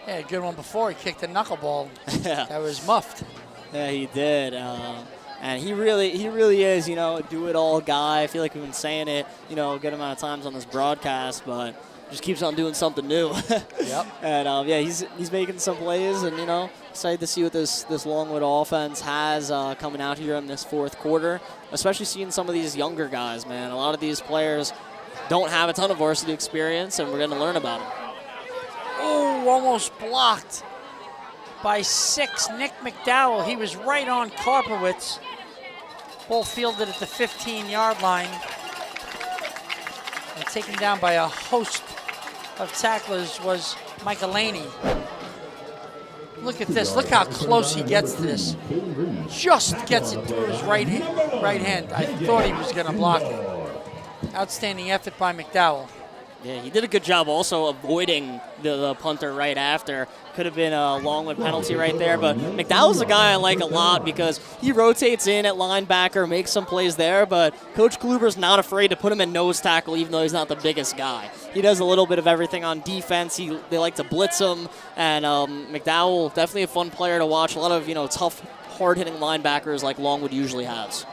Yeah, a good one before. He kicked a knuckleball. That was muffed. Yeah, he did. And he really is, a do-it-all guy. I feel like we've been saying it, a good amount of times on this broadcast, but just keeps on doing something new. Yep. And he's making some plays, and excited to see what this Longwood offense has coming out here in this fourth quarter. Especially seeing some of these younger guys, man. A lot of these players don't have a ton of varsity experience, and we're going to learn about them. Oh, almost blocked by 6. Nick McDowell. He was right on Karpowitz. Ball fielded at the 15-yard line. and taken down by a host of tacklers was Michael Laney. Look at this. Look how close he gets to this. Just gets it through his right hand. I thought he was going to block it. Outstanding effort by McDowell. Yeah, he did a good job also avoiding the punter right after. Could have been a Longwood penalty right there, but McDowell's a guy I like a lot because he rotates in at linebacker, makes some plays there, but Coach Kluber's not afraid to put him in nose tackle even though he's not the biggest guy. He does a little bit of everything on defense. They like to blitz him, and McDowell, definitely a fun player to watch. A lot of tough, hard-hitting linebackers like Longwood usually has.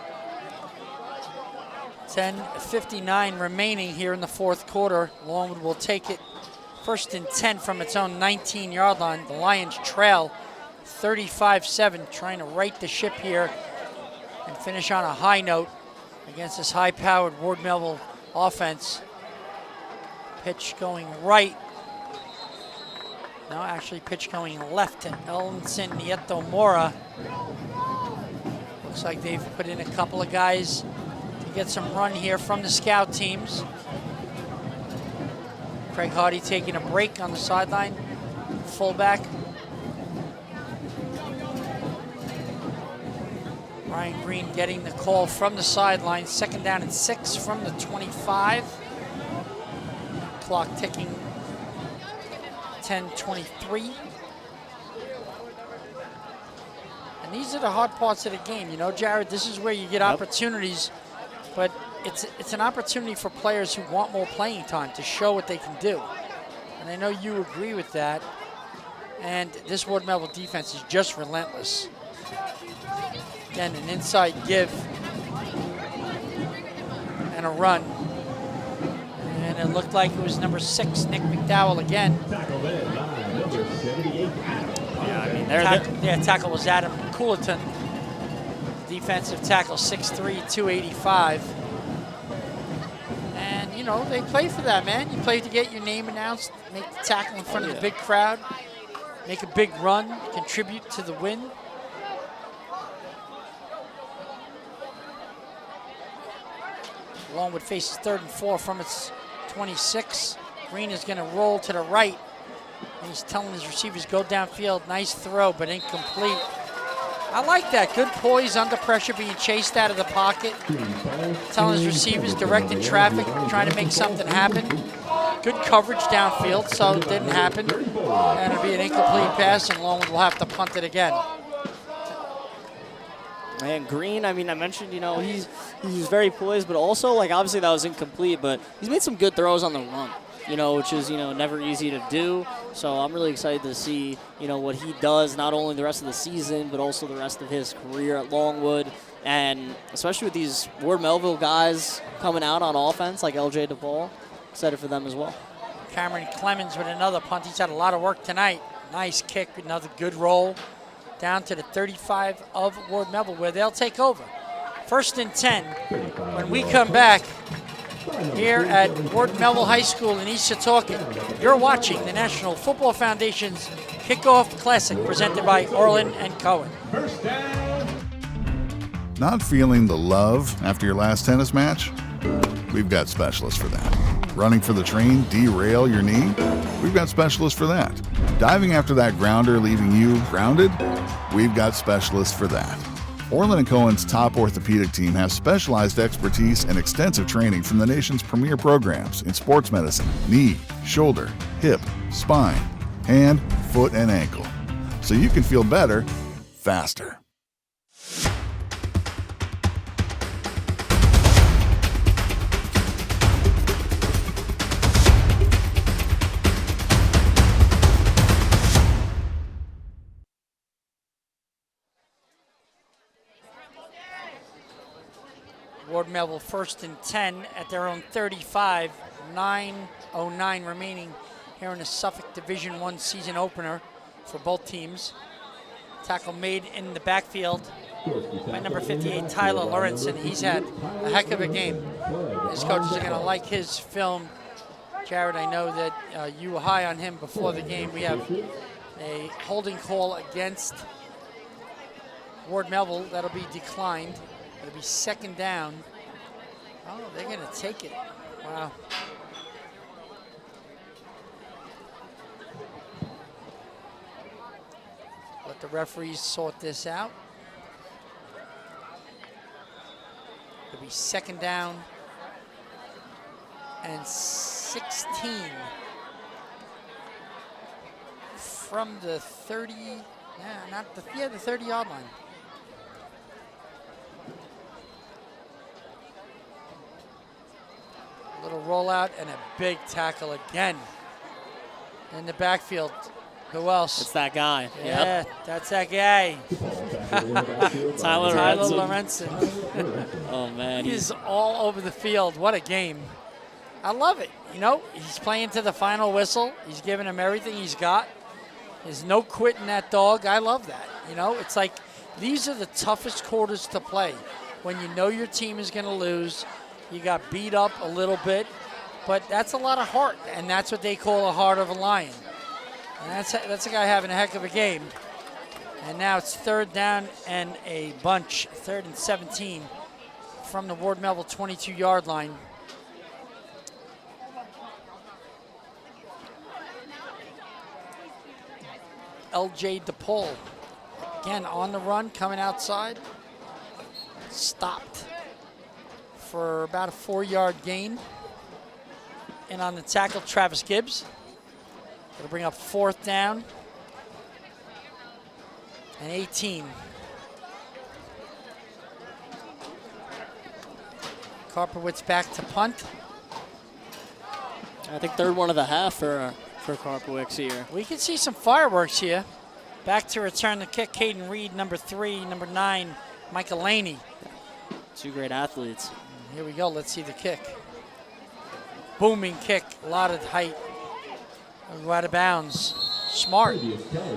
10:59 remaining here in the fourth quarter. Longwood will take it 1st and 10 from its own 19-yard line. The Lions trail 35-7, trying to right the ship here and finish on a high note against this high-powered Ward Melville offense. Pitch going right. No, actually pitch going left to Elson Nieto Mora. Looks like they've put in a couple of guys get some run here from the scout teams. Craig Hardy taking a break on the sideline, fullback. Ryan Green getting the call from the sideline. 2nd down and 6 from the 25. Clock ticking 10:23. And these are the hard parts of the game. Jared, this is where you get opportunities. But it's an opportunity for players who want more playing time to show what they can do. And I know you agree with that. And this Ward Melville defense is just relentless. Again, an inside give and a run. And it looked like it was number 6, Nick McDowell again. Tackle was Adam Coulaton. Defensive tackle, 6'3", 285. And, they play for that, man. You play to get your name announced, make the tackle in front of the big crowd, make a big run, contribute to the win. Longwood faces 3rd and 4 from its 26. Green is going to roll to the right. And he's telling his receivers, go downfield. Nice throw, but incomplete. I like that. Good poise under pressure, being chased out of the pocket. Telling his receivers, directing traffic, trying to make something happen. Good coverage downfield, so it didn't happen. And it'll be an incomplete pass, and Longwood will have to punt it again. And Green, I mentioned, he's very poised, but also, obviously that was incomplete, but he's made some good throws on the run. Which is, never easy to do. So I'm really excited to see, what he does, not only the rest of the season, but also the rest of his career at Longwood. And especially with these Ward Melville guys coming out on offense, like LJ DePaul, excited for them as well. Cameron Clemens with another punt. He's had a lot of work tonight. Nice kick, another good roll. Down to the 35 of Ward Melville, where they'll take over. 1st and 10. When we come back, here at Ward Melville High School in East Setauket, you're watching the National Football Foundation's Kickoff Classic presented by Orland and Cohen. Not feeling the love after your last tennis match? We've got specialists for that. Running for the train, derail your knee? We've got specialists for that. Diving after that grounder leaving you grounded? We've got specialists for that. Orland & Cohen's top orthopedic team has specialized expertise and extensive training from the nation's premier programs in sports medicine, knee, shoulder, hip, spine, hand, foot, and ankle. So you can feel better, faster. Ward Melville 1st and 10 at their own 35. 9:09 remaining here in the Suffolk Division I season opener for both teams. Tackle made in the backfield by number 58, Tyler Lawrence, and he's had a heck of a game. His coaches are going to like his film. Jared, I know that you were high on him before the game. We have a holding call against Ward Melville that'll be declined. It'll be 2nd down. Oh, they're going to take it. Wow. the referees sort this out. It'll be 2nd down and 16 from the 30, the 30-yard line. Little rollout and a big tackle again in the backfield. Who else? It's that guy. Yeah, that's that guy. Tyler Lorenzen. Oh, man. He's all over the field. What a game. I love it. You know, he's playing to the final whistle. He's giving him everything he's got. There's no quitting that dog. I love that. You know, it's like these are the toughest quarters to play. When you know your team is going to lose, you got beat up a little bit, but that's a lot of heart, and that's what they call a heart of a lion. And that's a guy having a heck of a game. And now it's 3rd down and a bunch, 3rd and 17 from the Ward Melville 22-yard line. L.J. DePaul, again on the run, coming outside. Stopped for about a 4-yard gain. And on the tackle, Travis Gibbs. It'll bring up 4th down and 18. Karpowitz back to punt. I think 3rd one of the half for Karpowicz here. We can see some fireworks here. Back to return the kick, Caden Reed, number 3, number 9, Michael Laney. 2 great athletes. Here we go, let's see the kick. Booming kick, a lot of height. Go out of bounds. Smart.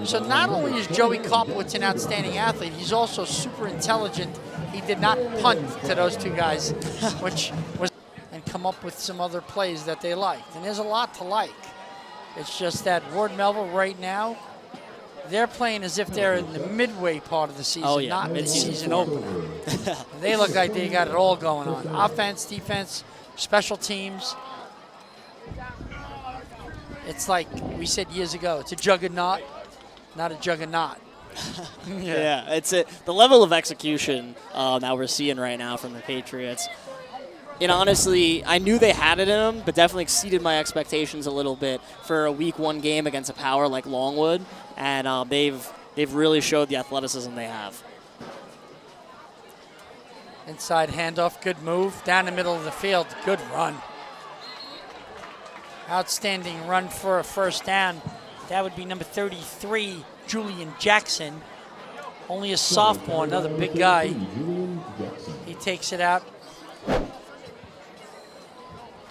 So not only is Joey Karpowitz an outstanding athlete, he's also super intelligent. He did not punt to those 2 guys, which was, and come up with some other plays that they liked. And there's a lot to like. It's just that Ward Melville right now, they're playing as if they're in the midway part of the season, not mid-season opener. They look like they got it all going on. Offense, defense, special teams. It's like we said years ago, it's a juggernaut, not a juggernaut. Yeah, it's the level of execution that we're seeing right now from the Patriots. And honestly, I knew they had it in them, but definitely exceeded my expectations a little bit for a Week 1 game against a power like Longwood. And they've really showed the athleticism they have. Inside handoff, good move. Down the middle of the field, good run. Outstanding run for a 1st down. That would be number 33, Julian Jackson. Only a sophomore, another big guy. He takes it out to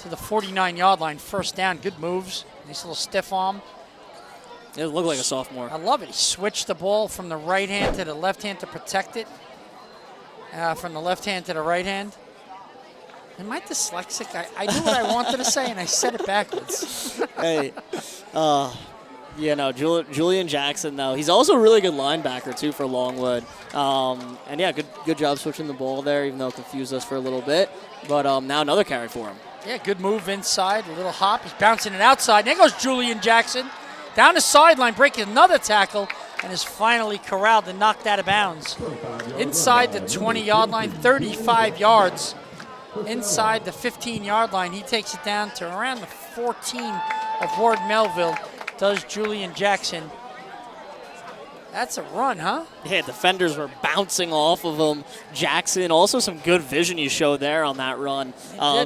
the 49-yard line. 1st down, good moves. Nice little stiff arm. It looked like a sophomore. I love it. He switched the ball from the right hand to the left hand to protect it. From the left hand to the right hand. Am I dyslexic? I knew what I wanted to say, and I said it backwards. Hey, Julian Jackson, though, he's also a really good linebacker, too, for Longwood. And, yeah, good job switching the ball there, even though it confused us for a little bit. But now another carry for him. Yeah, good move inside, a little hop. He's bouncing it outside. There goes Julian Jackson. Down the sideline, breaking another tackle, and is finally corralled and knocked out of bounds. Inside the 20-yard line, 35 yards. Inside the 15-yard line, he takes it down to around the 14 of Ward Melville, does Julian Jackson. That's a run, huh? Yeah, defenders were bouncing off of him. Jackson, also some good vision he showed there on that run.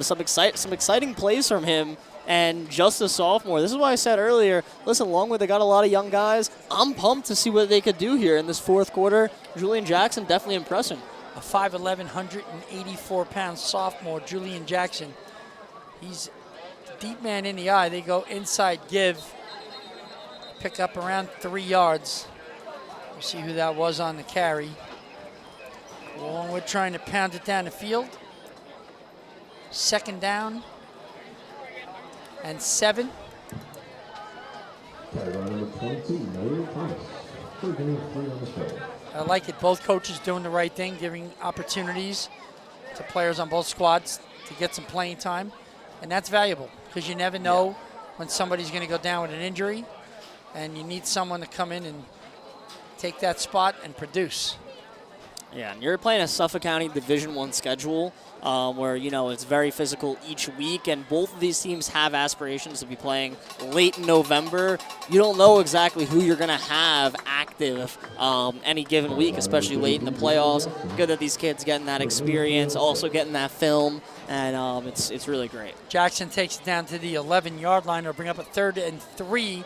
Some exciting plays from him, and just a sophomore. This is why I said earlier, listen, Longwood, they got a lot of young guys. I'm pumped to see what they could do here in this 4th quarter. Julian Jackson definitely impressing. A 5'11", 184-pound sophomore, Julian Jackson. He's deep man in the eye. They go inside give. Pick up around 3 yards. We'll see who that was on the carry. Longwood trying to pound it down the field. 2nd down and 7. I like it. Both coaches doing the right thing, giving opportunities to players on both squads to get some playing time. And that's valuable because you never know when somebody's going to go down with an injury, and you need someone to come in and take that spot and produce. Yeah, and you're playing a Suffolk County Division I schedule where, it's very physical each week, and both of these teams have aspirations to be playing late in November. You don't know exactly who you're going to have active any given week, especially late in the playoffs. Good that these kids getting that experience, also getting that film, and it's really great. Jackson takes it down to the 11-yard line. It'll bring up a 3rd and 3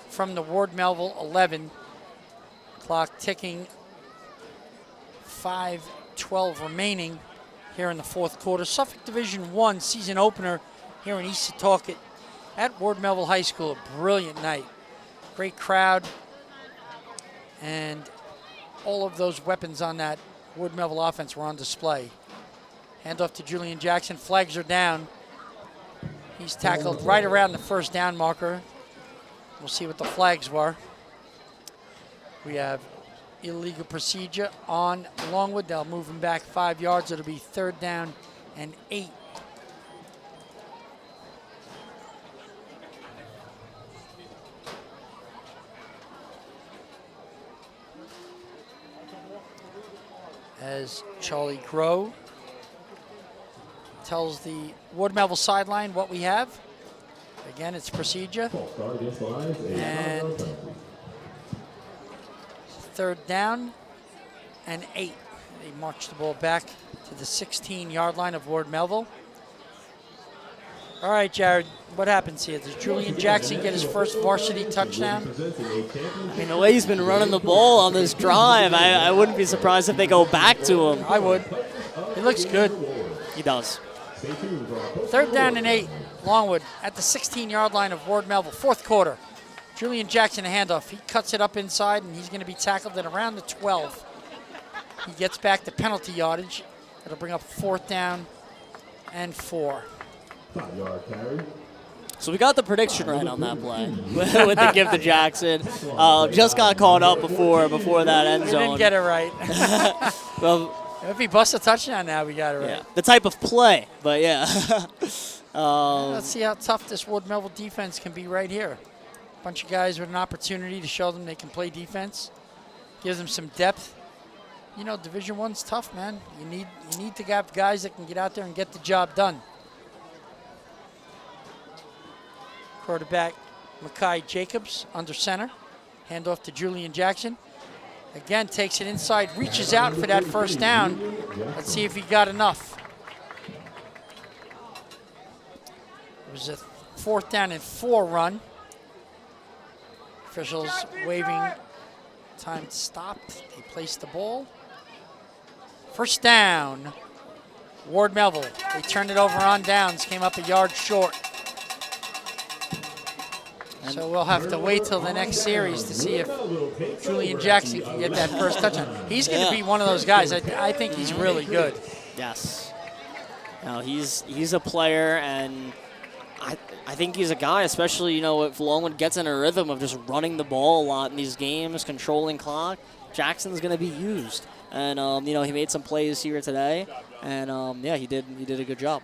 from the Ward Melville 11. Clock ticking. 5:12 remaining here in the fourth quarter. Suffolk Division I season opener here in East Setauket at Ward Melville High School. A brilliant night. Great crowd. And all of those weapons on that Ward Melville offense were on display. Handoff to Julian Jackson. Flags are down. He's tackled right around the first down marker. We'll see what the flags were. We have illegal procedure on Longwood. They'll move him back 5 yards. It'll be 3rd down and 8. As Charlie Grow tells the Ward Melville sideline what we have. Again, it's procedure. And 3rd down and 8. They march the ball back to the 16-yard line of Ward Melville. All right, Jared, what happens here? Does Julian Jackson get his first varsity touchdown? I mean, the way he's been running the ball on this drive, I wouldn't be surprised if they go back to him. I would. He looks good. He does. 3rd down and 8. Longwood at the 16-yard line of Ward Melville. Fourth quarter. Julian Jackson a handoff. He cuts it up inside, and he's going to be tackled at around the 12. He gets back to penalty yardage. It'll bring up 4th down and 4. So we got the prediction right on that play with the give to Jackson. Just got caught up before that end zone. We didn't get it right. Well, if he busts a touchdown now, we got it right. Yeah, the type of play, but yeah. Let's see how tough this Ward Melville defense can be right here. Bunch of guys with an opportunity to show them they can play defense. Gives them some depth. Division I's tough, man. You need to have guys that can get out there and get the job done. Quarterback Makai Jacobs under center. Handoff to Julian Jackson. Again, takes it inside, reaches out for that first down. Let's see if he got enough. It was a 4th down and 4 run. Officials waving time stopped. They placed the ball. First down. Ward Melville. They turned it over on downs. Came up a yard short. So we'll have to wait till the next series to see if Julian Jackson can get that first touchdown. He's going to be one of those guys. I think he's really good. Yes. No, he's a player, and I think he's a guy, especially, if Longwood gets in a rhythm of just running the ball a lot in these games, controlling clock, Jackson's going to be used. And, he made some plays here today, and, he did a good job.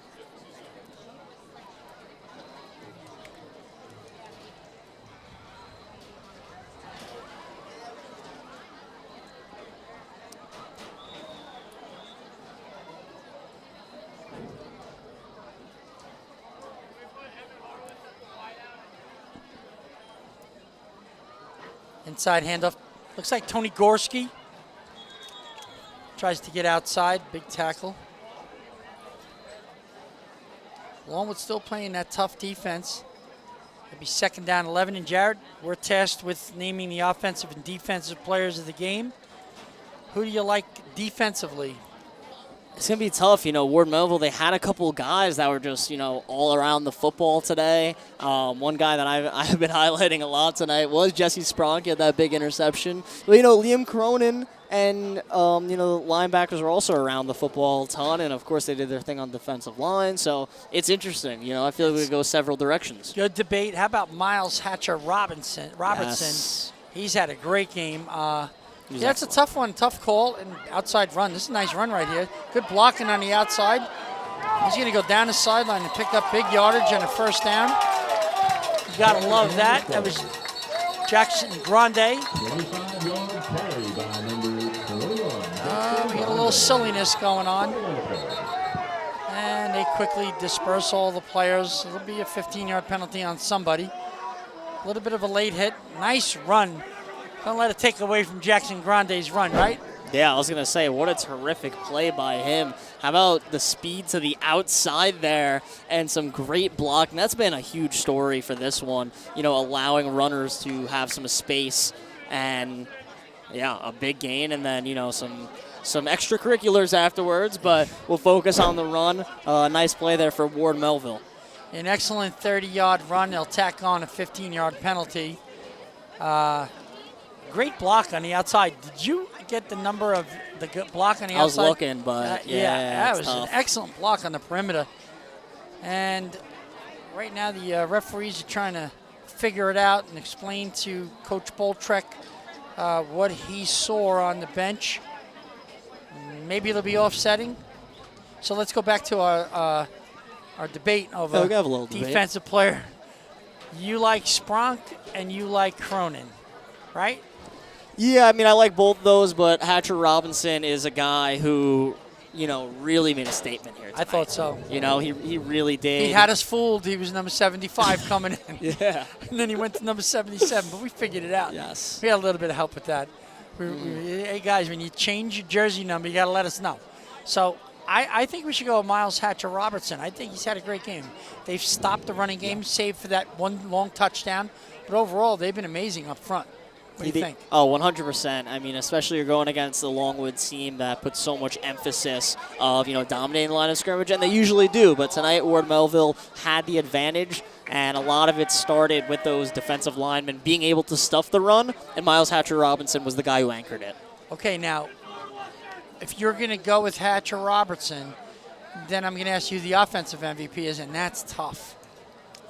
Inside handoff. Looks like Tony Gorski tries to get outside. Big tackle. Longwood still playing that tough defense. It'll be 2nd down 11. And Jared, we're tasked with naming the offensive and defensive players of the game. Who do you like defensively? It's going to be tough. Ward Melville, they had a couple of guys that were just, all around the football today. One guy that I've been highlighting a lot tonight was Jesse Spronk. He had that big interception. But, Liam Cronin and, the linebackers were also around the football a ton. And, of course, they did their thing on defensive line. So it's interesting. I feel like we could go several directions. Good debate. How about Miles Hatcher Robertson? Yes. He's had a great game. Yeah, it's a tough one, tough call, and outside run. This is a nice run right here. Good blocking on the outside. He's going to go down the sideline and pick up big yardage on a first down. You got to love that. That was Jackson Grande. little silliness going on. And they quickly disperse all the players. It'll be a 15-yard penalty on somebody. A little bit of a late hit. Nice run. Don't let it take away from Jackson Grande's run, right? Yeah, I was going to say, what a terrific play by him. How about the speed to the outside there and some great blocking? That's been a huge story for this one, allowing runners to have some space and, yeah, a big gain and then, some extracurriculars afterwards, but we'll focus on the run. Nice play there for Ward Melville. An excellent 30-yard run. They'll tack on a 15-yard penalty. Great block on the outside. Did you get the number of the block on the outside? I was looking, but that was tough. an excellent block on the perimeter. And right now the referees are trying to figure it out and explain to Coach Boltrek what he saw on the bench. Maybe it'll be offsetting. So let's go back to our debate over we have a little defensive player. You like Spronk and you like Cronin, right? Yeah, I mean, I like both those, but Hatcher Robinson is a guy who, really made a statement here tonight. I thought so. He really did. He had us fooled. He was number 75 coming in. Yeah. And then he went to number 77, but we figured it out. Yes. We had a little bit of help with that. Hey, guys, when you change your jersey number, you got to let us know. So I think we should go with Miles Hatcher Robertson. I think he's had a great game. They've stopped the running game, save for that one long touchdown. But overall, they've been amazing up front. What do you think? Oh, 100%. I mean, especially you're going against the Longwood team that puts so much emphasis of, dominating the line of scrimmage, and they usually do. But tonight, Ward Melville had the advantage, and a lot of it started with those defensive linemen being able to stuff the run, and Miles Hatcher Robinson was the guy who anchored it. Okay, now, if you're going to go with Hatcher Robertson, then I'm going to ask you who the offensive MVP is, and that's tough.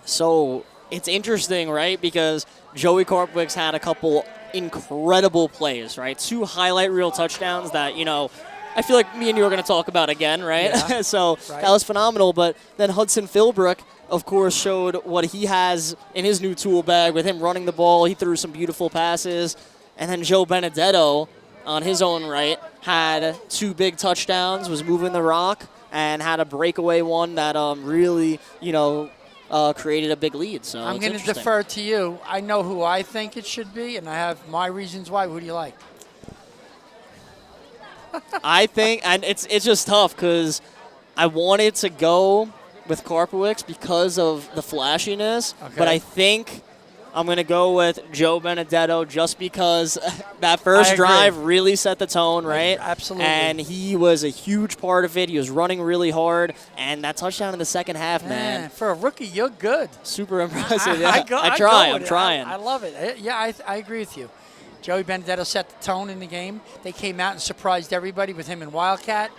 So it's interesting, right? Because Joey Karpwick's had a couple incredible plays, right? 2 highlight reel touchdowns that, I feel like me and you are going to talk about again, right? Yeah. So that was phenomenal. But then Hudson Philbrook, of course, showed what he has in his new tool bag with him running the ball. He threw some beautiful passes. And then Joe Benedetto, on his own right, had 2 big touchdowns, was moving the rock, and had a breakaway one that really, created a big lead. So I'm going to defer to you. I know who I think it should be, and I have my reasons why. Who do you like? I think, and it's just tough because I wanted to go with Karpowicz because of the flashiness, but I think I'm going to go with Joe Benedetto just because that first drive really set the tone, right? Absolutely. And he was a huge part of it. He was running really hard, and that touchdown in the second half, man. For a rookie, you're good. Super impressive. I'm trying. I love it. Yeah, I agree with you. Joey Benedetto set the tone in the game. They came out and surprised everybody with him and Wildcat.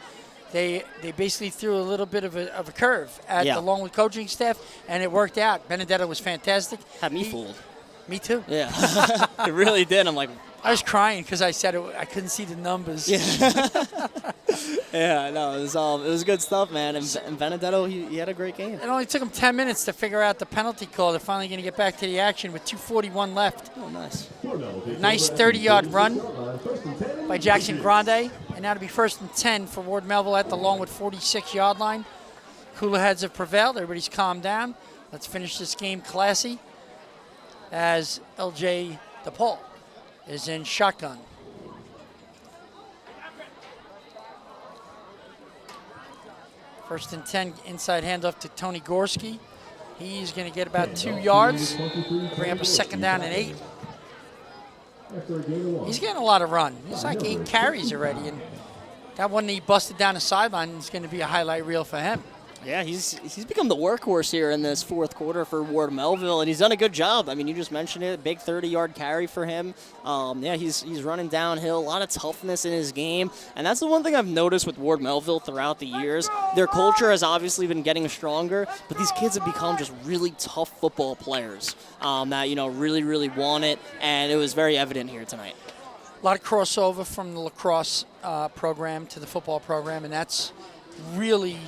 They basically threw a little bit of a curve at the Longwood coaching staff, and it worked out. Benedetto was fantastic. Had me fooled. Me too. Yeah, it really did. I'm like, I was crying because I said I couldn't see the numbers. Yeah, no, it was good stuff, man. And Benedetto, he had a great game. It only took him 10 minutes to figure out the penalty call. They're finally going to get back to the action with 2:41 left. Oh, nice. Nice 30-yard run by Jackson Grande. And now to be 1st and 10 for Ward Melville at the Longwood 46-yard line. Cooler heads have prevailed. Everybody's calmed down. Let's finish this game classy as LJ DePaul is in shotgun. First and 10, inside handoff to Tony Gorski. He's going to get about 2 yards. Bring up a 2nd down and 8. He's getting a lot of run. He's like 8 carries already, and that one he busted down the sideline is going to be a highlight reel for him. Yeah, he's become the workhorse here in this 4th quarter for Ward Melville, and he's done a good job. I mean, you just mentioned it, big 30-yard carry for him. Yeah, he's running downhill, a lot of toughness in his game, and that's the one thing I've noticed with Ward Melville throughout the years. Their culture has obviously been getting stronger, but these kids have become just really tough football players that, really, really want it, and it was very evident here tonight. A lot of crossover from the lacrosse program to the football program, and that's really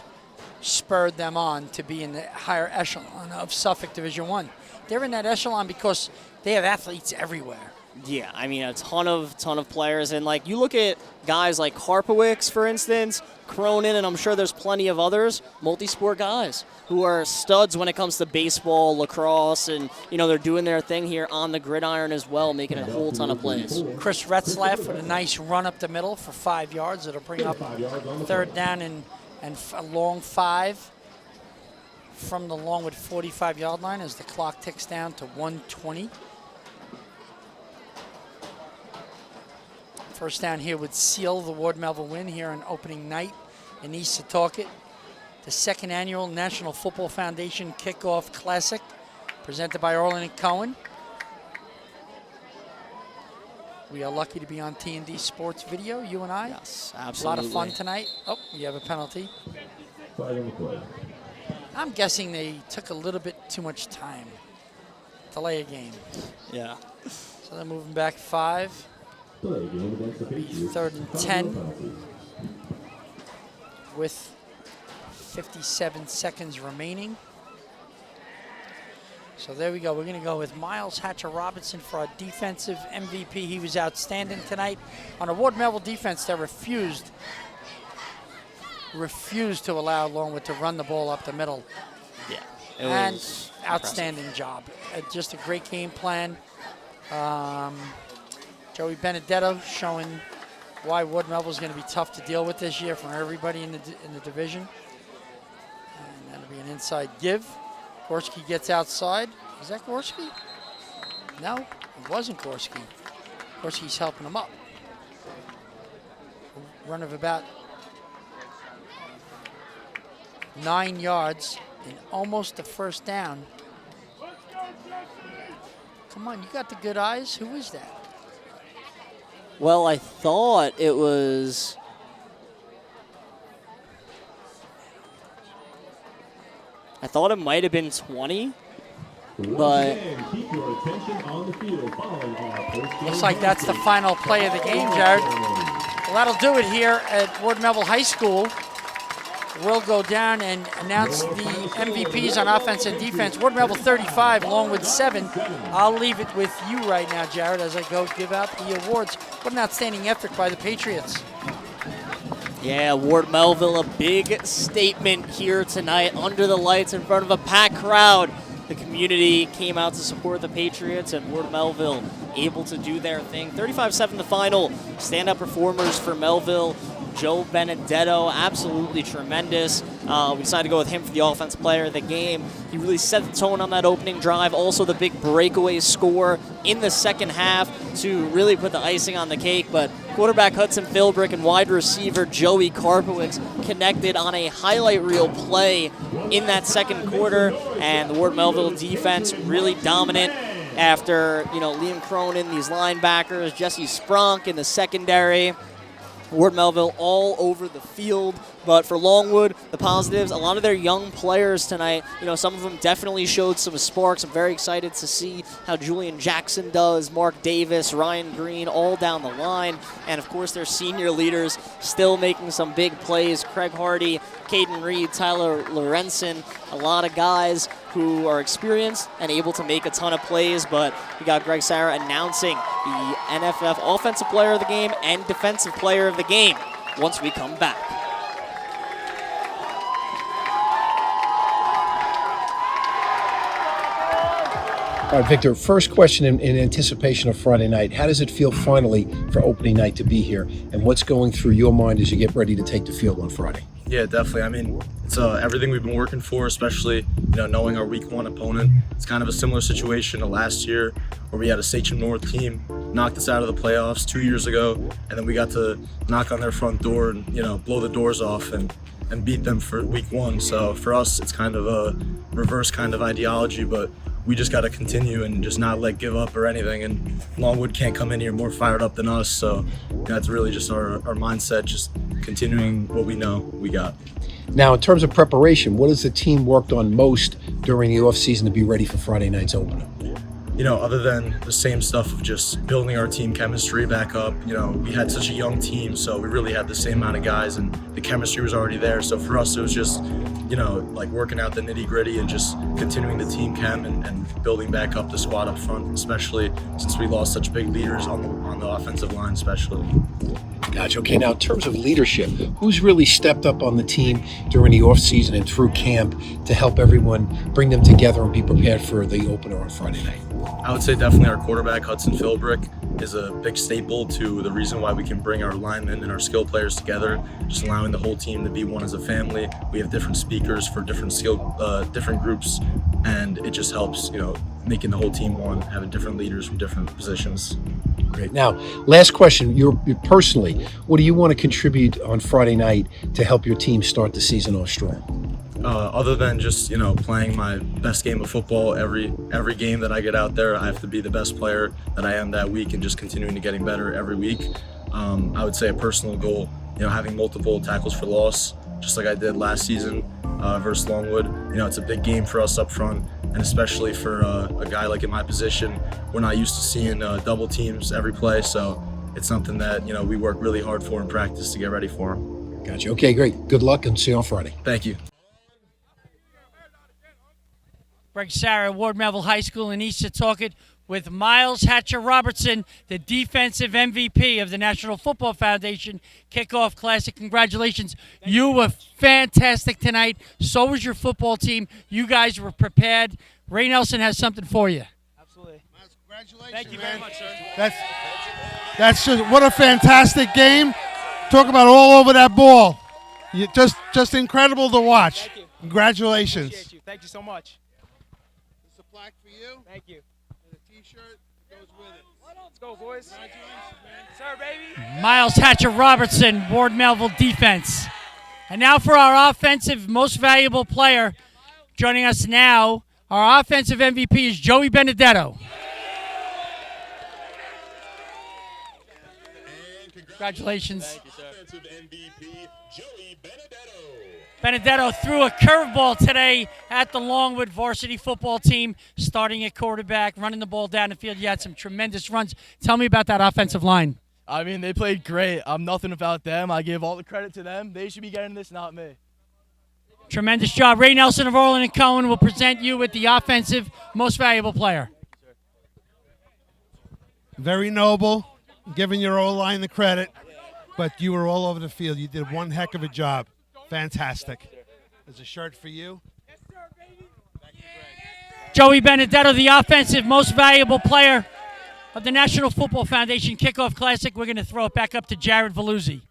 spurred them on to be in the higher echelon of Suffolk Division I. They're in that echelon because they have athletes everywhere. Yeah, I mean, a ton of players. And, like, you look at guys like Karpowicz, for instance, Cronin, and I'm sure there's plenty of others, multi-sport guys who are studs when it comes to baseball, lacrosse, and, you know, they're doing their thing here on the gridiron as well, making a whole ton of plays. Chris Retzlaff with a nice run up the middle for 5 yards. It'll bring up third down and a long 5 from the Longwood 45-yard line as the clock ticks down to 1:20. First down here would seal the Ward Melville win here on opening night in East Setauket. The second annual National Football Foundation Kickoff Classic presented by Orland and Cohen. We are lucky to be on T&D Sports Video, you and I. Yes, absolutely. A lot of fun tonight. Oh, we have a penalty. I'm guessing they took a little bit too much time. Delay a game. Yeah. So they're moving back 5. Third and 10 with 57 seconds remaining. So there we go. We're going to go with Miles Hatcher-Robinson for our defensive MVP. He was outstanding tonight on a Ward Melville defense that refused to allow Longwood to run the ball up the middle. Yeah. And outstanding job. Just a great game plan. Joey Benedetto showing why Ward Melville is going to be tough to deal with this year from everybody in the division. And that'll be an inside give. Gorski gets outside. Is that Gorski? No, it wasn't Gorski. Gorski's helping him up. A run of about 9 yards and almost the first down. Come on, you got the good eyes. Who is that? Well, I thought it was... I thought it might have been 20, but... Looks like that's the final play of the game, Jared. Well, that'll do it here at Ward Melville High School. We'll go down and announce the MVPs on offense and defense. Ward Melville 35, Longwood 7. I'll leave it with you right now, Jared, as I go give out the awards. What an outstanding effort by the Patriots. Yeah, Ward Melville, a big statement here tonight under the lights in front of a packed crowd. The community came out to support the Patriots, and Ward Melville able to do their thing. 35-7 the final. Stand-up performers for Melville. Joe Benedetto, absolutely tremendous. We decided to go with him for the offensive player of the game. He really set the tone on that opening drive. Also the big breakaway score in the second half to really put the icing on the cake. But quarterback Hudson Philbrick and wide receiver Joey Karpowicz connected on a highlight reel play in that second quarter. And the Ward Melville defense really dominant after, Liam Cronin, these linebackers, Jesse Sprunk in the secondary. Ward Melville all over the field. But for Longwood, the positives, a lot of their young players tonight, some of them definitely showed some sparks. I'm very excited to see how Julian Jackson does, Mark Davis, Ryan Green, all down the line. And, of course, their senior leaders still making some big plays. Craig Hardy, Caden Reed, Tyler Lorenzen, a lot of guys who are experienced and able to make a ton of plays. But we got Greg Sarah announcing the NFF Offensive Player of the Game and Defensive Player of the Game once we come back. All right, Victor, first question in anticipation of Friday night. How does it feel finally for opening night to be here? And what's going through your mind as you get ready to take the field on Friday? Yeah, definitely. I mean, it's everything we've been working for, especially, knowing our week 1 opponent. It's kind of a similar situation to last year where we had a Sachem North team knocked us out of the playoffs 2 years ago, and then we got to knock on their front door and, blow the doors off and beat them for week 1. So for us, it's kind of a reverse kind of ideology, but we just got to continue and just not give up or anything. And Longwood can't come in here more fired up than us. So that's really just our mindset, just continuing what we know we got. Now, in terms of preparation, what has the team worked on most during the offseason to be ready for Friday night's opener? other than the same stuff of just building our team chemistry back up, we had such a young team, so we really had the same amount of guys, and the chemistry was already there. So for us, it was just, like working out the nitty gritty and just continuing the team chem and building back up the squad up front, especially since we lost such big leaders on the offensive line, especially. Gotcha. Okay, now in terms of leadership, who's really stepped up on the team during the off-season and through camp to help everyone bring them together and be prepared for the opener on Friday night? I would say definitely our quarterback, Hudson Philbrick, is a big staple to the reason why we can bring our linemen and our skill players together, just allowing the whole team to be one as a family. We have different speakers for different different groups, and it just helps, making the whole team one, having different leaders from different positions. Great. Now, last question. You personally, what do you want to contribute on Friday night to help your team start the season off strong? Other than just playing my best game of football every game that I get out there, I have to be the best player that I am that week and just continuing to getting better every week. I would say a personal goal, having multiple tackles for loss, just like I did last season versus Longwood. It's a big game for us up front, and especially for a guy like in my position, we're not used to seeing double teams every play, so it's something that we work really hard for in practice to get ready for. Gotcha. Okay, great. Good luck and see you on Friday. Thank you. Greg Sarah, Ward Melville High School in East Setauket, with Miles Hatcher Robertson, the defensive MVP of the National Football Foundation Kickoff Classic. Congratulations. You were fantastic tonight. So was your football team. You guys were prepared. Ray Nelson has something for you. Absolutely. Congratulations. Thank you very much, sir. That's just what a fantastic game. Talk about all over that ball. Just incredible to watch. Thank you. Congratulations. Appreciate you. Thank you so much. It's a plaque for you. Thank you. And a T-shirt goes with it. Let's go, boys. Congratulations, man. Sir, baby. Miles Hatcher Robertson, Ward Melville defense. And now for our offensive most valuable player. Joining us now, our offensive MVP is Joey Benedetto. Congratulations. Thank you, sir. Offensive MVP, Joey Benedetto. Benedetto threw a curveball today at the Longwood varsity football team, starting at quarterback, running the ball down the field. You had some tremendous runs. Tell me about that offensive line. I mean, they played great. I'm nothing about them. I give all the credit to them. They should be getting this, not me. Tremendous job. Ray Nelson of Orland and Cohen will present you with the offensive most valuable player. Very noble, giving your O-line the credit, but you were all over the field. You did one heck of a job. Fantastic. There's a shirt for you. Joey Benedetto, the offensive most valuable player of the National Football Foundation Kickoff Classic. We're going to throw it back up to Jared Veluzzi.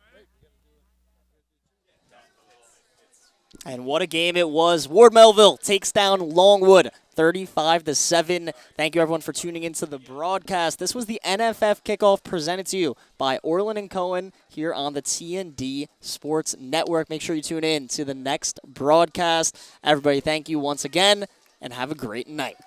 And what a game it was. Ward Melville takes down Longwood 35-7. Thank you, everyone, for tuning into the broadcast. This was the NFF Kickoff presented to you by Orland and Cohen here on the TND Sports Network. Make sure you tune in to the next broadcast. Everybody, thank you once again, and have a great night.